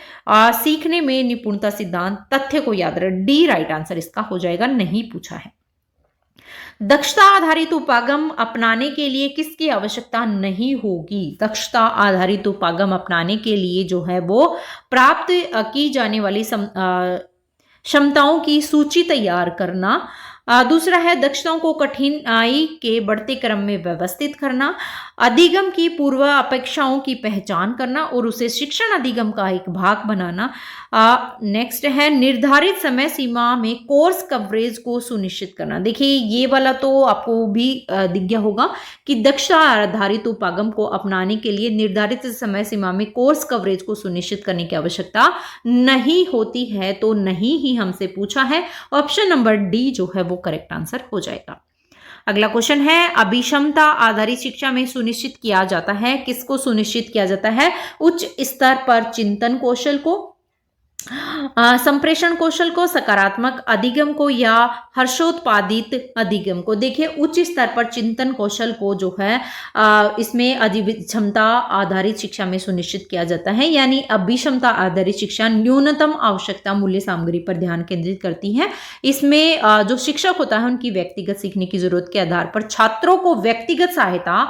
[SPEAKER 1] सीखने में निपुणता सिद्धांत, तथ्य को याद रख, डी राइट आंसर इसका हो जाएगा, नहीं पूछा है। दक्षता आधारित उपागम अपनाने के लिए किसकी आवश्यकता नहीं होगी? दक्षता आधारित उपागम अपनाने के लिए जो है वो प्राप्त की जाने वाली क्षमताओं की सूची तैयार करना। दूसरा है दक्षताओं को कठिनाई के बढ़ते क्रम में व्यवस्थित करना, अधिगम की पूर्व अपेक्षाओं की पहचान करना और उसे शिक्षण अधिगम का एक भाग बनाना। नेक्स्ट है निर्धारित समय सीमा में कोर्स कवरेज को सुनिश्चित करना। देखिए ये वाला तो आपको भी दिख गया होगा कि दक्षता आधारित उपागम को अपनाने के लिए निर्धारित समय सीमा में कोर्स कवरेज को सुनिश्चित करने की आवश्यकता नहीं होती है, तो नहीं ही हमसे पूछा है। ऑप्शन नंबर डी जो है वो करेक्ट आंसर हो जाएगा। अगला क्वेश्चन है, अभिक्षमता आधारित शिक्षा में सुनिश्चित किया जाता है, किसको सुनिश्चित किया जाता है? उच्च स्तर पर चिंतन कौशल को, संप्रेषण कौशल को, सकारात्मक अधिगम को, या हर्षोत्पादित अधिगम को। देखिए उच्च स्तर पर चिंतन कौशल को जो है इसमें अभिक्षमता आधारित शिक्षा में सुनिश्चित किया जाता है। यानी अभिक्षमता आधारित शिक्षा न्यूनतम आवश्यकता मूल्य सामग्री पर ध्यान केंद्रित करती है। इसमें जो शिक्षक होता है उनकी व्यक्तिगत सीखने की जरूरत के आधार पर छात्रों को व्यक्तिगत सहायता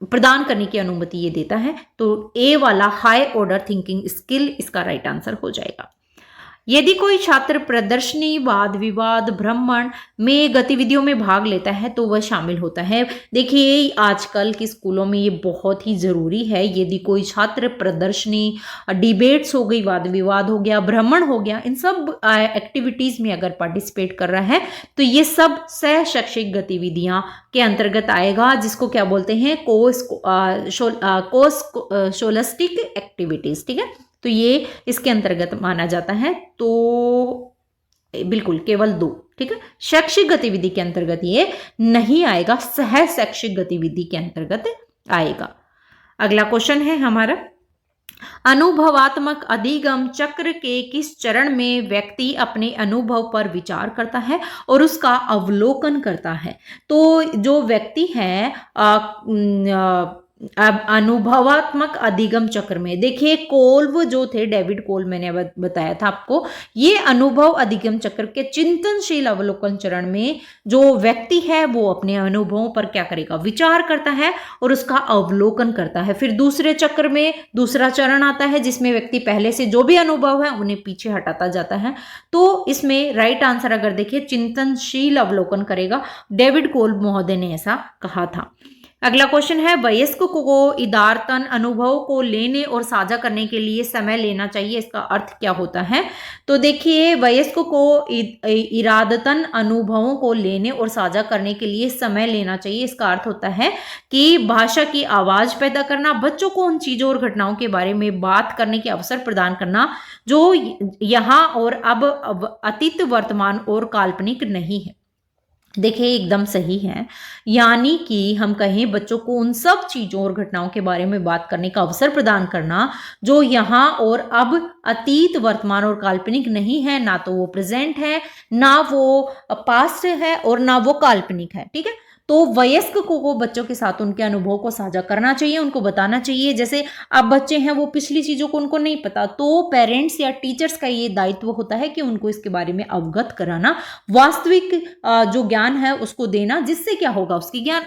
[SPEAKER 1] प्रदान करने की अनुमति ये देता है। तो ए वाला हाई ऑर्डर थिंकिंग स्किल इसका राइट आंसर हो जाएगा। यदि कोई छात्र प्रदर्शनी, वाद विवाद, भ्रमण में गतिविधियों में भाग लेता है तो वह शामिल होता है। देखिए आजकल के स्कूलों में ये बहुत ही जरूरी है। यदि कोई छात्र प्रदर्शनी, डिबेट्स हो गई, वाद विवाद हो गया, भ्रमण हो गया, इन सब एक्टिविटीज में अगर पार्टिसिपेट कर रहा है तो ये सब सह शैक्षिक गतिविधियां के अंतर्गत आएगा, जिसको क्या बोलते हैं, कोस्कोलास्टिक एक्टिविटीज, ठीक है। तो ये इसके अंतर्गत माना जाता है। तो बिल्कुल केवल 2, ठीक है, शैक्षिक गतिविधि के अंतर्गत ये नहीं आएगा, सह शैक्षिक गतिविधि के अंतर्गत आएगा। अगला क्वेश्चन है हमारा, अनुभवात्मक अधिगम चक्र के किस चरण में व्यक्ति अपने अनुभव पर विचार करता है और उसका अवलोकन करता है? तो जो व्यक्ति है अब अनुभवात्मक अधिगम चक्र में देखिए, कोल्ब जो थे, डेविड कोल्ब, मैंने बताया था आपको, ये अनुभव अधिगम चक्र के चिंतनशील अवलोकन चरण में जो व्यक्ति है वो अपने अनुभवों पर क्या करेगा, विचार करता है और उसका अवलोकन करता है। फिर दूसरे चक्र में दूसरा चरण आता है जिसमें व्यक्ति पहले से जो भी अनुभव है उन्हें पीछे हटाता जाता है। तो इसमें राइट आंसर अगर देखिए चिंतनशील अवलोकन करेगा, डेविड कोल्ब महोदय ने ऐसा कहा था। अगला क्वेश्चन है, वयस्क को इदारतन अनुभव को लेने और साझा करने के लिए समय लेना चाहिए, इसका अर्थ क्या होता है? तो देखिए, वयस्क को इरादतन अनुभवों को लेने और साझा करने के लिए समय लेना चाहिए, इसका अर्थ होता है कि भाषा की आवाज पैदा करना, बच्चों को उन चीजों और घटनाओं के बारे में बात करने के अवसर प्रदान करना जो यहाँ और अब अतीत, वर्तमान और काल्पनिक नहीं है। देखिए एकदम सही है, यानी कि हम कहें बच्चों को उन सब चीज़ों और घटनाओं के बारे में बात करने का अवसर प्रदान करना जो यहाँ और अब अतीत, वर्तमान और काल्पनिक नहीं है, ना तो वो प्रेजेंट है, ना वो पास्ट है और ना वो काल्पनिक है। ठीक है, तो वयस्क को बच्चों के साथ उनके अनुभव को साझा करना चाहिए, उनको बताना चाहिए। जैसे अब बच्चे हैं वो पिछली चीज़ों को उनको नहीं पता, तो पेरेंट्स या टीचर्स का ये दायित्व होता है कि उनको इसके बारे में अवगत कराना, वास्तविक जो ज्ञान है उसको देना, जिससे क्या होगा,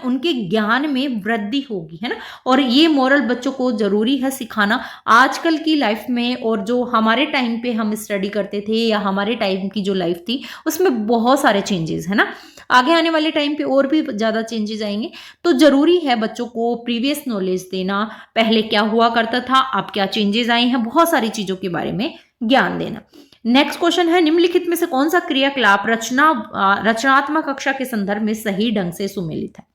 [SPEAKER 1] उनके ज्ञान में वृद्धि होगी, है ना। और ये मोरल बच्चों को जरूरी है सिखाना आजकल की लाइफ में, और जो हमारे टाइम पे हम स्टडी करते थे या हमारे टाइम की जो लाइफ थी उसमें बहुत सारे चेंजेस है ना, आगे आने वाले टाइम पे और भी ज़्यादा चेंजेस आएंगे। तो ज़रूरी है बच्चों को प्रीवियस नॉलेज देना, पहले क्या हुआ करता था, अब क्या चेंजेस आए हैं, बहुत सारी चीज़ों के बारे में ज्ञान देना। नेक्स्ट क्वेश्चन है, निम्नलिखित में से कौन सा क्रियाकलाप रचनात्मक कक्षा के संदर्भ में सही ढंग से सुमेलित है?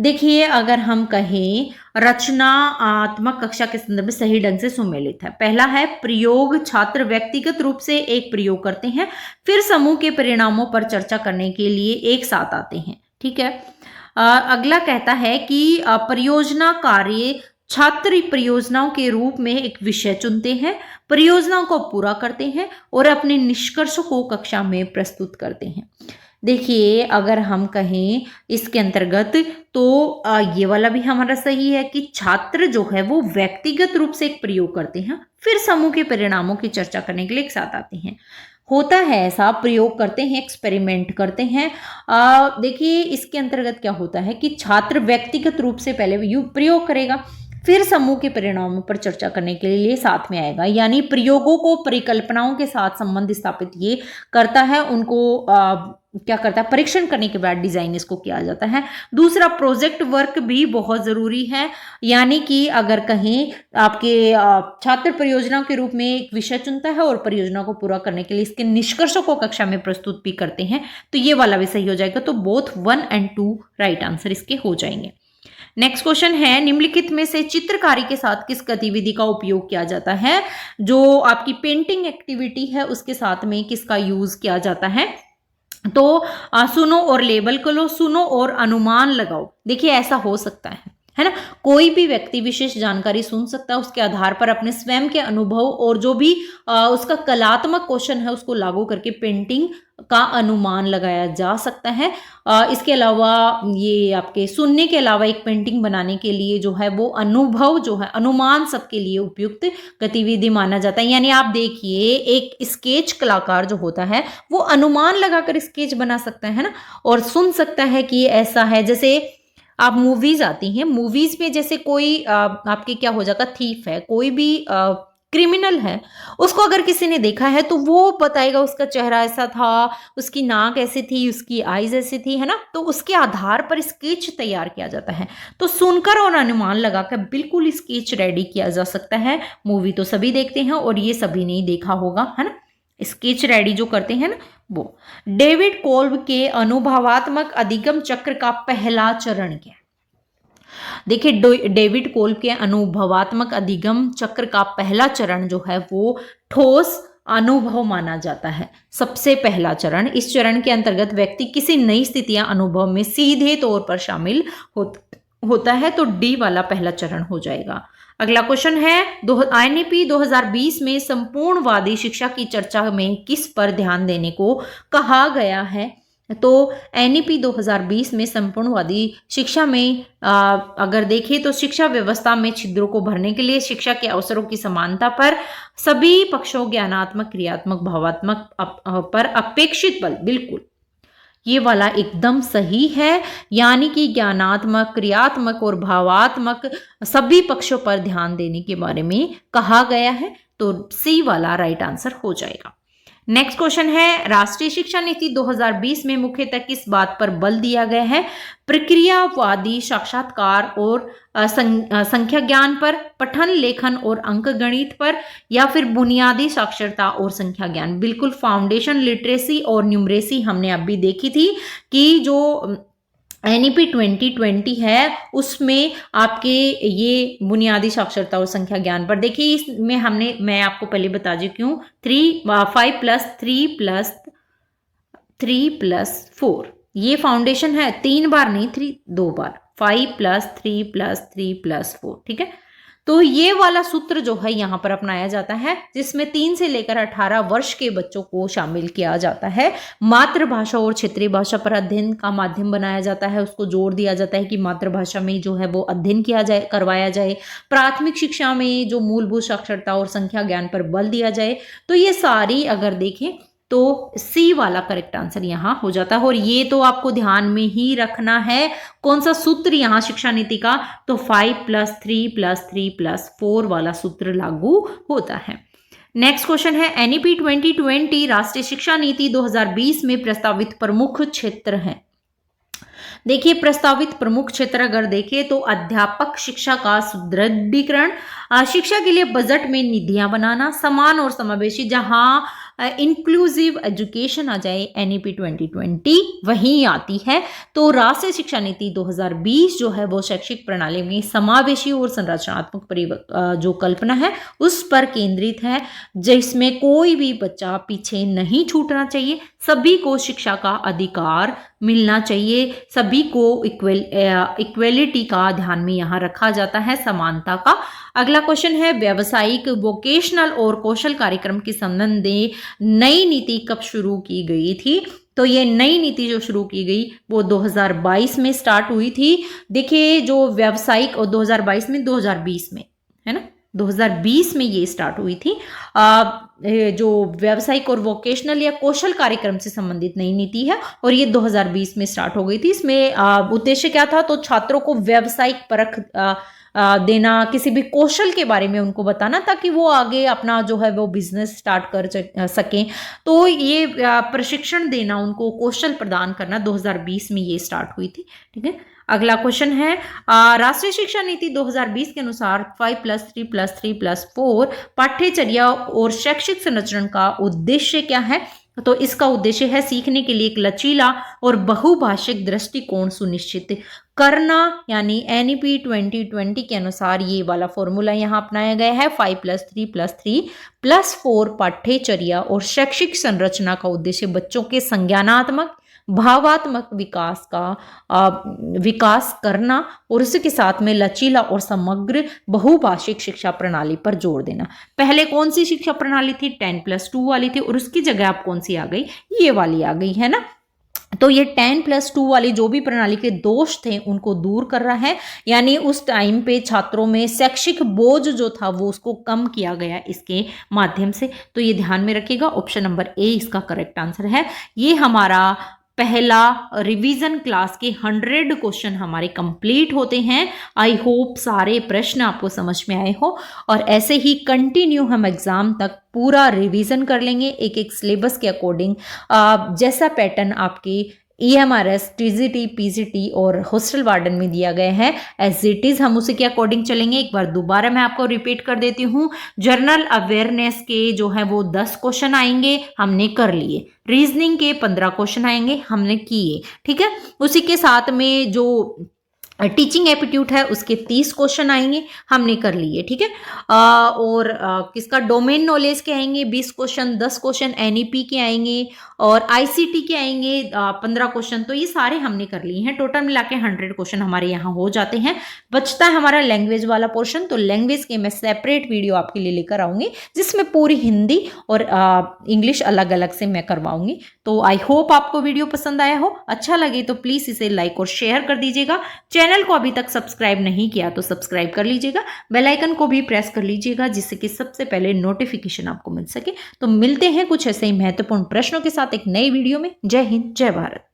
[SPEAKER 1] देखिए, अगर हम कहें रचनात्मक कक्षा के संदर्भ में सही ढंग से सुमेलित है, पहला है प्रयोग, छात्र व्यक्तिगत रूप से एक प्रयोग करते हैं, फिर समूह के परिणामों पर चर्चा करने के लिए एक साथ आते हैं। ठीक है, अगला कहता है कि परियोजना कार्य, छात्र परियोजनाओं के रूप में एक विषय चुनते हैं, परियोजनाओं को पूरा करते हैं और अपने निष्कर्षों को कक्षा में प्रस्तुत करते हैं। देखिए, अगर हम कहें इसके अंतर्गत तो ये वाला भी हमारा सही है कि छात्र जो है वो व्यक्तिगत रूप से एक प्रयोग करते हैं, फिर समूह के परिणामों की चर्चा करने के लिए एक साथ आते हैं। होता है ऐसा, प्रयोग करते हैं, एक्सपेरिमेंट करते हैं। देखिए, इसके अंतर्गत क्या होता है कि छात्र व्यक्तिगत रूप से पहले प्रयोग करेगा, फिर समूह के परिणामों पर चर्चा करने के लिए साथ में आएगा, यानी प्रयोगों को परिकल्पनाओं के साथ संबंध स्थापित ये करता है, उनको क्या करता है, परीक्षण करने के बाद डिजाइन इसको किया जाता है। दूसरा, प्रोजेक्ट वर्क भी बहुत जरूरी है, यानी कि अगर कहें आपके छात्र परियोजना के रूप में एक विषय चुनता है और परियोजना को पूरा करने के लिए इसके निष्कर्षों को कक्षा में प्रस्तुत भी करते हैं, तो ये वाला भी सही हो जाएगा। तो बोथ 1 और 2 राइट आंसर इसके हो जाएंगे। नेक्स्ट क्वेश्चन है, निम्नलिखित में से चित्रकारी के साथ किस गतिविधि का उपयोग किया जाता है? जो आपकी पेंटिंग एक्टिविटी है उसके साथ में किसका यूज किया जाता है? तो सुनो और लेबल करो, सुनो और अनुमान लगाओ। देखिए, ऐसा हो सकता है ना, कोई भी व्यक्ति विशेष जानकारी सुन सकता है, उसके आधार पर अपने स्वयं के अनुभव और जो भी उसका कलात्मक क्वेश्चन है उसको लागू करके पेंटिंग का अनुमान लगाया जा सकता है। इसके अलावा ये आपके सुनने के अलावा एक पेंटिंग बनाने के लिए जो है वो अनुभव जो है, अनुमान सबके लिए उपयुक्त गतिविधि माना जाता है। यानी आप देखिए, एक स्केच कलाकार जो होता है वो अनुमान लगाकर स्केच बना सकता है ना, और सुन सकता है कि ऐसा है। जैसे आप मूवीज आती हैं, मूवीज में जैसे कोई आपके क्या हो जाएगा, थीफ है, कोई भी क्रिमिनल है, उसको अगर किसी ने देखा है तो वो बताएगा उसका चेहरा ऐसा था, उसकी नाक ऐसी थी, उसकी आईज ऐसी थी, है ना। तो उसके आधार पर स्केच तैयार किया जाता है। तो सुनकर और अनुमान लगाकर बिल्कुल स्केच रेडी किया जा सकता है। मूवी तो सभी देखते हैं और ये सभी ने देखा होगा, है ना, स्केच रेडी जो करते हैं ना वो। डेविड कोल्ब के अनुभवात्मक अधिगम चक्र का पहला चरण क्या है? देखिए, डेविड कोल्ब के अनुभवात्मक अधिगम चक्र का पहला चरण जो है वो ठोस अनुभव माना जाता है। सबसे पहला चरण, इस चरण के अंतर्गत व्यक्ति किसी नई स्थिति या अनुभव में सीधे तौर पर शामिल होता है, तो डी वाला पहला चरण हो जाएगा। अगला क्वेश्चन है, INP 2020 में संपूर्णवादी शिक्षा की चर्चा में किस पर ध्यान देने को कहा गया है? तो एनईपी 2020 में संपूर्णवादी शिक्षा में अगर देखें तो शिक्षा व्यवस्था में छिद्रों को भरने के लिए शिक्षा के अवसरों की समानता पर सभी पक्षों ज्ञानात्मक, क्रियात्मक, भावात्मक पर अपेक्षित बल, बिल्कुल ये वाला एकदम सही है, यानी कि ज्ञानात्मक, क्रियात्मक और भावात्मक सभी पक्षों पर ध्यान देने के बारे में कहा गया है। तो सी वाला राइट आंसर हो जाएगा। नेक्स्ट क्वेश्चन है, राष्ट्रीय शिक्षा नीति 2020 में मुख्यतः किस बात पर बल दिया गया है? प्रक्रियावादी साक्षात्कार और संख्या ज्ञान पर, पठन लेखन और अंक गणित पर, या फिर बुनियादी साक्षरता और संख्या ज्ञान। बिल्कुल फाउंडेशन लिटरेसी और न्यूमरेसी हमने अभी देखी थी कि जो एनईपी 2020 है उसमें आपके ये बुनियादी साक्षरता और संख्या ज्ञान पर देखिए, इसमें मैं आपको पहले बता दूं क्यों 5 + 3 + 4 ये फाउंडेशन है, 3 बार नहीं 2 बार, 5 + 3 + 3 + 4, ठीक है। तो ये वाला सूत्र जो है यहाँ पर अपनाया जाता है, जिसमें 3 से लेकर 18 वर्ष के बच्चों को शामिल किया जाता है। मातृभाषा और क्षेत्रीय भाषा पर अध्ययन का माध्यम बनाया जाता है, उसको जोर दिया जाता है कि मातृभाषा में जो है वो अध्ययन करवाया जाए। प्राथमिक शिक्षा में जो मूलभूत साक्षरता और संख्या ज्ञान पर बल दिया जाए। तो ये सारी अगर देखें तो सी वाला करेक्ट आंसर यहाँ हो जाता है। और ये तो आपको ध्यान में ही रखना है कौन सा सूत्र यहाँ शिक्षा नीति का, तो 5 + 3 + 3 + 4 वाला सूत्र लागू होता है। नेक्स्ट क्वेश्चन है, एनईपी 2020 राष्ट्रीय शिक्षा नीति 2020 में प्रस्तावित प्रमुख क्षेत्र है। देखिए प्रस्तावित प्रमुख क्षेत्र अगर देखें तो अध्यापक शिक्षा का सुदृढ़ीकरण, शिक्षा के लिए बजट में निधियां बनाना, समान और समावेशी जहां इंक्लूसिव एजुकेशन आ जाए, एनईपी 2020 वहीं आती है। तो राष्ट्रीय शिक्षा नीति 2020 जो है वो शैक्षिक प्रणाली में समावेशी और संरचनात्मक जो कल्पना है उस पर केंद्रित है, जिसमें कोई भी बच्चा पीछे नहीं छूटना चाहिए, सभी को शिक्षा का अधिकार मिलना चाहिए, सभी को इक्वेलिटी का ध्यान में यहाँ रखा जाता है, समानता का। अगला क्वेश्चन है, व्यावसायिक, वोकेशनल और कौशल कार्यक्रम के संबंध में नई नीति कब शुरू की गई थी? तो ये नई नीति जो शुरू की गई वो 2022 में स्टार्ट हुई थी। देखिए जो व्यावसायिक और 2022 में 2020 में है ना, 2020 में ये स्टार्ट हुई थी। जो व्यावसायिक और वोकेशनल या कौशल कार्यक्रम से संबंधित नई नीति है और ये 2020 में स्टार्ट हो गई थी। इसमें उद्देश्य क्या था, तो छात्रों को व्यावसायिक परख देना, किसी भी कौशल के बारे में उनको बताना ताकि वो आगे अपना जो है वो बिजनेस स्टार्ट कर सकें। तो ये प्रशिक्षण देना, उनको कौशल प्रदान करना 2020 में ये स्टार्ट हुई थी, ठीक है। अगला क्वेश्चन है, राष्ट्रीय शिक्षा नीति 2020 के अनुसार 5 + 3 + 3 + 4 पाठ्यचर्या और शैक्षिक संरचना का उद्देश्य क्या है? तो इसका उद्देश्य है सीखने के लिए एक लचीला और बहुभाषिक दृष्टिकोण सुनिश्चित करना, यानी एनईपी 2020 के अनुसार ये वाला फॉर्मूला यहाँ अपनाया गया है। 5 + 3 + 3 + 4 पाठ्यचर्या और शैक्षिक संरचना का उद्देश्य बच्चों के संज्ञानात्मक, भावात्मक विकास करना और उसके साथ में लचीला और समग्र बहुभाषिक शिक्षा प्रणाली पर जोर देना। पहले कौन सी शिक्षा प्रणाली थी? 10+2 वाली थी, और उसकी जगह आप कौन सी आ गई? ये वाली आ गई है ना। तो ये 10+2 वाली जो भी प्रणाली के दोष थे उनको दूर कर रहा है, यानी उस टाइम पे छात्रों में शैक्षिक बोझ जो था वो उसको कम किया गया इसके माध्यम से। तो ये ध्यान में रखिएगा, ऑप्शन नंबर ए इसका करेक्ट आंसर है। ये हमारा पहला रिवीजन क्लास के 100 क्वेश्चन हमारे कंप्लीट होते हैं। आई होप सारे प्रश्न आपको समझ में आए हो, और ऐसे ही कंटिन्यू हम एग्जाम तक पूरा रिवीजन कर लेंगे एक एक सिलेबस के अकॉर्डिंग। जैसा पैटर्न आपकी EMRS, TGT, PGT और हॉस्टल वार्डन में दिया गया है, एज इट इज हम उसी के अकॉर्डिंग चलेंगे। एक बार दोबारा मैं आपको रिपीट कर देती हूँ, जनरल अवेयरनेस के जो है वो 10 क्वेश्चन आएंगे, हमने कर लिए। रीजनिंग के 15 क्वेश्चन आएंगे, हमने किए, ठीक है। उसी के साथ में जो टीचिंग एप्टीट्यूड है उसके 30 क्वेश्चन आएंगे, हमने कर लिए, ठीक है। और किसका डोमेन नॉलेज के आएंगे 20 क्वेश्चन, 10 क्वेश्चन एनईपी के आएंगे और आईसीटी के आएंगे 15 क्वेश्चन। तो ये सारे हमने कर लिए हैं, टोटल मिला के 100 क्वेश्चन हमारे यहाँ हो जाते हैं। बचता है हमारा लैंग्वेज वाला पोर्शन, तो लैंग्वेज के मैं सेपरेट वीडियो आपके लिए लेकर आऊंगी जिसमें पूरी हिंदी और इंग्लिश अलग अलग से मैं करवाऊंगी। तो आई होप आपको वीडियो पसंद आया हो, अच्छा लगे तो प्लीज इसे लाइक और शेयर कर दीजिएगा। चैनल को अभी तक सब्सक्राइब नहीं किया तो सब्सक्राइब कर लीजिएगा, बेल आइकन को भी प्रेस कर लीजिएगा जिससे कि सबसे पहले नोटिफिकेशन आपको मिल सके। तो मिलते हैं कुछ ऐसे ही महत्वपूर्ण प्रश्नों के साथ एक नई वीडियो में। जय हिंद, जय भारत।